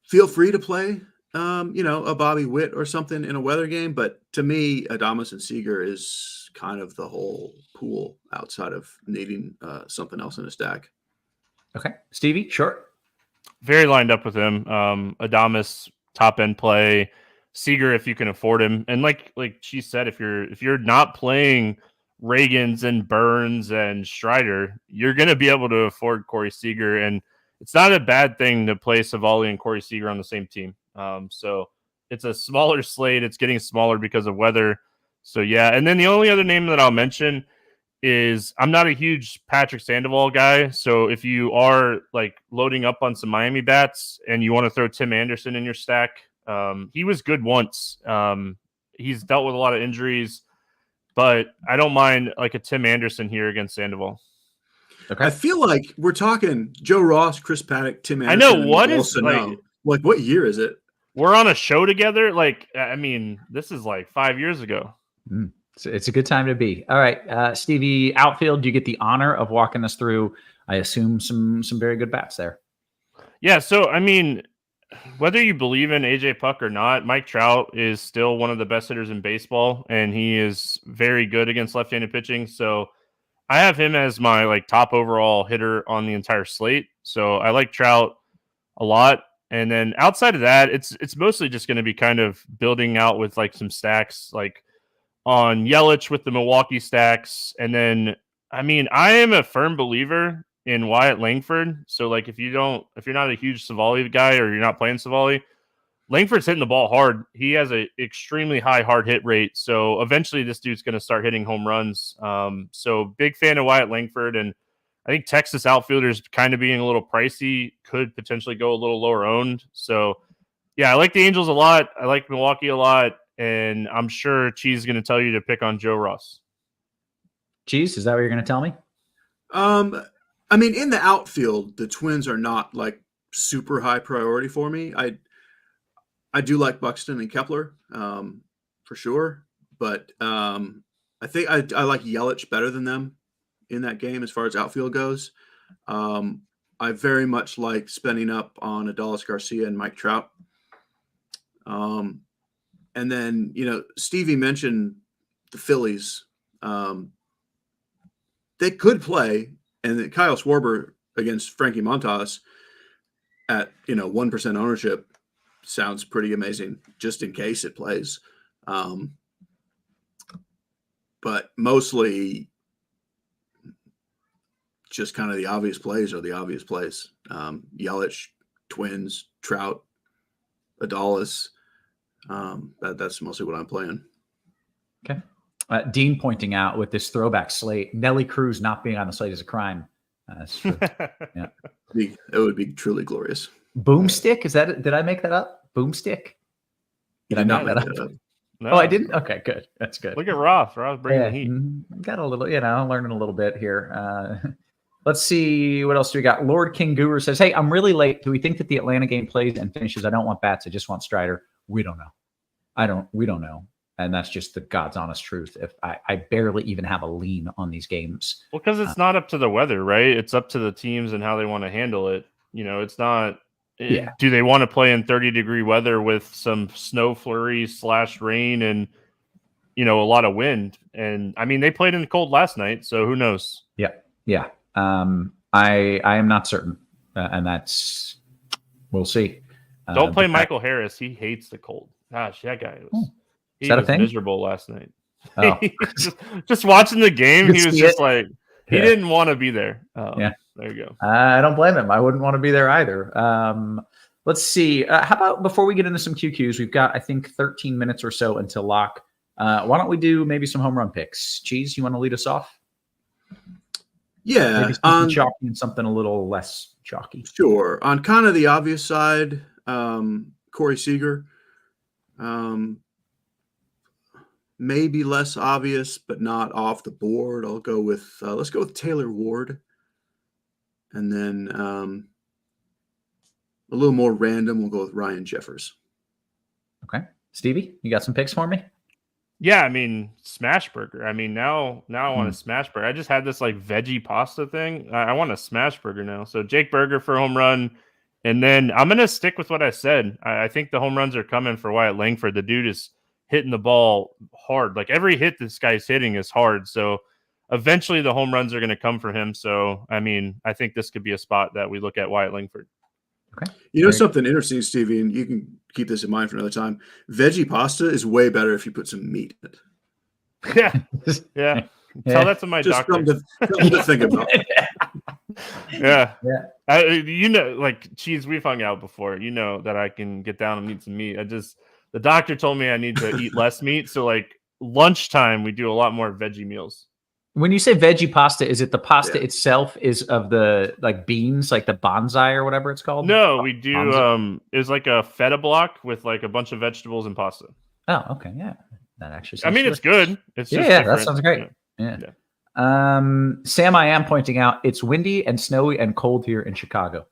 Feel free to play, a Bobby Witt or something in a weather game. But to me, Adames and Seager is kind of the whole pool outside of needing something else in a stack. Okay. Stevie, short. Very lined up with him. Adames, top end play. Seager, if you can afford him. And like she said, if you're not playing Reagans and Burns and Strider, you're going to be able to afford Corey Seager. And it's not a bad thing to play Savali and Corey Seager on the same team. So it's a smaller slate. It's getting smaller because of weather. So, yeah. And then the only other name that I'll mention is I'm not a huge Patrick Sandoval guy. So if you are like loading up on some Miami bats and you want to throw Tim Anderson in your stack, he was good once. He's dealt with a lot of injuries. But I don't mind like a Tim Anderson here against Sandoval. Okay. I feel like we're talking Joe Ross, Chris Paddock, Tim Anderson. I know what is like what year is it? We're on a show together. Like, I mean, this is like 5 years ago. It's a good time to be. All right, Stevie, outfield. You get the honor of walking us through. I assume some very good bats there. Yeah. So I mean, whether you believe in AJ Puck or not, Mike Trout is still one of the best hitters in baseball, and he is very good against left-handed pitching. So I have him as my like top overall hitter on the entire slate. So I like Trout a lot. And then outside of that, it's mostly just going to be kind of building out with like some stacks, like on Yelich with the Milwaukee stacks. And then, I mean, I am a firm believer in Wyatt Langford. So like if you're not a huge Savali guy or you're not playing Savali, Langford's hitting the ball hard. He has a extremely high hard hit rate. So eventually this dude's going to start hitting home runs. So big fan of Wyatt Langford. And I think Texas outfielders kind of being a little pricey could potentially go a little lower owned. So yeah, I like the Angels a lot. I like Milwaukee a lot. And I'm sure Cheese is going to tell you to pick on Joe Ross. Cheese, is that what you're going to tell me? I mean, in the outfield, the Twins are not like super high priority for me. I do like Buxton and Kepler for sure, but I think I like Yelich better than them in that game as far as outfield goes. I very much like spending up on Adolis Garcia and Mike Trout. And then, Stevie mentioned the Phillies. They could play, and then Kyle Schwarber against Frankie Montas at 1% ownership sounds pretty amazing, just in case it plays. But mostly, just kind of the obvious plays are the obvious plays. Yelich, Twins, Trout, Adolis. That's mostly what I'm playing. Okay. Dean pointing out with this throwback slate, Nelly Cruz not being on the slate is a crime. That's true. Yeah. It would be truly glorious. Boomstick? Is that? Did I make that up? Boomstick? Did I make that up? No. Oh, I didn't? Okay, good. That's good. Look at Roth. Roth bringing the heat. Got a little, learning a little bit here. Let's see. What else do we got? Lord King Guru says, hey, I'm really late. Do we think that the Atlanta game plays and finishes? I don't want bats. I just want Strider. We don't know. We don't know. And that's just the God's honest truth. If I barely even have a lean on these games. Well, because it's not up to the weather, right? It's up to the teams and how they want to handle it. It's not. Yeah. Do they want to play in 30-degree weather with some snow flurries / rain and a lot of wind? And I mean, they played in the cold last night, so who knows? Yeah. Yeah. I am not certain, and we'll see. Don't play Michael Harris. He hates the cold. Gosh, that guy was. He was miserable last night. Oh. just watching the game, he was just like he Yeah. didn't want to be there. Yeah. There you go. I don't blame him. I wouldn't want to be there either. Let's see. How about before we get into some QQs, we've got, I think, 13 minutes or so until lock. Why don't we do maybe some home run picks? Cheese, you want to lead us off? Yeah, Maybe something chalky and something a little less chalky. Sure. On kind of the obvious side, Corey Seager. Maybe less obvious, but not off the board. I'll go with let's go with Taylor Ward, and then a little more random. We'll go with Ryan Jeffers. Okay, Stevie, you got some picks for me? Yeah, I mean, smash burger. I mean, now I want a smash burger. I just had this like veggie pasta thing. I want a smash burger now. So Jake Berger for home run, and then I'm gonna stick with what I said. I think the home runs are coming for Wyatt Langford. The dude is hitting the ball hard. Like every hit this guy's hitting is hard. So eventually the home runs are going to come for him. So, I mean, I think this could be a spot that we look at Wyatt Langford. Okay. You know something interesting, Stevie, and you can keep this in mind for another time. Veggie pasta is way better if you put some meat in it. Yeah. Tell that to my doctor. Something to think about. Yeah. You know, like Cheese, we've hung out before. You know that I can get down and eat some meat. The doctor told me I need to eat less meat. So like lunchtime, we do a lot more veggie meals. When you say veggie pasta, is it the pasta itself is of the like beans, like the bonsai or whatever it's called? No, we do. It's like a feta block with like a bunch of vegetables and pasta. Oh, okay. Yeah. That actually sounds it's good. It's just that sounds great. Yeah. Sam, I am pointing out it's windy and snowy and cold here in Chicago.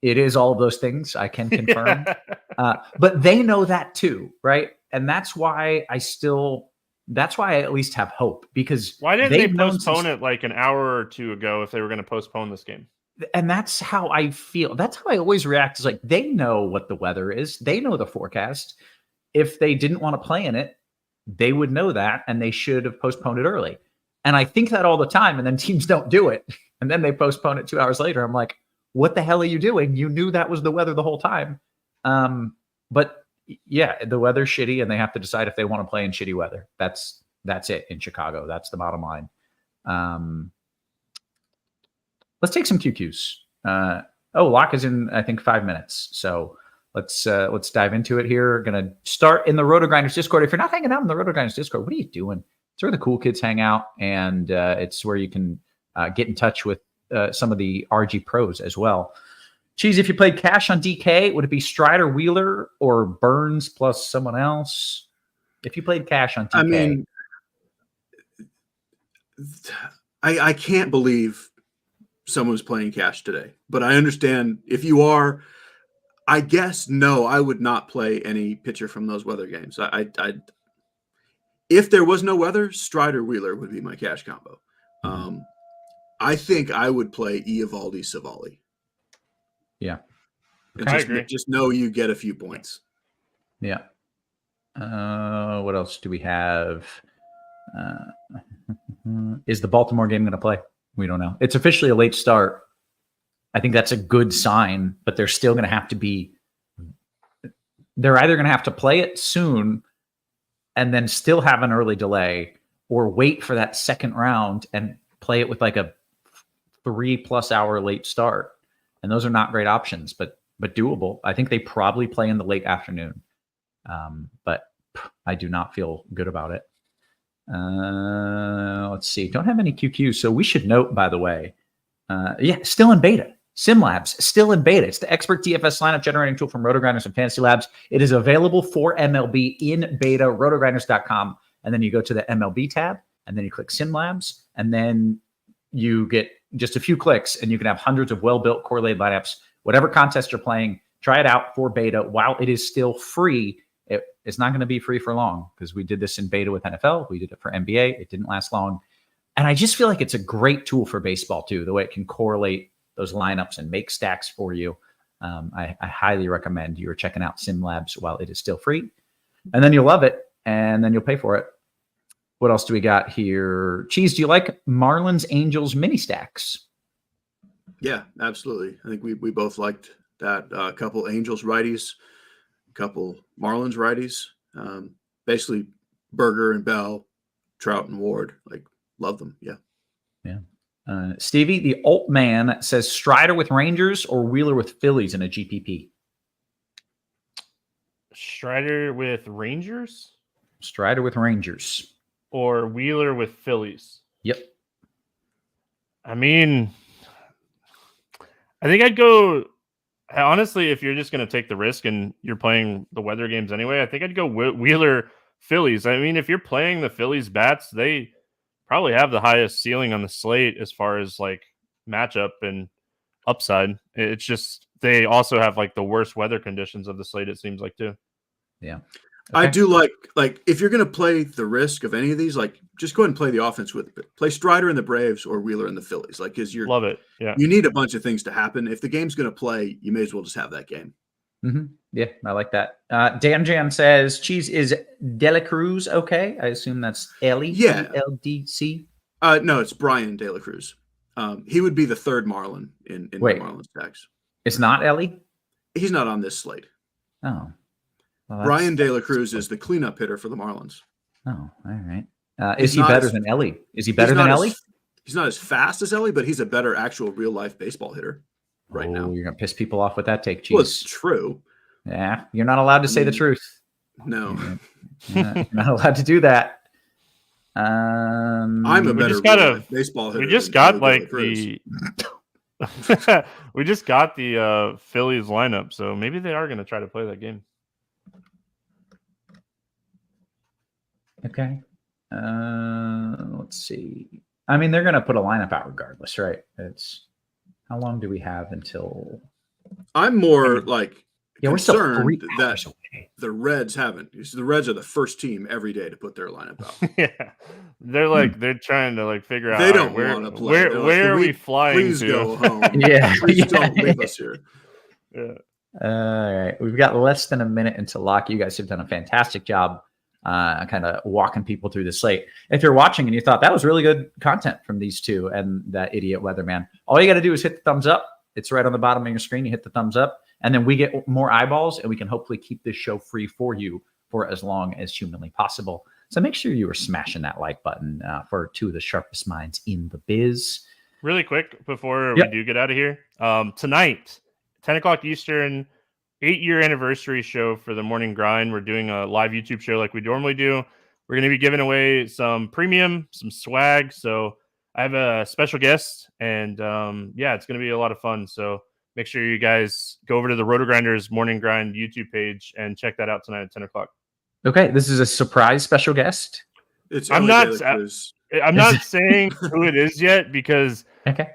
It is all of those things, I can confirm. But they know that too, right? And that's why I at least have hope, because why didn't they postpone it like an hour or two ago if they were going to postpone this game? And that's how I feel. That's how I always react. Is like they know what the weather is. They know the forecast. If they didn't want to play in it, they would know that, and they should have postponed it early. And I think that all the time, and then teams don't do it. And then they postpone it 2 hours later. I'm like, what the hell are you doing? You knew that was the weather the whole time. But yeah, the weather's shitty, and they have to decide if they want to play in shitty weather. That's it in Chicago. That's the bottom line. Let's take some QQs. Lock is in, I think, 5 minutes. So let's dive into it here. Going to start in the RotoGrinders Discord. If you're not hanging out in the RotoGrinders Discord, what are you doing? It's where the cool kids hang out, and it's where you can get in touch with some of the RG pros as well. Cheese, if you played cash on DK, would it be Strider, Wheeler, or Burns plus someone else? If you played cash on DK. I mean, I can't believe someone's playing cash today, but I understand if you are. I guess no, I would not play any pitcher from those weather games. If there was no weather, Strider Wheeler would be my cash combo. I think I would play Eovaldi Savali. Yeah, and just know you get a few points. Yeah. What else do we have? Is the Baltimore game going to play? We don't know. It's officially a late start. I think that's a good sign, but they're still going to have to be. They're either going to have to play it soon and then still have an early delay, or wait for that second round and play it with like a 3+ hour late start. And those are not great options, but doable. I think they probably play in the late afternoon, but I do not feel good about it. Let's see. Don't have any QQs, so we should note, by the way, still in beta. SimLabs, still in beta. It's the expert DFS lineup generating tool from RotoGrinders and Fantasy Labs. It is available for MLB in beta, rotogrinders.com. And then you go to the MLB tab, and then you click SimLabs, and then you get just a few clicks, and you can have hundreds of well-built correlated lineups. Whatever contest you're playing, try it out for beta while it is still free. It's not going to be free for long, because we did this in beta with NFL. We did it for NBA. It didn't last long. And I just feel like it's a great tool for baseball, too, the way it can correlate those lineups and make stacks for you. I highly recommend you're checking out SimLabs while it is still free. And then you'll love it, and then you'll pay for it. What else do we got here? Cheese, do you like Marlins Angels mini stacks? Yeah, absolutely. I think we both liked that. A couple Angels righties, a couple Marlins righties. Basically, Berger and Bell, Trout and Ward. Like, love them. Yeah. Yeah. Stevie, the alt man, says Strider with Rangers or Wheeler with Phillies in a GPP. Strider with Rangers? Strider with Rangers. Or Wheeler with Phillies? Yep. I mean, I think I'd go. Honestly, if you're just going to take the risk and you're playing the weather games anyway, I think I'd go Wheeler Phillies. I mean, if you're playing the Phillies bats, they probably have the highest ceiling on the slate as far as like matchup and upside. It's just they also have like the worst weather conditions of the slate, it seems like, too. Yeah. I do like if you're going to play the risk of any of these, like just go ahead and play the offense with it. Play Strider in the Braves or Wheeler in the Phillies. Like, because Love it. Yeah. You need a bunch of things to happen. If the game's going to play, you may as well just have that game. Mm-hmm. Yeah, I like that. Dan Jam says, Cheese, is Dela Cruz okay? I assume that's Ellie. Yeah. LDC. No, it's Brian De La Cruz. He would be the third Marlin in the Marlins stacks. It's not Ellie? He's not on this slate. Oh. Well, Brian De La Cruz is the cleanup hitter for the Marlins. Oh, all right. Is he better than Ellie? Is he better than Ellie? He's not as fast as Ellie, but he's a better actual real life baseball hitter right now. You're gonna piss people off with that take, Cheese. Well, it's true. Yeah, you're not allowed to say the truth. No, you're not allowed to do that. I'm a better baseball hitter. We just got like the. We just got the Phillies lineup, so maybe they are going to try to play that game. Okay. Let's see. I mean, they're going to put a lineup out regardless, right? It's how long do we have until? I'm more like we're still concerned that the Reds haven't. The Reds are the first team every day to put their lineup out. Yeah, they're trying to like figure out. They don't want to play. Where are we flying please to? Go home. Yeah, please don't leave us here. Yeah. All right, we've got less than a minute until lock. You guys have done a fantastic job. Kind of walking people through the slate. If you're watching and you thought that was really good content from these two and that idiot weatherman, all you got to do is hit the thumbs up. It's right on the bottom of your screen. You hit the thumbs up, and then we get more eyeballs, and we can hopefully keep this show free for you for as long as humanly possible. So make sure you are smashing that like button for two of the sharpest minds in the biz. Really quick before we do get out of here, tonight, 10 o'clock Eastern, 8-year anniversary show for the morning grind. We're doing a live YouTube show like we normally do. We're going to be giving away some premium, some swag. So I have a special guest, and it's going to be a lot of fun. So make sure you guys go over to the RotoGrinders morning grind YouTube page and check that out tonight at 10 o'clock. Okay, this is a surprise special guest. I'm not saying who it is yet because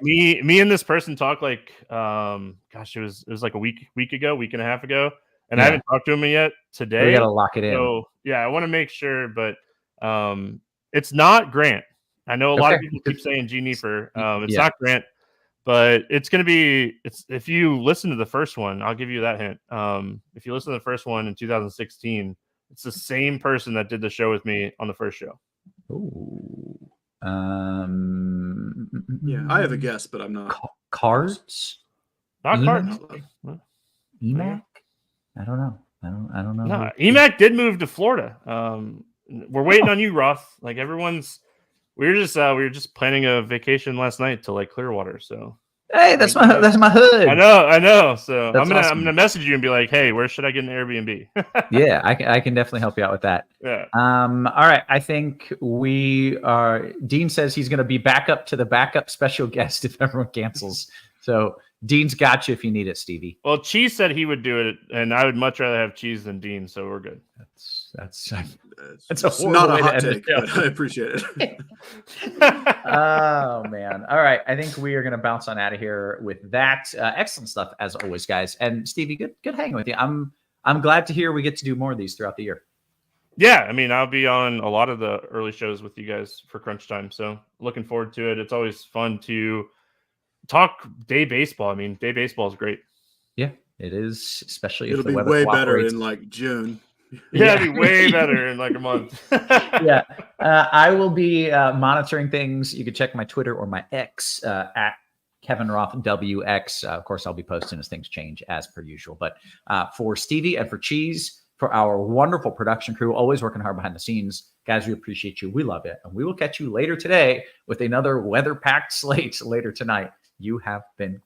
me and this person talked like it was like a week and a half ago, and I haven't talked to him yet today. We gotta lock it in. So I want to make sure, but it's not Grant. I know a lot of people keep saying G Neefer. It's not Grant, but it's gonna be. If you listen to the first one, I'll give you that hint. If you listen to the first one in 2016. It's the same person that did the show with me on the first show. Ooh. Yeah, I have a guess, but I'm not. Cards? Not Cards. EMAC? I don't know. I don't know. No, EMAC did move to Florida. We're waiting on you, Roth. Like we were just planning a vacation last night to like Clearwater. So hey, that's my hood. I know. So that's I'm gonna message you and be like, hey, where should I get an Airbnb? Yeah, I can definitely help you out with that. Yeah. All right. I think we are. Dean says he's gonna be backup to the backup special guest if everyone cancels. So Dean's got you if you need it, Stevie. Well, Cheese said he would do it, and I would much rather have Cheese than Dean, so we're good. That's not a hot take, but I appreciate it. Oh man! All right, I think we are going to bounce on out of here with that. Excellent stuff as always, guys. And Stevie, good hanging with you. I'm glad to hear we get to do more of these throughout the year. Yeah, I mean, I'll be on a lot of the early shows with you guys for Crunch Time, so looking forward to it. It's always fun to talk day baseball. I mean, day baseball is great. Yeah, it is, especially it'll if the be weather way cooperates. better in like June. Yeah, it'd be way better in like a month. Yeah, I will be monitoring things. You can check my Twitter or my X at KevinRothWx. Of course, I'll be posting as things change as per usual. But for Stevie and for Cheese, for our wonderful production crew, always working hard behind the scenes, guys, we appreciate you. We love it. And we will catch you later today with another weather-packed slate later tonight. You have been